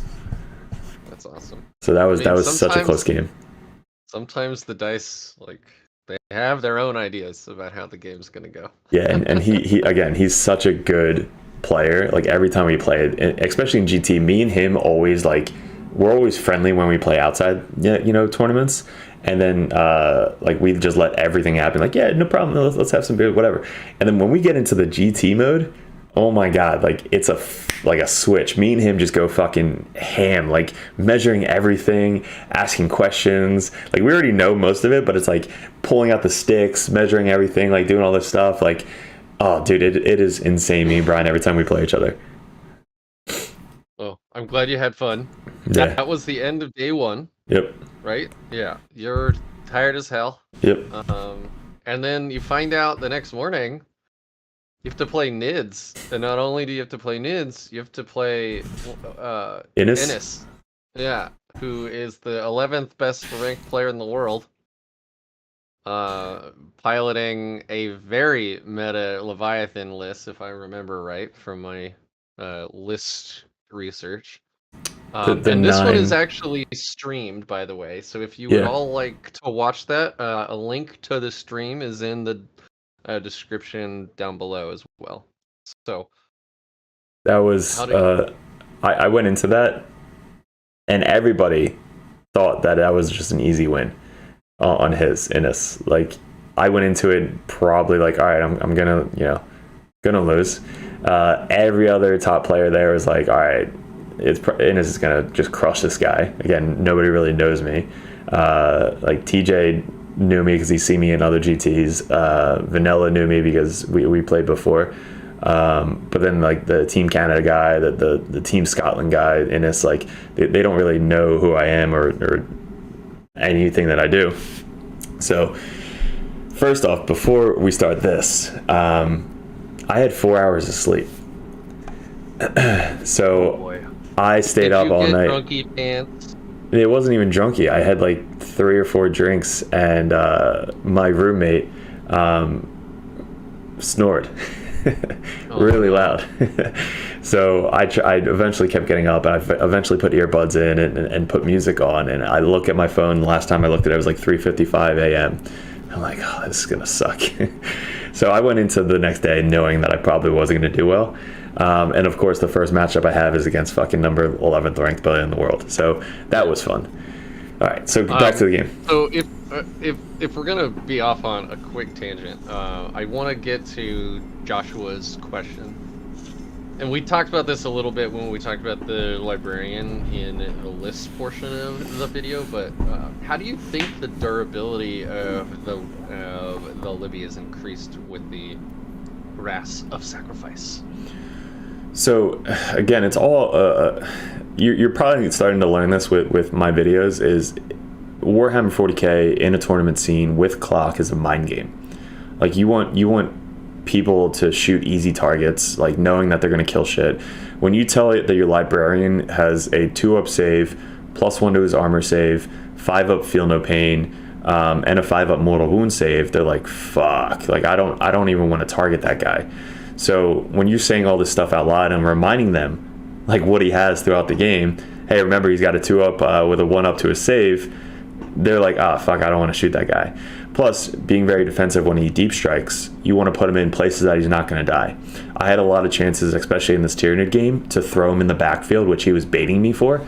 That's awesome. So that was such a close game. Sometimes the dice, like, they have their own ideas about how the game's gonna go. Yeah, and he again, he's such a good player. Like, every time we play, especially in GT, me and him always, like, we're always friendly when we play outside, tournaments. And then like, we just let everything happen. Like, yeah, no problem. Let's have some beer, whatever. And then when we get into the GT mode, oh my god, like, it's a switch. Me and him just go fucking ham, like, measuring everything, asking questions. Like, we already know most of it, but it's like pulling out the sticks, measuring everything, like, doing all this stuff. Like, oh dude, it is insane, me and Brian, every time we play each other. Oh, I'm glad you had fun. Yeah. That was the end of day 1. Yep. Right? Yeah. You're tired as hell. Yep. And then you find out the next morning you have to play Nids. And not only do you have to play Nids, you have to play Innis. Yeah. Who is the 11th best ranked player in the world. Piloting a very meta Leviathan list, if I remember right, from my list research. And this one is actually streamed, by the way. So if you would all like to watch that, a link to the stream is in the description down below as well. So that was I went into that, and everybody thought that was just an easy win on Innis. Like, I went into it probably like, all right, I'm gonna lose. Every other top player there was like, all right, Innis is gonna just crush this guy. Again, nobody really knows me. Like, TJ knew me because he's seen me in other GTs. Vanilla knew me because we played before. But then, like, the Team Canada guy, the Team Scotland guy, Innis, like, they don't really know who I am or anything that I do. So first off, before we start this, I had 4 hours of sleep. So I stayed up all night. Drunky pants? It wasn't even drunky. I had like 3 or 4 drinks, and my roommate snored really loud. So I eventually kept getting up, and I eventually put earbuds in and put music on, and I look at my phone. Last time I looked at it, it was like 3:55 a.m. I'm like, oh, this is gonna suck. So I went into the next day knowing that I probably wasn't gonna do well. And of course, the first matchup I have is against fucking number 11th ranked player in the world. So that was fun. All right, so back to the game. So if we're gonna be off on a quick tangent, I want to get to Joshua's question, and we talked about this a little bit when we talked about the Librarian in the list portion of the video. But how do you think the durability of the Libby is increased with the Cuirass of Sacrifice? So again, it's all you're probably starting to learn this with my videos. Is Warhammer 40k in a tournament scene with clock is a mind game. Like you want people to shoot easy targets, like knowing that they're going to kill shit. When you tell it that your Librarian has a 2-up save, +1 to his armor save, 5-up feel no pain, and a 5-up mortal wound save, they're like, fuck, like I don't even want to target that guy. So when you're saying all this stuff out loud and reminding them like what he has throughout the game, hey, remember he's got a 2-up with a 1-up to his save, they're like, ah, fuck, I don't want to shoot that guy. Plus, being very defensive when he deep strikes, you want to put him in places that he's not going to die. I had a lot of chances, especially in this Tyranid game, to throw him in the backfield, which he was baiting me for.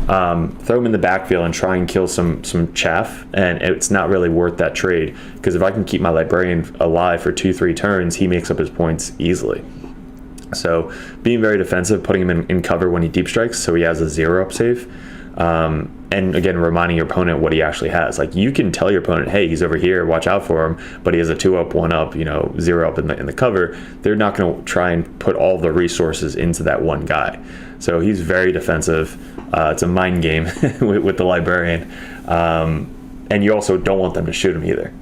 Throw him in the backfield and try and kill some chaff, and it's not really worth that trade, because if I can keep my Librarian alive for 2-3 turns, he makes up his points easily. So being very defensive, putting him in cover when he deep strikes, so he has a 0-up save. And again, reminding your opponent what he actually has. Like you can tell your opponent, hey, he's over here, watch out for him, but he has a 2-up, 1-up, 0-up in the cover. They're not going to try and put all the resources into that one guy. So he's very defensive. It's a mind game with the Librarian. And you also don't want them to shoot him either.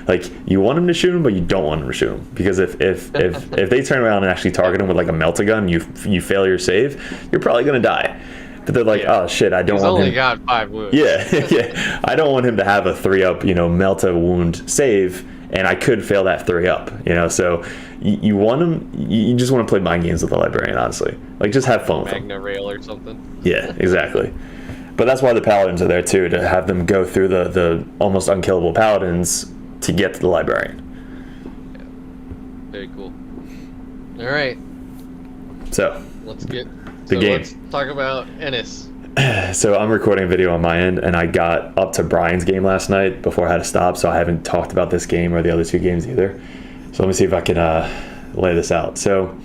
Like you want him to shoot him, but you don't want him to shoot him, because if they turn around and actually target him with like a melt-a-gun, you fail your save, you're probably going to die. But they're like, oh shit, I don't want him. He's only got 5 wounds. Yeah. I don't want him to have a 3-up, melt-a-wound save, and I could fail that 3-up, So you want him, you just want to play mind games with the Librarian, honestly. Like, just have fun with him. Magna Rail or something. Yeah, exactly. But that's why the Paladins are there, too, to have them go through the almost unkillable Paladins to get to the Librarian. Yeah. Very cool. All right. So, let's get... the game. Let's talk about Ennis. So I'm recording a video on my end, and I got up to Brian's game last night before I had to stop, so I haven't talked about this game or the other 2 games either. So let me see if I can lay this out. So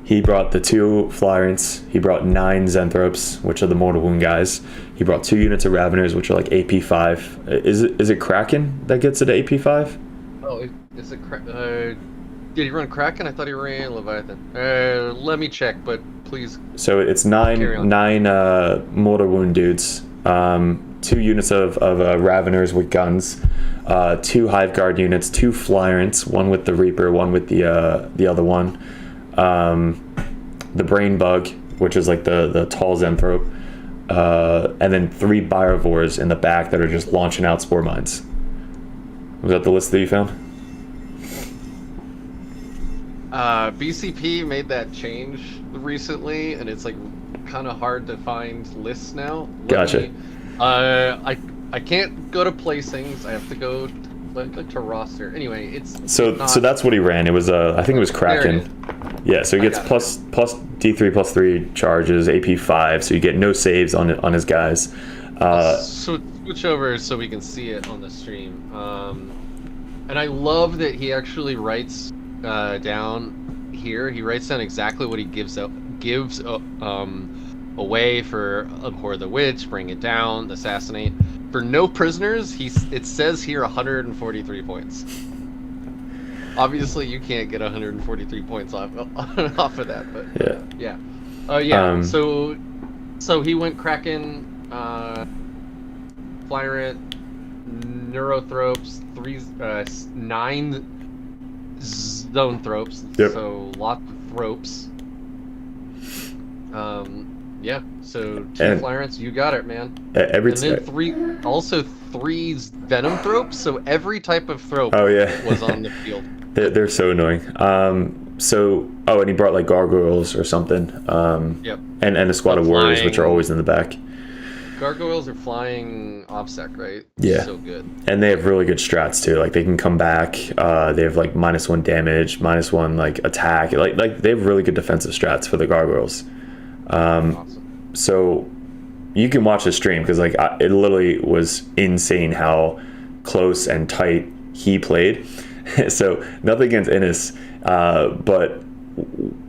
he brought the 2 Flyrants. He brought 9 Zenthropes, which are the mortal wound guys. He brought 2 units of Raveners, which are like AP 5. Is it Kraken that gets it to AP 5? Oh, is it did he run Kraken? I thought he ran Leviathan. Let me check, but please. So it's 9 mortal wound dudes, 2 units of Raveners with guns, 2 Hive Guard units, 2 Flyrants, 1 with the Reaper, 1 with the other one, the Brain Bug, which is like the tall Zenthrope, and then 3 Biovores in the back that are just launching out Spore Mines. Was that the list that you found? BCP made that change recently, and it's like kind of hard to find lists now. Gotcha. I can't go to placings. I have to go to roster. Anyway, it's so that's what he ran. It was I think it was Kraken. Yeah, so he gets plus D3 plus 3 charges, AP 5, so you get no saves on his guys. Switch over so we can see it on the stream. And I love that he actually writes down here. He writes down exactly what he gives away for Abhor the Witch, Bring It Down, Assassinate. For no prisoners, it says here 143 points. Obviously, you can't get 143 points off of that, but yeah. So he went Kraken. Flyrant, Neurothropes, 9 Zonethropes, Yep. so lots of thropes. Yeah, so 2 And- Flyrants, you got it, man. Every And then 3 Venom Thropes, so every type of Thrope Oh yeah, was on the field. they're so annoying. And he brought like gargoyles or something. Yep. And a squad of warriors, which are always in the back. Gargoyles are flying OBSEC, right? Yeah. So good. And they have really good strats too. Like they can come back. They have like -1 damage, -1 like attack. Like they have really good defensive strats for the gargoyles. Awesome. So you can watch the stream because like it literally was insane how close and tight he played. So nothing against Innis, but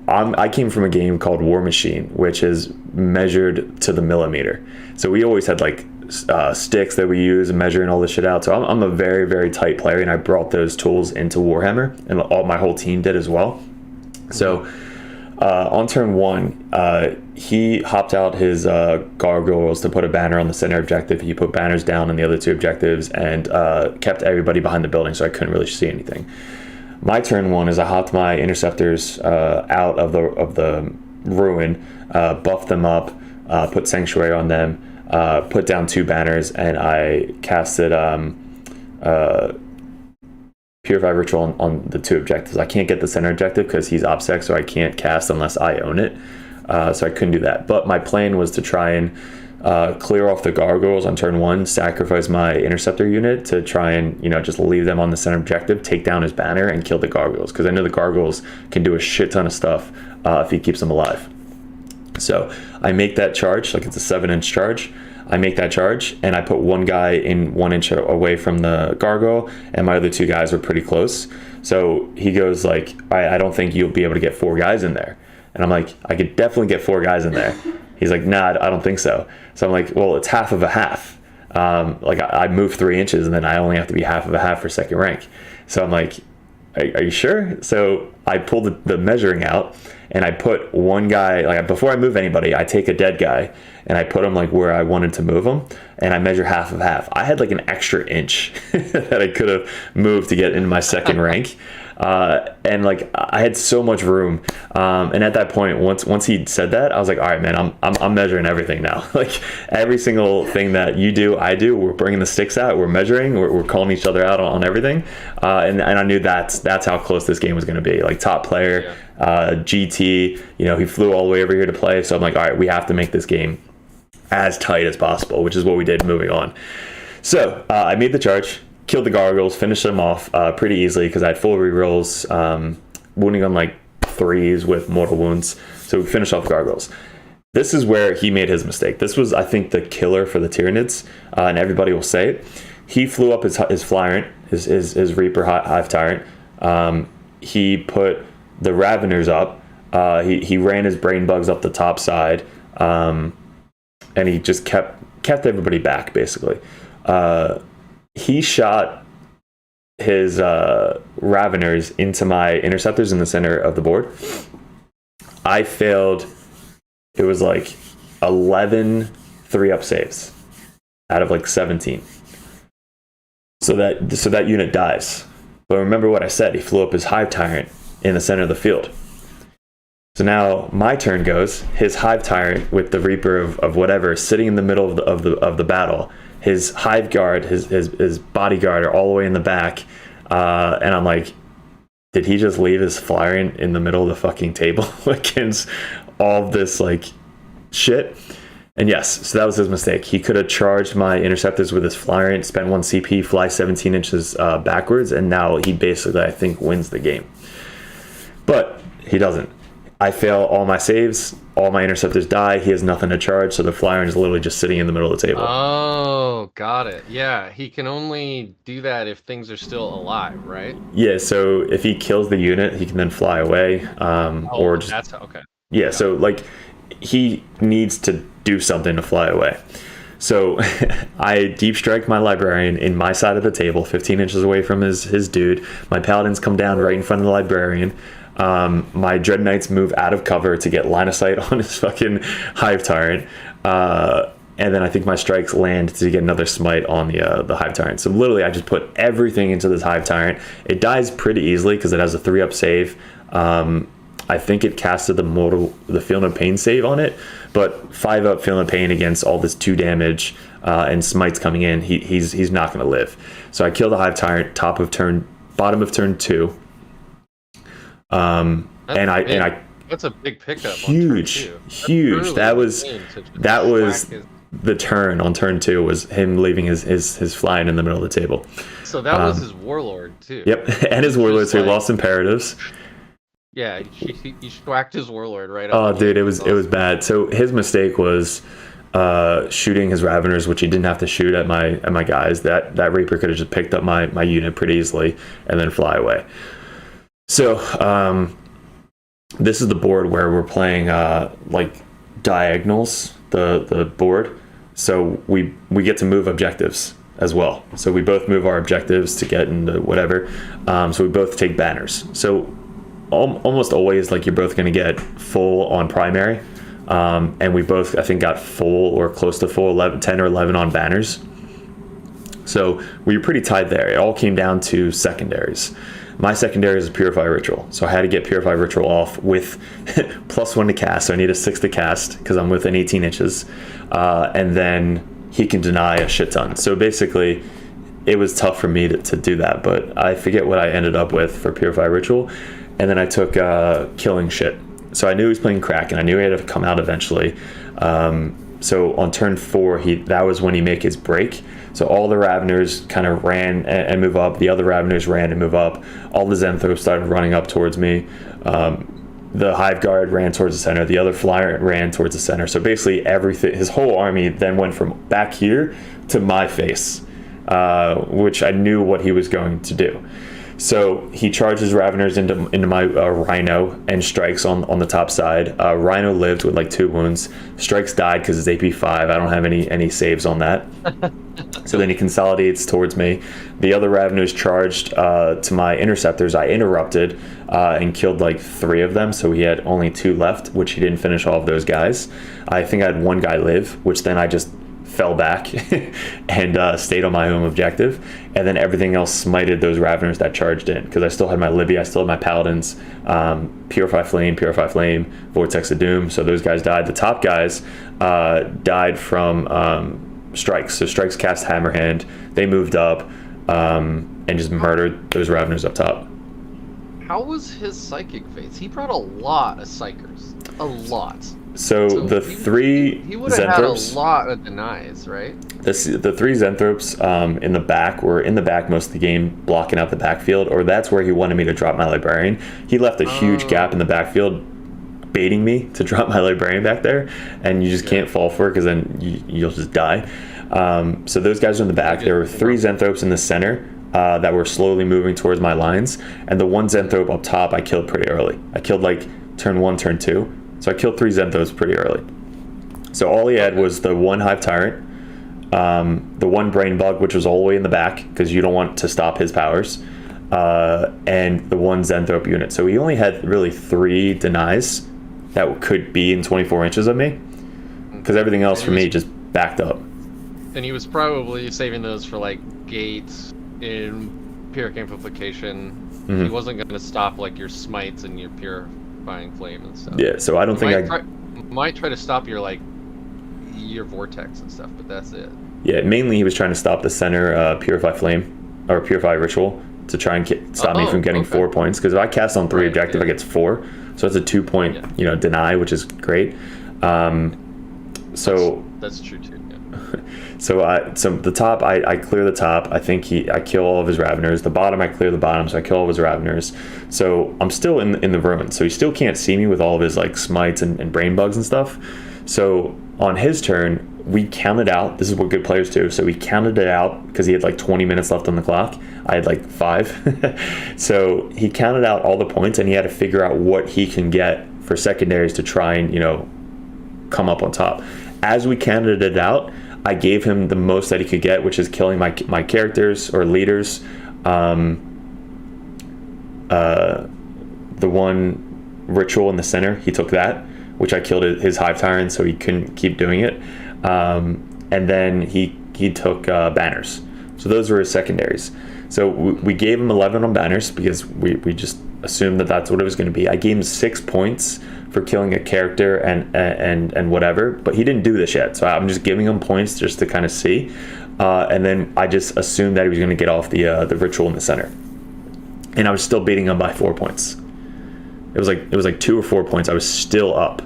I came from a game called War Machine, which is measured to the millimeter. So we always had like sticks that we use and measuring all this shit out. So I'm a very, very tight player, and I brought those tools into Warhammer, and my whole team did as well. So on turn 1, he hopped out his gargoyles to put a banner on the center objective. He put banners down on the other 2 objectives and kept everybody behind the building, so I couldn't really see anything. My turn 1 is I hopped my interceptors out of the ruin, buffed them up, put sanctuary on them, put down 2 banners, and I casted Purify Ritual on the 2 objectives. I can't get the center objective because he's OBSEC, so I can't cast unless I own it. So I couldn't do that. But my plan was to try and clear off the gargoyles on turn 1, sacrifice my interceptor unit to try and just leave them on the center objective, take down his banner, and kill the gargoyles, because I know the gargoyles can do a shit ton of stuff if he keeps them alive. So I make that charge, like it's a 7-inch charge. I make that charge, and I put one guy in 1 inch away from the gargoyle, and my other 2 guys were pretty close. So he goes like, I don't think you'll be able to get 4 guys in there. And I'm like, I could definitely get 4 guys in there. He's like, nah, I don't think so. So I'm like, well, it's half of a half. Like I move 3 inches, and then I only have to be half of a half for second rank. So I'm like, are you sure? So I pulled the measuring out, and I put one guy, like before I move anybody, I take a dead guy and I put him like where I wanted to move him, and I measure half of half. I had like an extra inch that I could have moved to get into my second rank. And like I had so much room. And at that point, once he said that, I was like, all right, man, I'm measuring everything now. Like every single thing that you do, I do. We're bringing the sticks out. We're measuring. We're calling each other out on everything. And I knew that's how close this game was going to be. Like top player, GT. He flew all the way over here to play. So I'm like, all right, we have to make this game as tight as possible, which is what we did. Moving on. So I made the charge. Killed the gargoyles, finished them off pretty easily because I had full rerolls, wounding on like 3s with mortal wounds. So we finished off the gargoyles. This is where he made his mistake. This was, I think, the killer for the Tyranids, and everybody will say it. He flew up his Flyrant, his Reaper Hive Tyrant. He put the Raveners up. He ran his Brain Bugs up the top side, and he just kept everybody back basically. He shot his Raveners into my Interceptors in the center of the board. I failed. It was like 11 3-up saves out of like 17. So that unit dies. But remember what I said. He flew up his Hive Tyrant in the center of the field. So now my turn goes. His Hive Tyrant with the Reaper of whatever sitting in the middle of the battle. His Hive Guard, his bodyguard are all the way in the back. And I'm like, did he just leave his Flyrant in the middle of the fucking table against all of this like shit? And yes, so that was his mistake. He could have charged my Interceptors with his Flyrant, spent 1 CP, fly 17 inches backwards, and now he basically, I think, wins the game. But he doesn't. I fail all my saves, all my Interceptors die, he has nothing to charge, so the Flyrant is literally just sitting in the middle of the table. Oh, got it. Yeah, he can only do that if things are still alive, right? Yeah, so if he kills the unit, he can then fly away, or just... That's okay. Yeah, so like he needs to do something to fly away. So I deep strike my Librarian in my side of the table, 15 inches away from his dude. My Paladins come down right in front of the Librarian. My Dreadknights move out of cover to get line of sight on his fucking Hive Tyrant. and then I think my strikes land to get another smite on the Hive Tyrant. So literally, I just put everything into this Hive Tyrant. It dies pretty easily because it has a 3-up save. I think it casted the Feel No Pain save on it, but 5-up Feel No Pain against all this 2 damage and smites coming in, he's not going to live. So I kill the Hive Tyrant, bottom of turn 2. That's a big pickup. Huge. That was the turn on turn 2 was him leaving his flying in the middle of the table. So that was his Warlord too. Yep, and his Warlord, so he lost Imperatives. Yeah, he whacked his Warlord right up. Oh, dude, it was bad. So his mistake was shooting his Raveners, which he didn't have to shoot at my guys. That Reaper could have just picked up my unit pretty easily and then fly away. So this is the board where we're playing like diagonals, the board. So we get to move objectives as well. So we both move our objectives to get into whatever. So we both take banners. So almost always, like, you're both going to get full on primary. And we both, I think, got full or close to full 10 or 11 on banners. So we were pretty tied there. It all came down to secondaries. My secondary is a Purify Ritual, so I had to get Purify Ritual off with +1 to cast, so I need a 6 to cast because I'm within 18 inches, and then he can deny a shit ton. So basically, it was tough for me to do that, but I forget what I ended up with for Purify Ritual, and then I took Killing Shit. So I knew he was playing Kraken, I knew he had to come out eventually. So on turn 4, that was when he made his break. So all the Raveners kind of ran and move up. The other Raveners ran and move up. All the Zenthos started running up towards me. The Hive Guard ran towards the center. The other Flyer ran towards the center. So basically everything, his whole army then went from back here to my face, which I knew what he was going to do. So he charges Raveners into my Rhino and strikes on the top side. Rhino lived with like 2 wounds. Strikes died because it's AP 5. I don't have any saves on that. So then he consolidates towards me. The other Raveners charged to my Interceptors. I interrupted and killed like 3 of them. So he had only 2 left, which he didn't finish all of those guys. I think I had 1 guy live, which then I just fell back and stayed on my home objective, and then everything else smited those Raveners that charged in, because I still had my Libby, I still had my Paladins, Purify Flame, Vortex of Doom, so those guys died. The top guys died from strikes, so strikes cast Hammerhand, they moved up and just murdered those Raveners up top. How was his Psychic Fates? He brought a lot of Psychers. A lot. So the 3 he would have had a lot of denies, right? The 3 Zenthropes in the back were in the back most of the game, blocking out the backfield, or that's where he wanted me to drop my Librarian. He left a huge gap in the backfield, baiting me to drop my Librarian back there, and you just can't fall for it because then you'll just die. So those guys are in the back. There were 3 Zenthropes in the center that were slowly moving towards my lines, and the 1 Zenthrop up top I killed pretty early. I killed like turn 1, turn 2. So I killed 3 Zenthos pretty early. So all he had was the 1 Hive Tyrant, the 1 Brain Bug, which was all the way in the back because you don't want to stop his powers, and the 1 Zenthrop unit. So he only had really 3 denies that could be in 24 inches of me, because everything else for me just backed up. And he was probably saving those for like gates in Empyric Amplification. Mm-hmm. He wasn't going to stop like your smites and your Purifying Flame and stuff. Yeah, so I don't think might try to stop your Vortex and stuff, but that's it. Yeah, mainly he was trying to stop the center Purify Flame or Purify Ritual to try and stop me from getting 4 points, because if I cast on 3 objective, I get 4, so it's a 2-point deny, which is great. So that's true too. So the top, I clear the top. I think I kill all of his Raveners. The bottom, I clear the bottom, so I kill all of his Raveners. So I'm still in the ruin. So he still can't see me with all of his like smites and brain bugs and stuff. So on his turn, we counted out. This is what good players do. So we counted it out because he had like 20 minutes left on the clock. I had like 5. So he counted out all the points, and he had to figure out what he can get for secondaries to try and come up on top. As we counted it out, I gave him the most that he could get, which is killing my characters or leaders. The 1 ritual in the center, he took that, which I killed his Hive Tyrant, so he couldn't keep doing it. And then he took banners. So those were his secondaries. So we gave him 11 on banners because we just assumed that that's what it was going to be. I gave him 6 points for killing a character and whatever, but he didn't do this yet. So I'm just giving him points just to kind of see. And then I just assumed that he was going to get off the ritual in the center. And I was still beating him by 4 points. It was like 2 or 4 points. I was still up.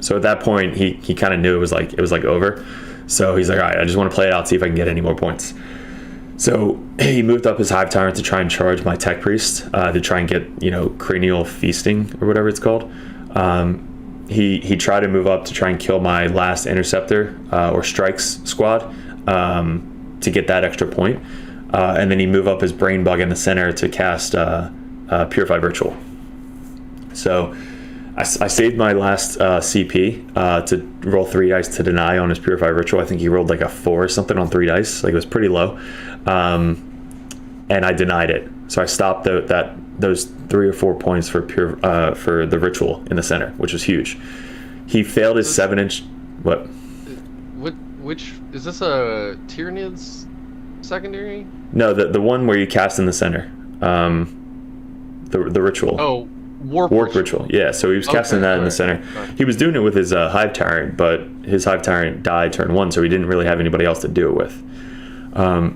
So at that point, he kind of knew it was like over. So he's like, all right, I just want to play it out, see if I can get any more points. So he moved up his Hive Tyrant to try and charge my Tech Priest to try and get, cranial feasting or whatever it's called. He tried to move up to try and kill my last Interceptor or Strikes squad to get that extra point. And then he moved up his Brain Bug in the center to cast Purify Virtual. So I saved my last CP to roll 3 dice to deny on his Purify Ritual. I think he rolled like a 4 or something on 3 dice. Like it was pretty low. And I denied it. So I stopped those 3 or 4 points for the Ritual in the center, which was huge. He failed his 7-inch... What? Which... Is this a Tyranids secondary? No, the one where you cast in the center. The Ritual. Oh, Warp Ritual. Yeah, so he was casting that in the center. Right. He was doing it with his Hive Tyrant, but his Hive Tyrant died turn 1, so he didn't really have anybody else to do it with.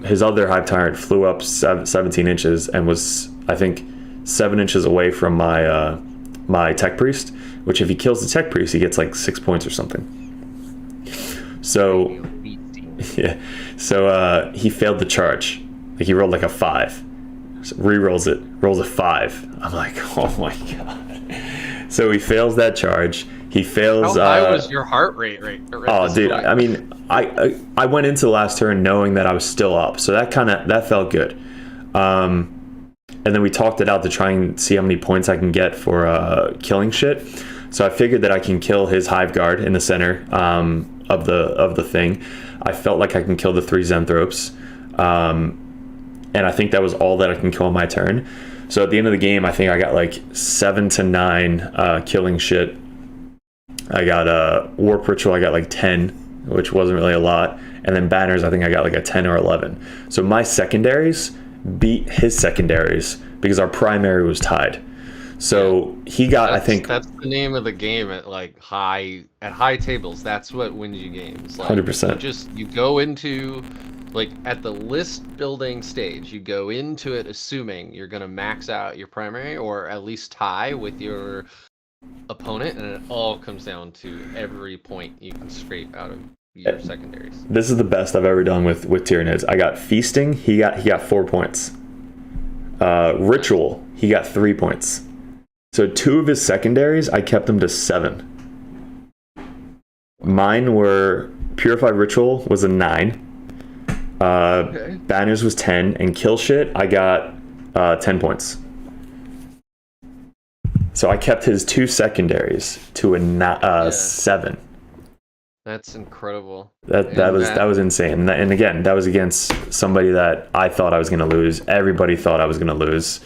His other Hive Tyrant flew up 17 inches and was, I think, 7 inches away from my Tech Priest, which if he kills the Tech Priest, he gets like 6 points or something. So, yeah. So he failed the charge. Like he rolled like a 5. Re-rolls it, rolls a 5. I'm like, oh my god. So he fails that charge. He fails. How high was your heart rate? Oh, dude. I mean, I went into the last turn knowing that I was still up, so that felt good. And then we talked it out to try and see how many points I can get for killing shit. So I figured that I can kill his Hive Guard in the center of the thing. I felt like I can kill the 3 Zenthropes. And I think that was all that I can kill on my turn. So at the end of the game, I think I got like 7 to 9 killing shit. I got Warp Ritual, I got like 10, which wasn't really a lot. And then Banners, I think I got like a 10 or 11. So my secondaries beat his secondaries because our primary was tied. So he got, I think... That's the name of the game at like high tables. That's what wins you games. Like, 100%. You go into... Like, at the list building stage, you go into it assuming you're going to max out your primary or at least tie with your opponent, and it all comes down to every point you can scrape out of your secondaries. This is the best I've ever done with Tyranids. I got Feasting, he got 4 points. Ritual, he got 3 points. So 2 of his secondaries, I kept them to 7. Mine were Purify Ritual was a 9. Okay. Banners was 10, and Kill Shit, I got 10 points. So I kept his 2 secondaries to a 7. That's incredible. That was insane. And again, that was against somebody that I thought I was going to lose. Everybody thought I was going to lose.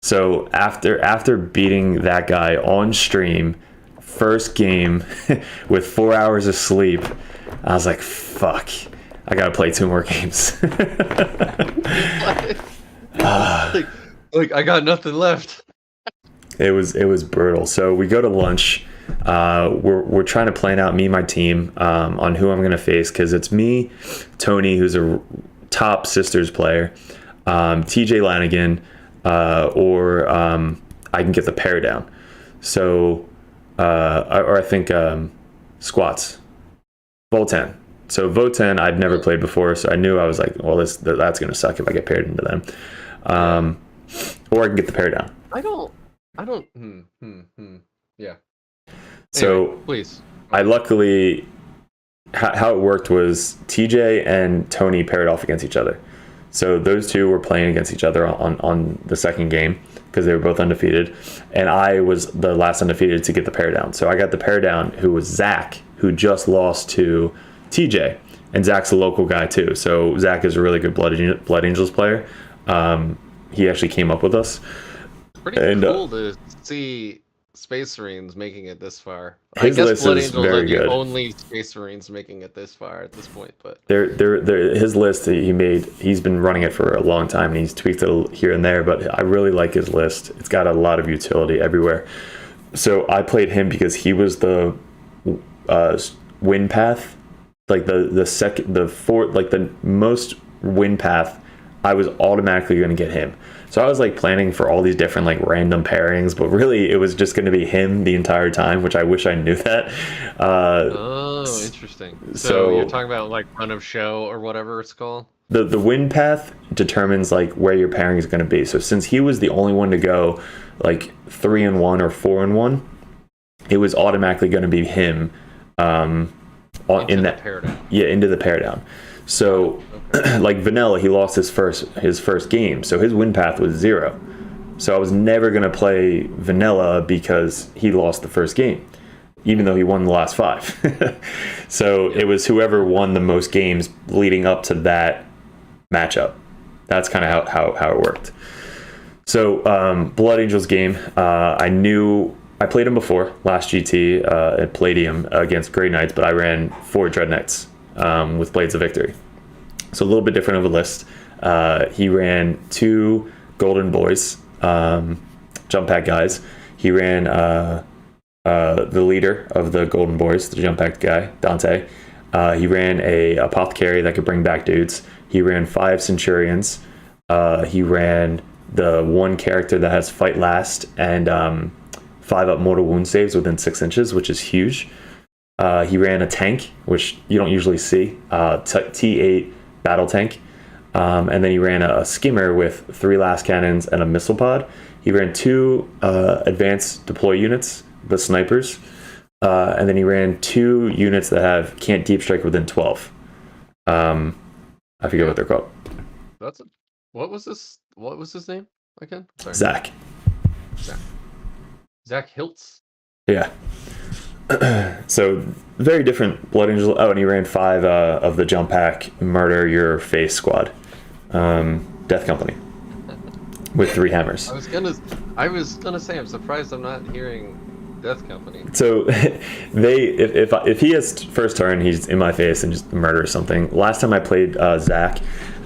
So after beating that guy on stream, first game with 4 hours of sleep, I was like, fuck. I gotta play 2 more games. like I got nothing left. It was brutal. So we go to lunch. We're trying to plan out, me and my team, on who I'm gonna face, because it's me, Tony, who's a top Sisters player, TJ Lanigan, or I can get the pair down. So or I think Squats, Voltan. So Votan I'd never played before, so I knew I was like, well, that's gonna suck if I get paired into them. Or I can get the pair down. I don't. Yeah. So anyway, please. I luckily, how it worked was TJ and Tony paired off against each other. So those two were playing against each other on the second game because they were both undefeated, and I was the last undefeated to get the pair down. So I got the pair down, who was Zach, who just lost to TJ, and Zach's a local guy too. So Zach is a really good Blood Angels player. He actually came up with us. Pretty cool to see Space Marines making it this far. His I guess list Blood is Angels very are the good. only Space Marines making it this far at this point. But His list that he made, he's been running it for a long time, and he's tweaked it here and there. But I really like his list. It's got a lot of utility everywhere. So I played him because he was the wind path, like the most wind path. I was automatically going to get him. So I was like planning for all these different like random pairings, but really it was just going to be him the entire time, which I wish I knew that. Oh, interesting. So you're talking about like run of show or whatever it's called? The wind path determines like where your pairing is going to be. So since he was the only one to go like 3-1 or 4-1, it was automatically going to be him into the pair down. Yeah, into the pair down. So okay. Like Vanilla, he lost his first game, so his win path was 0. So I was never going to play Vanilla because he lost the first game, even though he won the last 5. So it was whoever won the most games leading up to that matchup. That's kind of how it worked. So Blood Angels game, I played him before last GT at Palladium against Grey Knights, but I ran 4 Dreadknights with Blades of Victory. So a little bit different of a list. He ran 2 Golden Boys, jump pack guys. He ran the leader of the Golden Boys, the jump pack guy, Dante. He ran a Apothecary that could bring back dudes. He ran 5 Centurions. He ran the one character that has Fight Last and 5 up mortal wound saves within 6 inches, which is huge. He ran a tank, which you don't usually see, T8 battle tank. And then he ran a skimmer with 3 last cannons and a missile pod. He ran 2 advanced deploy units, the snipers. And then he ran 2 units that can't deep strike within 12. I forget what they're called. What was his name again? Sorry. Zach Hiltz. Yeah. So very different Blood Angel. Oh, and he ran 5 of the jump pack Murder Your Face squad, Death Company, with 3 hammers. I was gonna say I'm surprised I'm not hearing Death Company. So if he has first turn, he's in my face and just murders something. Last time I played Zach,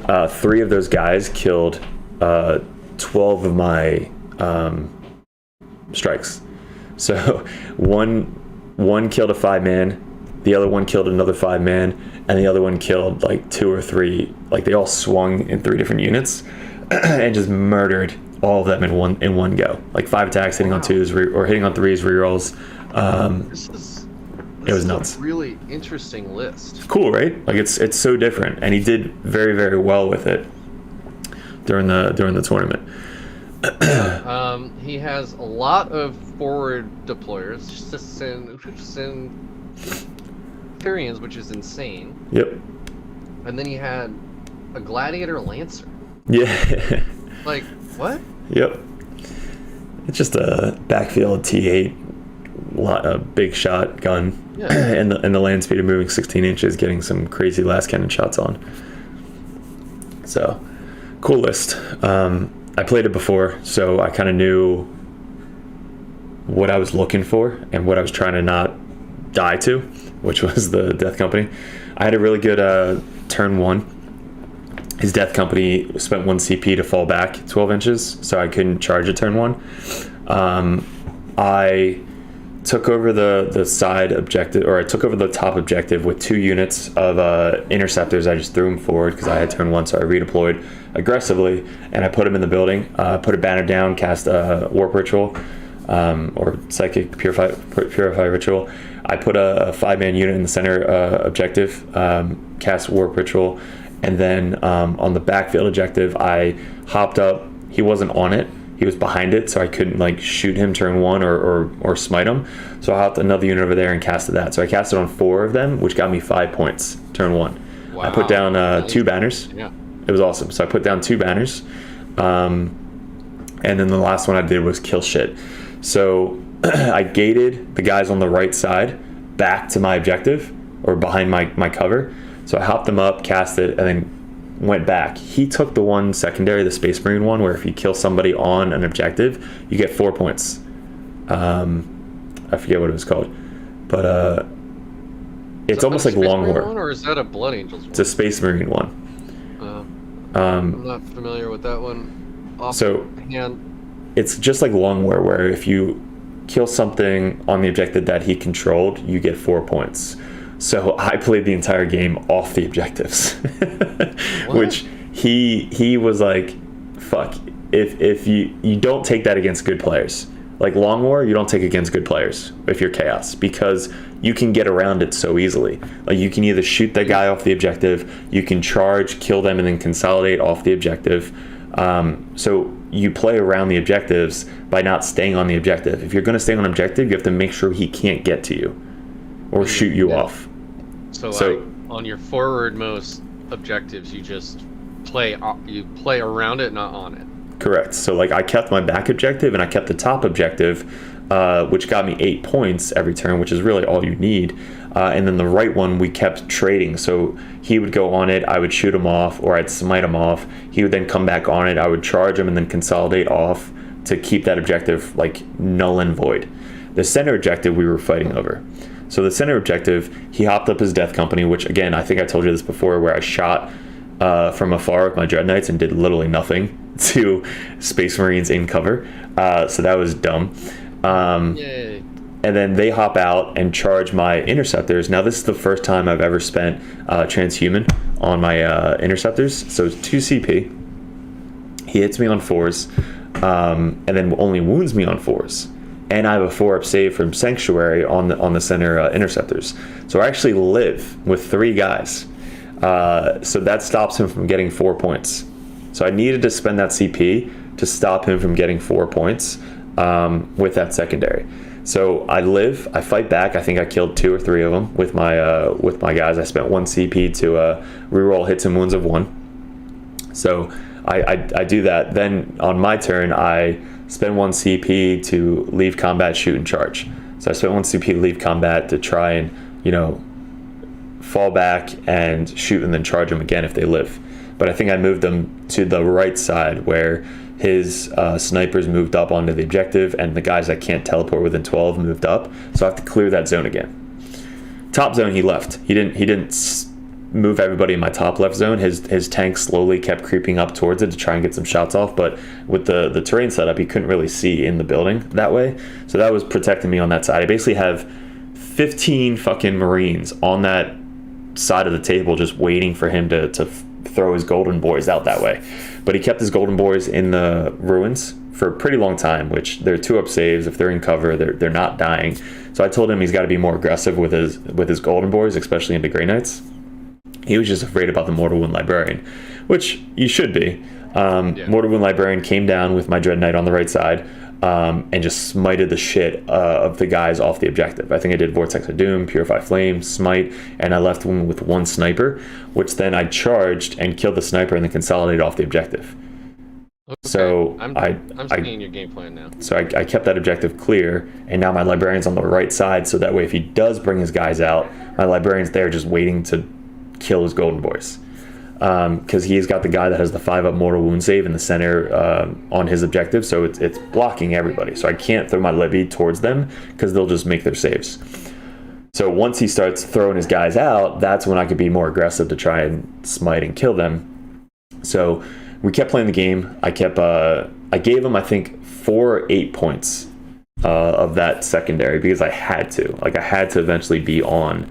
3 of those guys killed 12 of my strikes. So one killed a 5-man, the other one killed another 5-man, and the other one killed like 2 or 3. Like they all swung in 3 different units and just murdered all of them in one go. Like 5 attacks, hitting on 2s or hitting on 3s, rerolls. It was nuts. A really interesting list. Cool, right? Like it's so different, and he did very, very well with it during the tournament. He has a lot of forward deployers, Syrians, which is insane. Yep. And then he had a Gladiator Lancer. Yeah. Like, what? Yep. It's just a backfield T8, a big shot gun, yeah. and the land speed of moving 16 inches, getting some crazy last cannon shots on. So, cool list. I played it before, so I kind of knew what I was looking for and what I was trying to not die to, which was the Death Company. I had a really good turn 1. His Death Company spent 1 CP to fall back 12 inches, so I couldn't charge at turn 1. I took over the side objective, or I took over the top objective with 2 units of Interceptors. I just threw them forward because I had turn 1, so I redeployed aggressively, and I put them in the building, put a banner down, cast a Warp Ritual, or Psychic Purify Ritual. I put a 5-man unit in the center objective, cast Warp Ritual, and then on the backfield objective, I hopped up. He wasn't on it. He was behind it, so I couldn't like shoot him turn 1 or smite him. So I hopped another unit over there and casted that. So I casted on 4 of them, which got me 5 points turn 1. Wow. I put down 2 banners. Yeah. It was awesome. So I put down 2 banners. And then the last one I did was kill shit. So I gated the guys on the right side back to my objective, or behind my cover. So I hopped them up, cast it, and then went back. He took the one secondary, the Space Marine one, where if you kill somebody on an objective, you get 4 points. I forget what it was called, but it's almost like Long War. Or is that a Blood Angels one? It's a Space Marine one. I'm not familiar with that one. Offhand. It's just like Long War, where if you kill something on the objective that he controlled, you get 4 points. So I played the entire game off the objectives, which he was like, fuck, if you don't take that against good players. Like Long War, you don't take against good players if you're Chaos, because you can get around it so easily. Like you can either shoot that guy off the objective, you can charge, kill them, and then consolidate off the objective. So you play around the objectives by not staying on the objective. If you're going to stay on objective, you have to make sure he can't get to you or shoot you off. So like on your forwardmost objectives, you just play around it, not on it. Correct. So like I kept my back objective and I kept the top objective, which got me 8 points every turn, which is really all you need. And then the right one we kept trading. So he would go on it, I would shoot him off, or I'd smite him off. He would then come back on it, I would charge him and then consolidate off to keep that objective like null and void. The center objective we were fighting over. So the center objective, he hopped up his death company, which again, I think I told you this before, where I shot from afar with my Dreadknights and did literally nothing to Space Marines in cover. So that was dumb. Yay. And then they hop out and charge my Interceptors. Now this is the first time I've ever spent Transhuman on my Interceptors. So it's 2 CP. He hits me on 4s, and then only wounds me on 4s. And I have a 4-up save from Sanctuary on the center Interceptors. So I actually live with 3 guys. So that stops him from getting 4 points. So I needed to spend that CP to stop him from getting 4 points with that secondary. So I live, I fight back. I think I killed 2 or 3 of them with my guys. I spent 1 CP to reroll hits and wounds of 1. So I do that. Then on my turn, I spend 1 CP to leave combat, shoot, and charge. So I spent 1 CP to leave combat to try and, fall back and shoot and then charge them again if they live. But I think I moved them to the right side where his snipers moved up onto the objective and the guys that can't teleport within 12 moved up. So I have to clear that zone again. Top zone, he left. He didn't move everybody in my top left zone. His tank slowly kept creeping up towards it to try and get some shots off, but with the terrain setup, he couldn't really see in the building that way. So that was protecting me on that side. I basically have 15 fucking Marines on that side of the table just waiting for him to throw his golden boys out that way. But he kept his golden boys in the ruins for a pretty long time, which they're 2-up saves. If they're in cover, they're not dying. So I told him he's got to be more aggressive with his golden boys, especially into Grey Knights. He was just afraid about the Mortal Wound Librarian, which you should be. Mortal Wound Librarian came down with my Dreadknight on the right side and just smited the shit of the guys off the objective. I think I did Vortex of Doom, Purify Flame, Smite, and I left him with 1 sniper, which then I charged and killed the sniper and then consolidated off the objective. Okay. So I'm seeing your game plan now. So I kept that objective clear, and now my Librarian's on the right side, so that way if he does bring his guys out, my Librarian's there just waiting to kill his golden boys. Because he's got the guy that has the 5-up mortal wound save in the center on his objective, so it's blocking everybody. So I can't throw my Libby towards them because they'll just make their saves. So once he starts throwing his guys out, that's when I could be more aggressive to try and smite and kill them. So we kept playing the game. I gave him, I think, 4 or 8 points of that secondary because I had to. Like, I had to eventually be on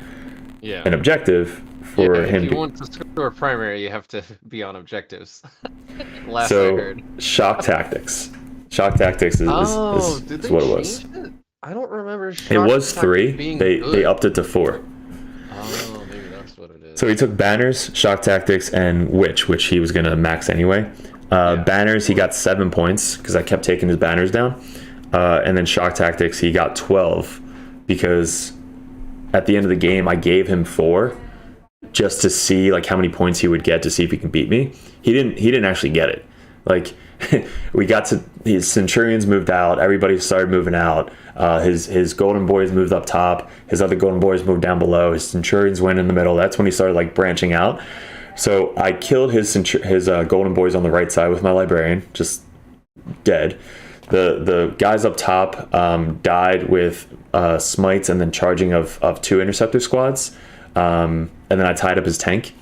an objective for him. If you want to score primary, you have to be on objectives. Last so, I heard. Shock tactics. Shock tactics is what it was. I don't remember. It was 3. They upped it to 4. Oh, maybe that's what it is. So he took Banners, Shock Tactics, and which he was going to max anyway. Banners, he got 7 points because I kept taking his banners down. And then Shock Tactics, he got 12 because at the end of the game, I gave him 4 just to see like how many points he would get to see if he can beat me. He didn't actually get it. Like we got to his Centurions moved out, everybody started moving out. His golden boys moved up top, his other golden boys moved down below, his Centurions went in the middle. That's when he started like branching out. So I killed his golden boys on the right side with my Librarian, just dead. The guys up top died with smites and then charging of 2 interceptor squads, and then I tied up his tank.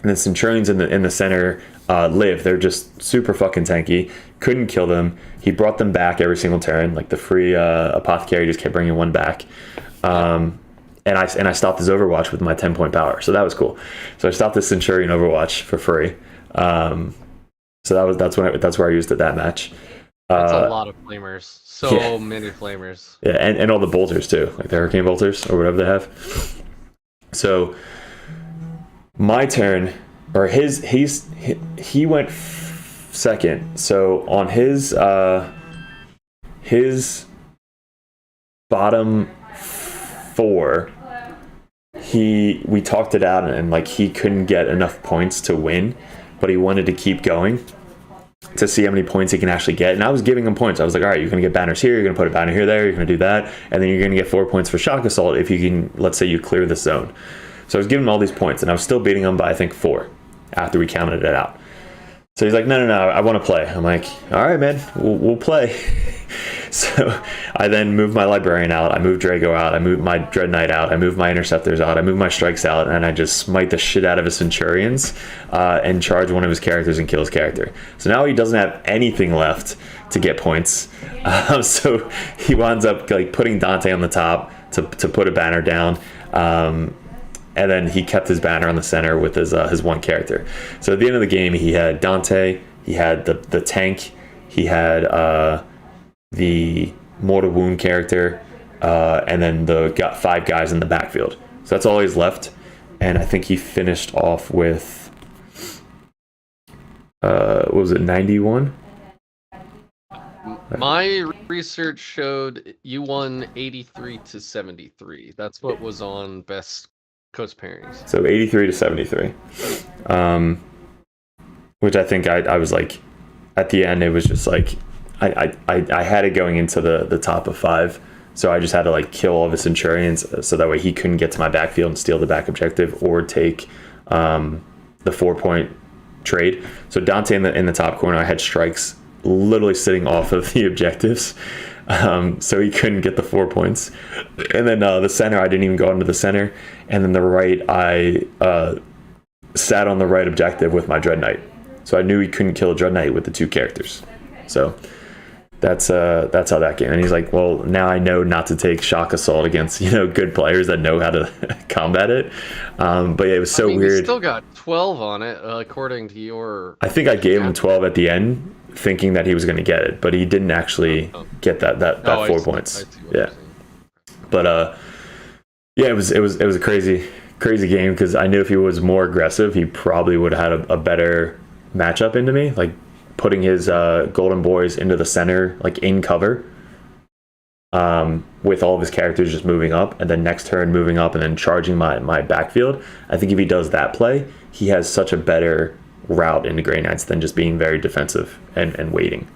And the Centurions in the center live. They're just super fucking tanky. Couldn't kill them. He brought them back every single turn. Like the free apothecary just kept bringing one back. And I stopped his Overwatch with my 10-point power, so that was cool. So I stopped the Centurion Overwatch for free. So that's where I used it that match. That's a lot of flamers. So many flamers. Yeah, and all the bolters too, like the Hurricane bolters or whatever they have. So my turn, or he went second. So on his bottom 4, we talked it out, and like he couldn't get enough points to win, but he wanted to keep going to see how many points he can actually get. And I was giving him points. I was like, all right, you're going to get banners here, you're going to put a banner here, there, you're going to do that, and then you're going to get 4 points for shock assault if you can, let's say you clear the zone. So I was giving him all these points, and I was still beating him by I think 4 after we counted it out. So he's like, no, I want to play. I'm like, all right, man, we'll play. So I then moved my Librarian out, I moved Drago out, I moved my Dreadknight out, I moved my Interceptors out, I moved my Strikes out, and I just smite the shit out of his Centurions and charge one of his characters and kill his character. So now he doesn't have anything left to get points. So he winds up like putting Dante on the top to put a banner down. And then he kept his banner on the center with his one character. So at the end of the game, he had Dante, he had the tank, he had the mortal wound character, and then got 5 guys in the backfield. So that's all he's left. And I think he finished off with what was it, 91? My research showed you won 83-73. That's what was on best coast pairings. So 83-73. Which I think I was like, at the end, it was just like, I had it going into the top of 5, so I just had to like kill all of his Centurions so that way he couldn't get to my backfield and steal the back objective or take the 4-point trade. So Dante in the top corner, I had Strikes literally sitting off of the objectives, so he couldn't get the 4 points. And then the center, I didn't even go into the center, and then the right, I sat on the right objective with my Dreadknight, so I knew he couldn't kill a Dreadknight with the 2 characters. So that's how that game. And he's like, well, now I know not to take shock assault against good players that know how to combat it. But yeah, it was so weird. You still got 12 on it according to your. I think I gave him 12 at the end, thinking that he was going to get it, but he didn't actually get that 4 points. Yeah, but yeah, it was a crazy game, because I knew if he was more aggressive, he probably would have had a better matchup into me, like putting his golden boys into the center, like in cover, with all of his characters just moving up, and then next turn moving up and then charging my backfield. I think if he does that play, he has such a better route into Grey Knights than just being very defensive and waiting.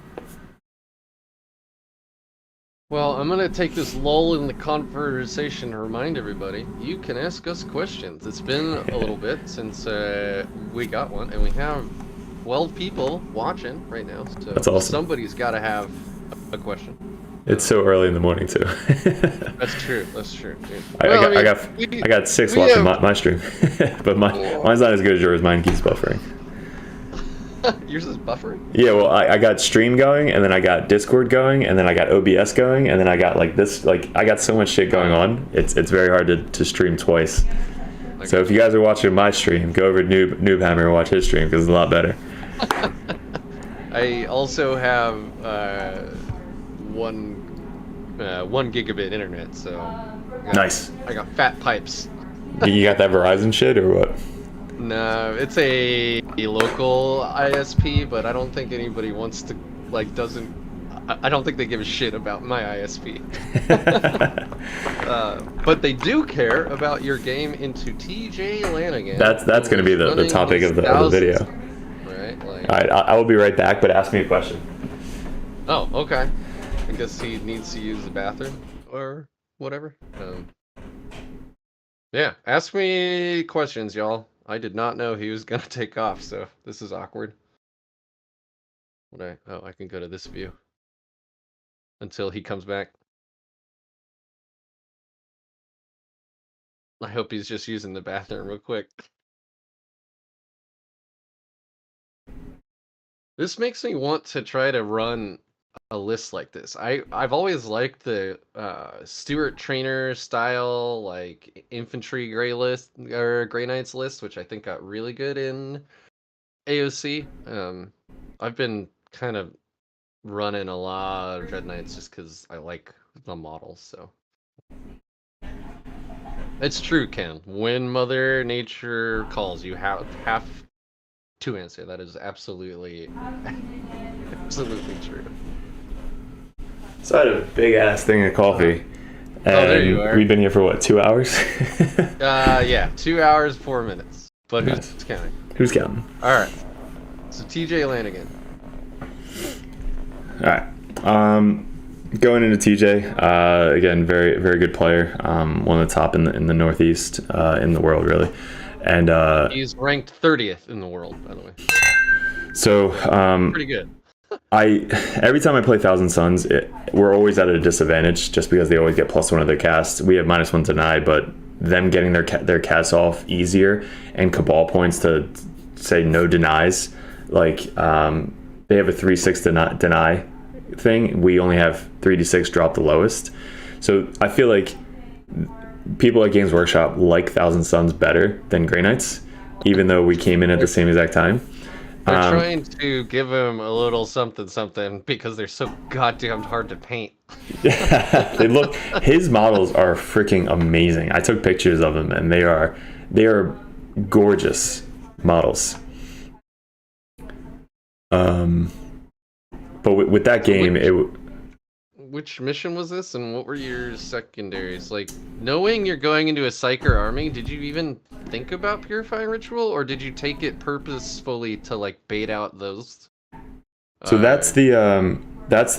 Well, I'm going to take this lull in the conversation to remind everybody, you can ask us questions. It's been a little bit since we got one, and we have 12 people watching right now, so that's awesome. Somebody's got to have a question. It's so early in the morning too. That's true. Dude. I got 6 watching my stream, but mine's not as good as yours. Mine keeps buffering. Yours is buffering? Yeah, well, I got stream going, and then I got Discord going, and then I got OBS going, and then I got like this. Like, I got so much shit going on. It's very hard to stream twice. So if you guys are watching my stream, go over to Noob Hammer and watch his stream, because it's a lot better. I also have 1 gigabit internet, so nice. I got fat pipes. You got that Verizon shit or what? No, it's a local ISP, but I don't think anybody wants to, I don't think they give a shit about my ISP. But they do care about your game into TJ Lanigan. That's going to be the topic of the video. Right. Alright, I will be right back, but ask me a question. Oh, okay. I guess he needs to use the bathroom or whatever. Yeah, ask me questions, y'all. I did not know he was gonna take off, so this is awkward. I can go to this view. until he comes back. I hope he's just using the bathroom real quick. This makes me want to try to run a list like this. I've always liked the Stuart Trainer style, like infantry gray list or Grey Knights list, which I think got really good in AOC. I've been kind of running a lot of Dread Knights just because I like the models. So it's true, Ken. When Mother Nature calls, you have to answer. That is absolutely true. So I had a big ass thing of coffee. And there you are. We've been here for what, 2 hours? Yeah, 2 hours, 4 minutes. But Nice. who's counting? Who's counting? All right. So TJ Lanigan. All right. Going into TJ, again, very, very good player. One of the top in the Northeast in the world, really. And He's ranked 30th in the world, by the way. So Pretty good. every time I play Thousand Suns, we're always at a disadvantage just because they always get +1 of their cast. We have -1 deny, but them getting their cast off easier and Cabal points to say no denies, like they have a 3/6 deny thing. We only have 3d6 drop the lowest. So I feel like people at Games Workshop like Thousand Suns better than Grey Knights, even though we came in at the same exact time. They're trying to give him a little something because they're so goddamn hard to paint. Yeah, his models are freaking amazing. I took pictures of them and they are gorgeous models. But with that game, Which mission was this, and what were your secondaries? Like, knowing you're going into a Psyker army, did you even think about Purifying Ritual, or did you take it purposefully to like bait out those? So that's the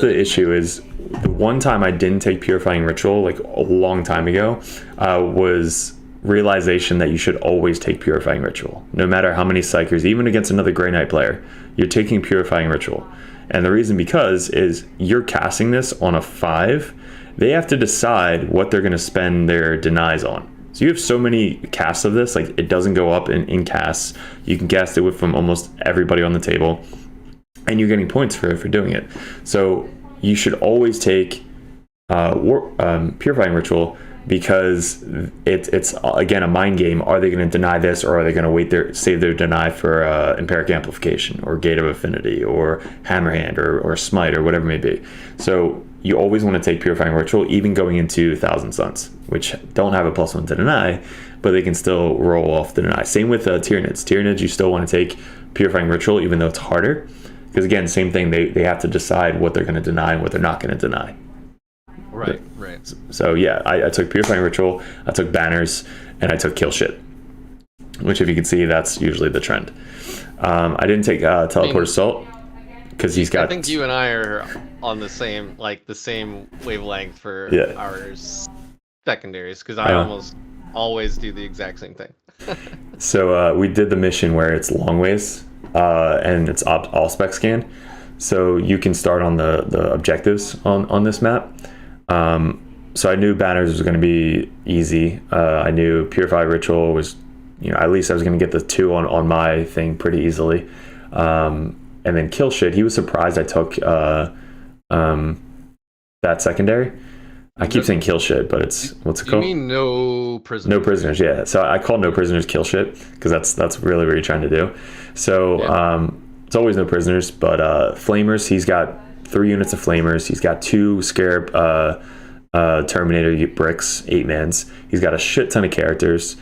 issue. Is the one time I didn't take Purifying Ritual, like a long time ago, was realization that you should always take Purifying Ritual, no matter how many Psykers, even against another Grey Knight player, you're taking Purifying Ritual. And the reason because is you're casting this on a 5. They have to decide what they're going to spend their denies on. So you have so many casts of this, like it doesn't go up in casts. You can cast it from almost everybody on the table, and you're getting points for doing it. So you should always take Purifying Ritual, because it's again a mind game. Are they going to deny this, or are they going to save their deny for Empyric Amplification or Gate of Affinity or Hammerhand or Smite or whatever it may be? So you always want to take Purifying Ritual, even going into Thousand Suns, which don't have a +1 to deny, but they can still roll off the deny. Same with Tyranids. Tyranids, you still want to take Purifying Ritual, even though it's harder, because again, same thing. They have to decide what they're going to deny and what they're not going to deny. Right. So yeah, I took Purifying Ritual, I took Banners, and I took Kill Shit, which if you can see, that's usually the trend. I didn't take Teleport Assault because he's got... I think you and I are on the same wavelength for our secondaries, because I almost always do the exact same thing. So we did the mission where it's long ways and it's all spec scan. So you can start on the objectives on this map. So I knew Banners was going to be easy. I knew Purify Ritual was, at least I was going to get the 2 on my thing pretty easily. And then Kill Shit, he was surprised I took that secondary. I keep saying Kill Shit, but what's it called? You mean No Prisoners? No Prisoners, yeah. So I call No Prisoners Kill Shit because that's really what you're trying to do. So it's always No Prisoners, but Flamers, he's got 3 units of Flamers. He's got 2 Scarab Terminator bricks, 8-mans. He's got a shit ton of characters.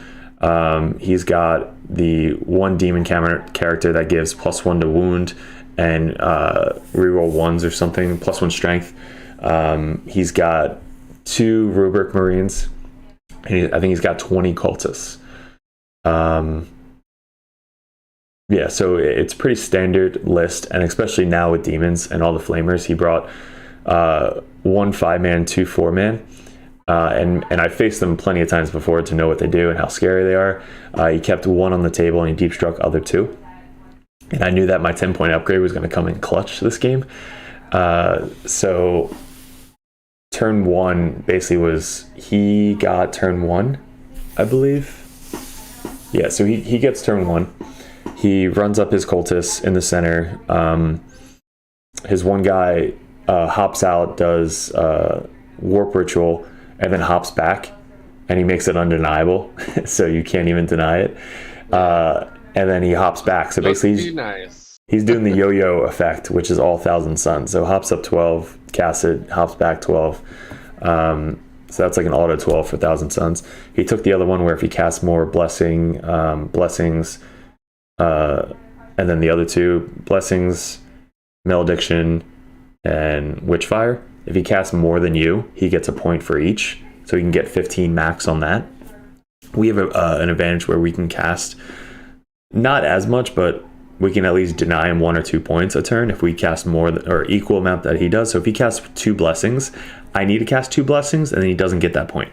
He's got the 1 demon character that gives +1 to wound and reroll 1s or something, +1 strength. He's got 2 Rubric Marines, and I think he's got 20 cultists. Yeah, so it's pretty standard list, and especially now with demons and all the Flamers, he brought 1 5-man, 2 4-man, and I faced them plenty of times before to know what they do and how scary they are. He kept 1 on the table and he deep struck other 2, and I knew that my 10-point upgrade was going to come in clutch this game. So turn 1 basically was he got turn 1, I believe. Yeah, so he gets turn 1. He runs up his cultists in the center. His one guy hops out, does warp ritual, and then hops back, and he makes it undeniable, so you can't even deny it. And then he hops back. So basically, he's doing the yo-yo effect, which is all 1,000 suns. So hops up 12, casts it, hops back 12. So that's like an auto 12 for 1,000 suns. He took the other one where if he casts more blessings, and then the other 2 blessings, malediction, and witchfire. If he casts more than you, he gets a point for each. So he can get 15 max on that. We have an advantage where we can cast not as much, but we can at least deny him 1 or 2 points a turn if we cast more or equal amount that he does. So if he casts 2 blessings, I need to cast 2 blessings, and then he doesn't get that point.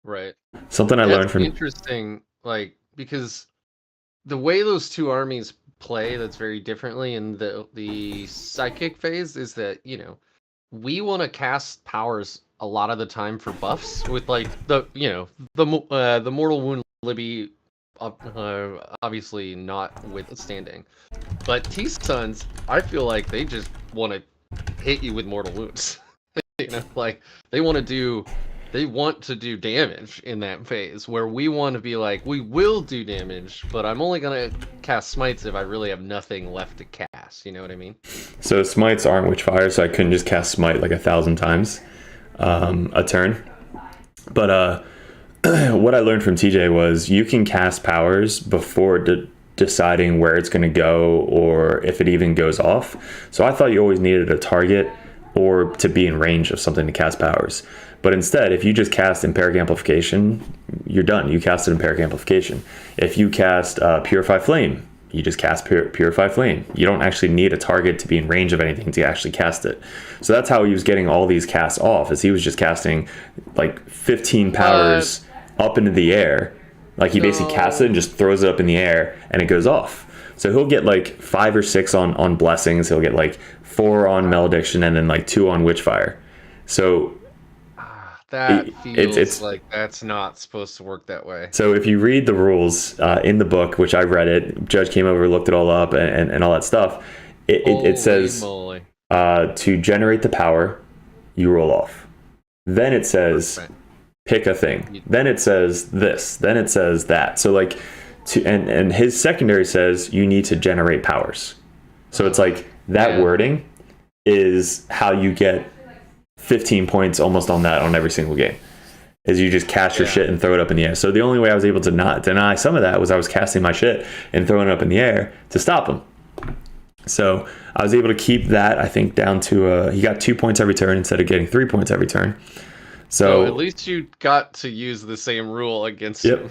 Right. Something I learned from interesting, like, because the way those 2 armies play that's very differently in the psychic phase is that, you know, we want to cast powers a lot of the time for buffs with like the mortal wound Libby obviously not withstanding, but T-Suns, I feel like they just want to hit you with mortal wounds. You know, like they want to do damage in that phase, where we want to be like, we will do damage, but I'm only gonna cast smites if I really have nothing left to cast. You know what I mean? So smites aren't witchfire, so I couldn't just cast smite like 1,000 times a turn. But what I learned from TJ was you can cast powers before deciding where it's going to go or if it even goes off. So I thought you always needed a target or to be in range of something to cast powers. But instead, if you just cast Empyric Amplification, you're done. You casted Empyric Amplification. If you cast Purify Flame, you just cast Purify Flame. You don't actually need a target to be in range of anything to actually cast it. So that's how he was getting all these casts off, is he was just casting like 15 powers up into the air. Like he basically casts it and just throws it up in the air and it goes off. So he'll get like 5 or 6 on blessings. He'll get like 4 on malediction and then like 2 on witchfire. So that feels like that's not supposed to work that way. So if you read the rules in the book, which I read it, Judge came over, looked it all up and all that stuff, it says to generate the power, you roll off. Then it says pick a thing. Then it says this. Then it says that. So like, and his secondary says you need to generate powers. So it's like that wording is how you get 15 points almost on that on every single game, is you just cast your shit and throw it up in the air. So the only way I was able to not deny some of that was I was casting my shit and throwing it up in the air to stop him. So I was able to keep that, I think, down to he got 2 points every turn instead of getting 3 points every turn. So at least you got to use the same rule against him.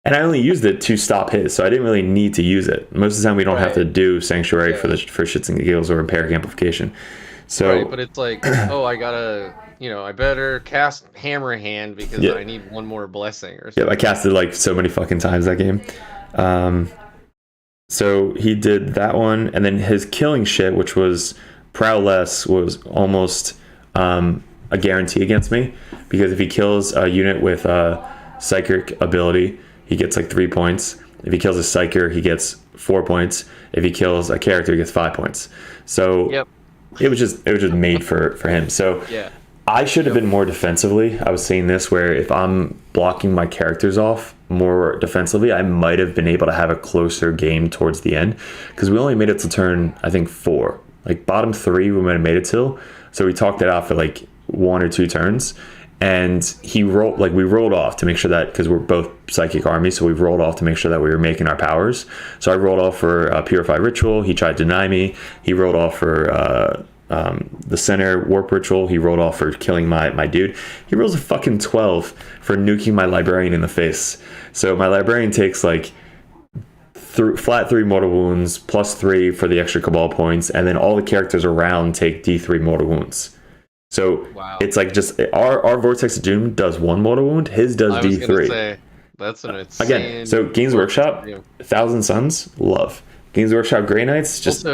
And I only used it to stop his, so I didn't really need to use it. Most of the time we don't have to do Sanctuary for shits and giggles or Empyric Amplification. So, but it's like, I gotta, I better cast Hammer Hand because I need 1 more blessing or something. Yeah, I casted like so many fucking times that game. So he did that one, and then his killing shit, which was Paralysis, was almost a guarantee against me, because if he kills a unit with a psychic ability, he gets like 3 points. If he kills a psyker, he gets 4 points. If he kills a character, he gets 5 points. So it was just made for him. So I should have been more defensively. I was saying this, where if I'm blocking my characters off more defensively, I might have been able to have a closer game towards the end, because we only made it to turn, I think, 4. Like bottom 3 we might have made it till. So we talked it out for like 1 or 2 turns, and we rolled off to make sure that, because we're both psychic armies, so we rolled off to make sure that we were making our powers. So I rolled off for Purify Ritual. He tried to deny me. He rolled off for the center warp ritual. He rolled off for killing my dude. He rolls a fucking 12 for nuking my librarian in the face. So my librarian takes like flat 3 mortal wounds plus 3 for the extra cabal points, and then all the characters around take D3 mortal wounds. So it's like just our Vortex of Doom does 1 mortal wound. His does D3. I was gonna say, that's an insane. Again, so Games Workshop, 1,000 Suns, love. Games Workshop Grey Knights, just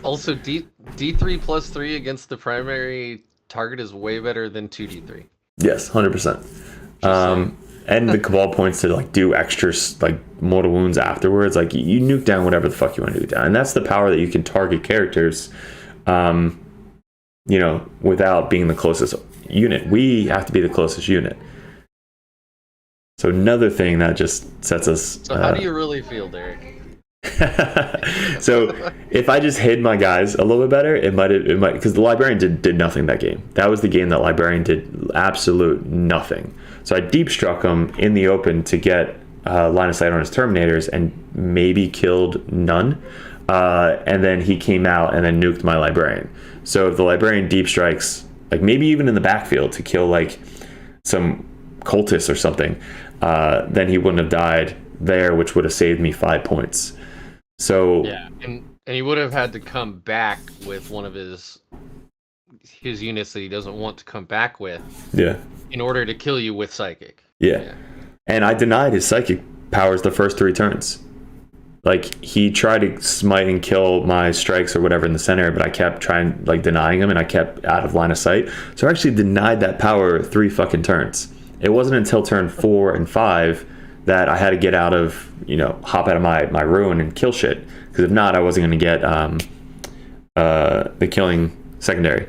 also D3 plus 3 against the primary target is way better than 2d3. Yes, 100%. And the Cabal points to like do extra like mortal wounds afterwards. Like you nuke down whatever the fuck you want to nuke down, and that's the power that you can target characters, you know, without being the closest unit. We have to be the closest unit. So another thing that just sets us. So how do you really feel, Derek? So if I just hid my guys a little bit better, it might because the Librarian did nothing that game. That was the game that Librarian did absolute nothing. So I deep struck him in the open to get line of sight on his Terminators and maybe killed none. And then he came out and then nuked my Librarian. So if the Librarian deep strikes, like maybe even in the backfield to kill like some cultists or something, then he wouldn't have died there, which would have saved me 5 points. So yeah, and he would have had to come back with one of his units that he doesn't want to come back with. Yeah. In order to kill you with psychic. Yeah. And I denied his psychic powers the first 3 turns. Like he tried to smite and kill my strikes or whatever in the center, but I kept trying like denying him, and I kept out of line of sight. So I actually denied that power 3 fucking turns. It wasn't until turn 4 and 5 that I had to get out of, you know, hop out of my ruin and kill shit. Because if not, I wasn't going to get the killing secondary.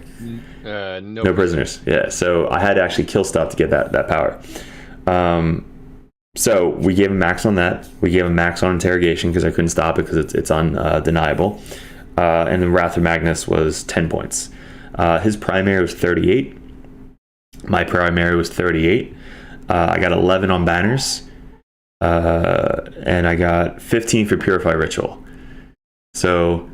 No prisoners. Yeah, so I had to actually kill stuff to get that power. So we gave him max on that. We gave him max on interrogation because I couldn't stop it because it's undeniable. And then Wrath of Magnus was 10 points. His primary was 38. My primary was 38. I got 11 on banners. And I got 15 for Purify Ritual. So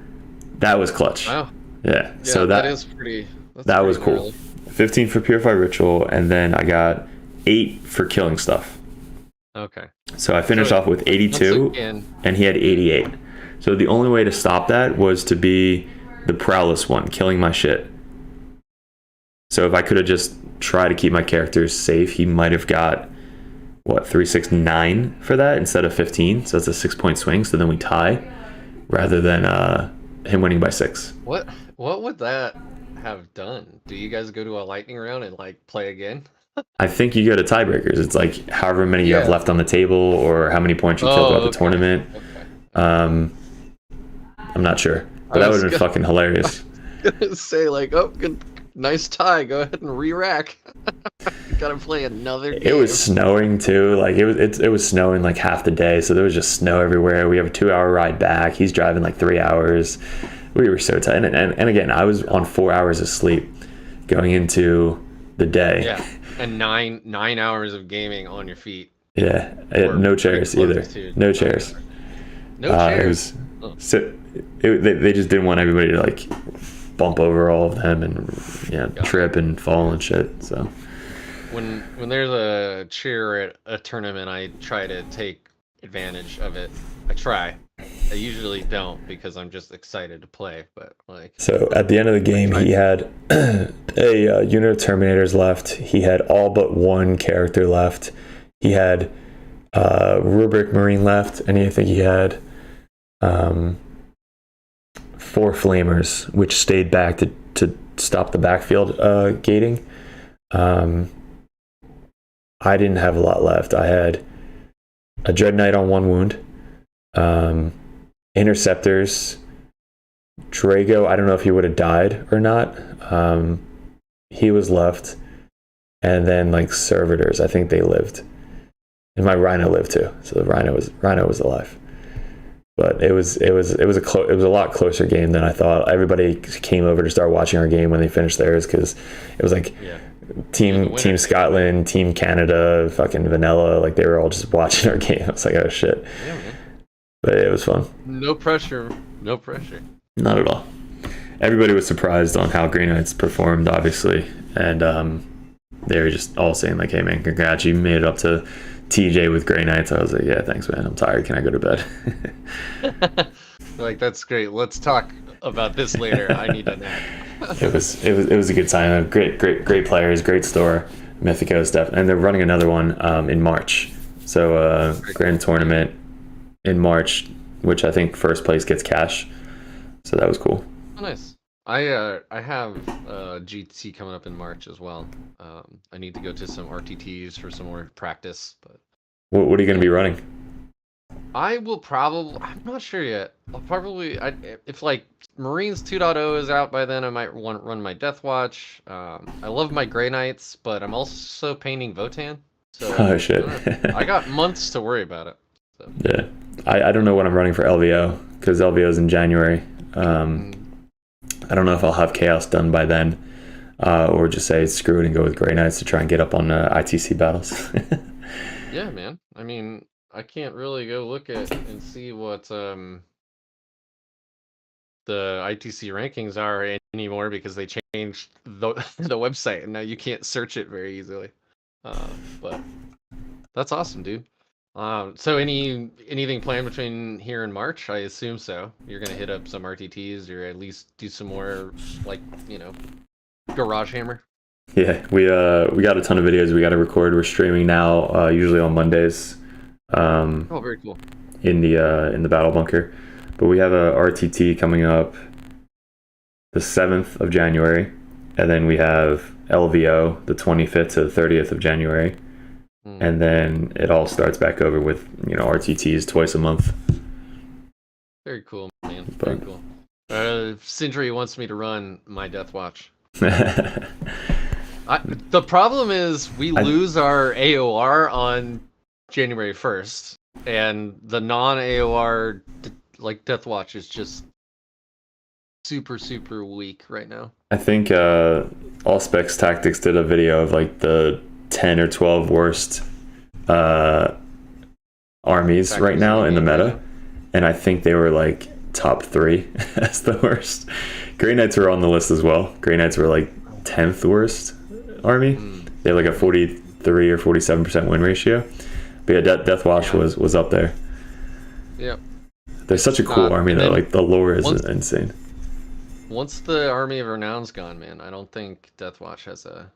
that was clutch. Wow. Yeah. So that is pretty. That was cool. Early. 15 for Purify Ritual, and then I got 8 for killing stuff. Okay. So I finished off with 82, and he had 88. So the only way to stop that was to be the Paralysis one, killing my shit. So if I could have just tried to keep my characters safe, he might have got, 3, 6, 9 for that instead of 15. So that's a 6-point swing. So then we tie, rather than him winning by 6. What would that have done? Do you guys go to a lightning round and like play again? I think you go to tiebreakers. It's like however many you have left on the table, or how many points you killed throughout the tournament. Okay. I'm not sure, but that would have been fucking hilarious. Gonna say like, oh, good, nice tie. Go ahead and re-rack. Gotta play another game. It was snowing too. Like it was snowing like half the day, so there was just snow everywhere. We have a 2-hour ride back. He's driving like 3 hours. We were so tired, and again, I was on 4 hours of sleep going into the day. Yeah, and nine hours of gaming on your feet. Yeah, no chairs either. No chairs. No chairs. They just didn't want everybody to like bump over all of them and trip and fall and shit. So when there's a chair at a tournament, I try to take advantage of it. I try. I usually don't because I'm just excited to play, but like. So at the end of the game, he had a unit of Terminators left. He had all but one character left. He had Rubric Marine left, and I think he had 4 Flamers, which stayed back to stop the backfield gating. I didn't have a lot left. I had a Dreadknight on 1 wound. Interceptors, Drago, I don't know if he would have died or not. He was left, and then like Servitors, I think they lived, and my Rhino lived too. So the Rhino was alive, but it was a lot closer game than I thought. Everybody came over to start watching our game when they finished theirs because it was like Team Scotland, Team Canada, fucking vanilla. Like they were all just watching our game. I was like, oh shit. Yeah, man. But it was fun. No pressure. Not at all. Everybody was surprised on how Grey Knights performed, obviously. And they were just all saying, like, hey, man, congrats. You made it up to TJ with Grey Knights. I was like, yeah, thanks, man. I'm tired. Can I go to bed? Like, that's great. Let's talk about this later. I need a nap. It was a good time. Great players, great store. Mythico stuff. And they're running another one in March. So, grand tournament in March, which I think first place gets cash. So that was cool. Oh, nice. I have GT coming up in March as well. I need to go to some RTTs for some more practice, but What are you going to be running? I will probably. I'm not sure yet. I'll probably. If like Marines 2.0 is out by then, I might want run my Death Watch. I love my Grey Knights, but I'm also painting Votan. So Oh shit! I got months to worry about it. So. Yeah, I don't know what I'm running for LVO because LVO is in January. I don't know if I'll have Chaos done by then, or just say screw it and go with Grey Knights to try and get up on ITC battles. Yeah, man. I mean, I can't really go look at and see what the ITC rankings are anymore because they changed the website and now you can't search it very easily. But that's awesome, dude. So anything planned between here and March? I assume so. You're gonna hit up some RTTs or at least do some more like, Garage Hammer. Yeah, we got a ton of videos we got to record. We're streaming now, usually on Mondays. Oh, very cool. In the Battle Bunker, but we have a RTT coming up the 7th of January, and then we have LVO the 25th to the 30th of January, and then it all starts back over with RTTs twice a month. Very cool, man. Very cool. Sindri wants me to run my Death Watch. The problem is we lose our AOR on January 1st, and the non-AOR like Death Watch is just super weak right now. I think All Specs Tactics did a video of like the 10 or 12 worst armies right now in the meta, and I think they were like top 3 as the worst. Grey Knights were on the list as well. Grey Knights were like 10th worst army. They had like a 43 or 47% win ratio. But yeah, Death Watch was up there. Yep. They're such a cool army though. Like the lore is insane. Once the Army of Renown's gone, man, I don't think Death Watch has a.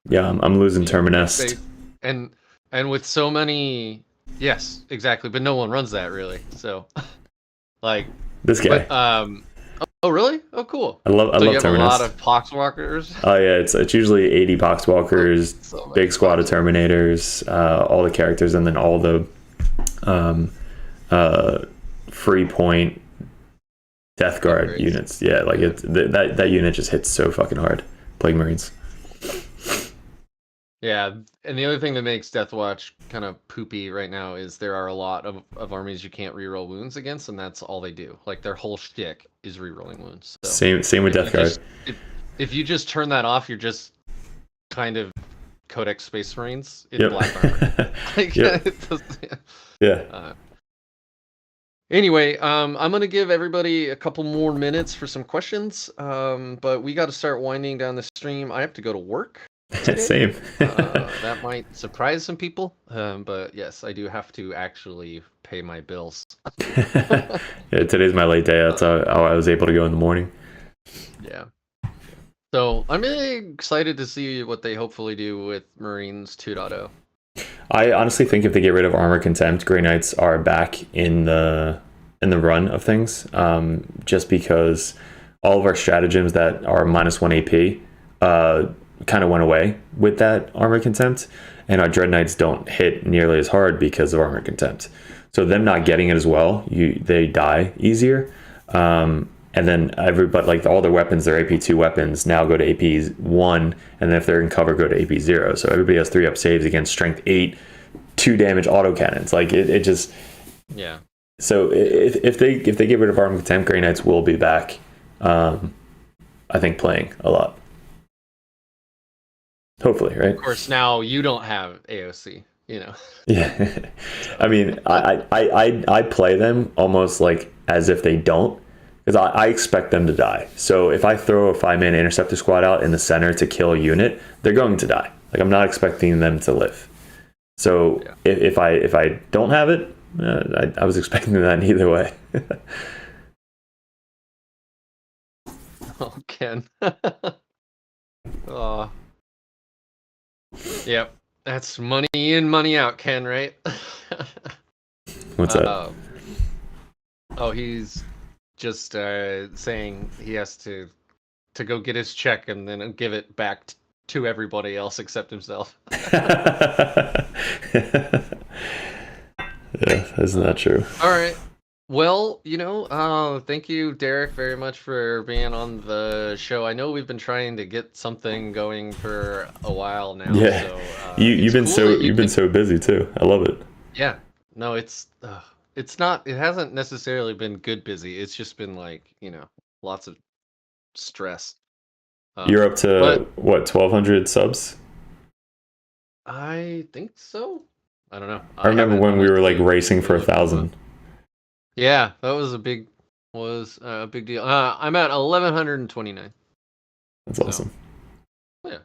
Yeah, I'm losing Terminest. And with so many, yes, exactly. But no one runs that really. So, like this guy. But, oh really? Oh cool. I love you have Terminist. A lot of Poxwalkers. Oh yeah, it's usually 80 Poxwalkers, so big squad of Terminators, all the characters, and then all the free point Death Guard units. Yeah, like that unit just hits so fucking hard. Plague Marines. Yeah, and the other thing that makes Death Watch kind of poopy right now is there are a lot of armies you can't reroll wounds against, and that's all they do. Like their whole shtick is rerolling wounds. So same with Death Guard. If you just turn that off, you're just kind of Codex Space Marines in black armor. Like, yeah. Anyway, I'm gonna give everybody a couple more minutes for some questions, but we got to start winding down the stream. I have to go to work. Same. That might surprise some people, but yes, I do have to actually pay my bills. Yeah, today's my late day. That's how I was able to go in the morning. Yeah. So I'm really excited to see what they hopefully do with Marines 2.0. I honestly think if they get rid of Armor Contempt, Grey Knights are back in the run of things. Just because all of our stratagems that are -1 AP kind of went away with that Armor Contempt, and our Dreadknights don't hit nearly as hard because of Armor Contempt. So them not getting it as well, they die easier. And then everybody, like all their weapons, their AP2 weapons now go to AP1, and then if they're in cover, go to AP0. So everybody has 3-up saves against Strength 8, 2 damage autocannons. Like it just. Yeah. So if they get rid of Armor Contempt, Grey Knights will be back. I think playing a lot. Hopefully, right? Of course, now you don't have AOC, Yeah. I mean, I play them almost like as if they don't, because I expect them to die. So if I throw a 5-man Interceptor squad out in the center to kill a unit, they're going to die. Like I'm not expecting them to live. So if I don't have it, I was expecting that either way. Oh, Ken. Oh. Yep, that's money in, money out, Ken, right? What's that? Oh, he's just saying he has to go get his check and then give it back to everybody else except himself. Yeah, isn't that true? All right. Well, thank you, Derek, very much for being on the show. I know we've been trying to get something going for a while now. Yeah, So, you've been so busy too. I love it. Yeah. No, it's not. It hasn't necessarily been good busy. It's just been like lots of stress. You're up to but what, 1,200 subs? I think so. I don't know. I remember when we were like racing for 1,000. Yeah, that was a big deal. I'm at 1,129. That's awesome. Yeah.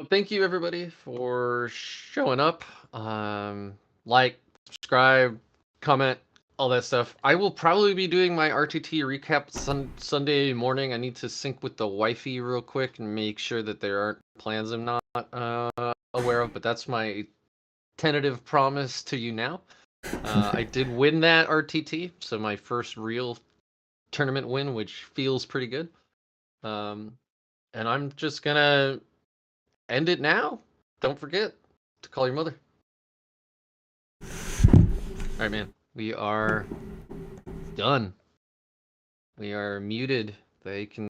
Thank you everybody for showing up. Like, subscribe, comment, all that stuff. I will probably be doing my RTT recap Sunday morning. I need to sync with the wifey real quick and make sure that there aren't plans I'm not aware of, but that's my tentative promise to you now. I did win that RTT, so my first real tournament win, which feels pretty good. And I'm just gonna end it now. Don't forget to call your mother. All right, man. We are done. We are muted. They can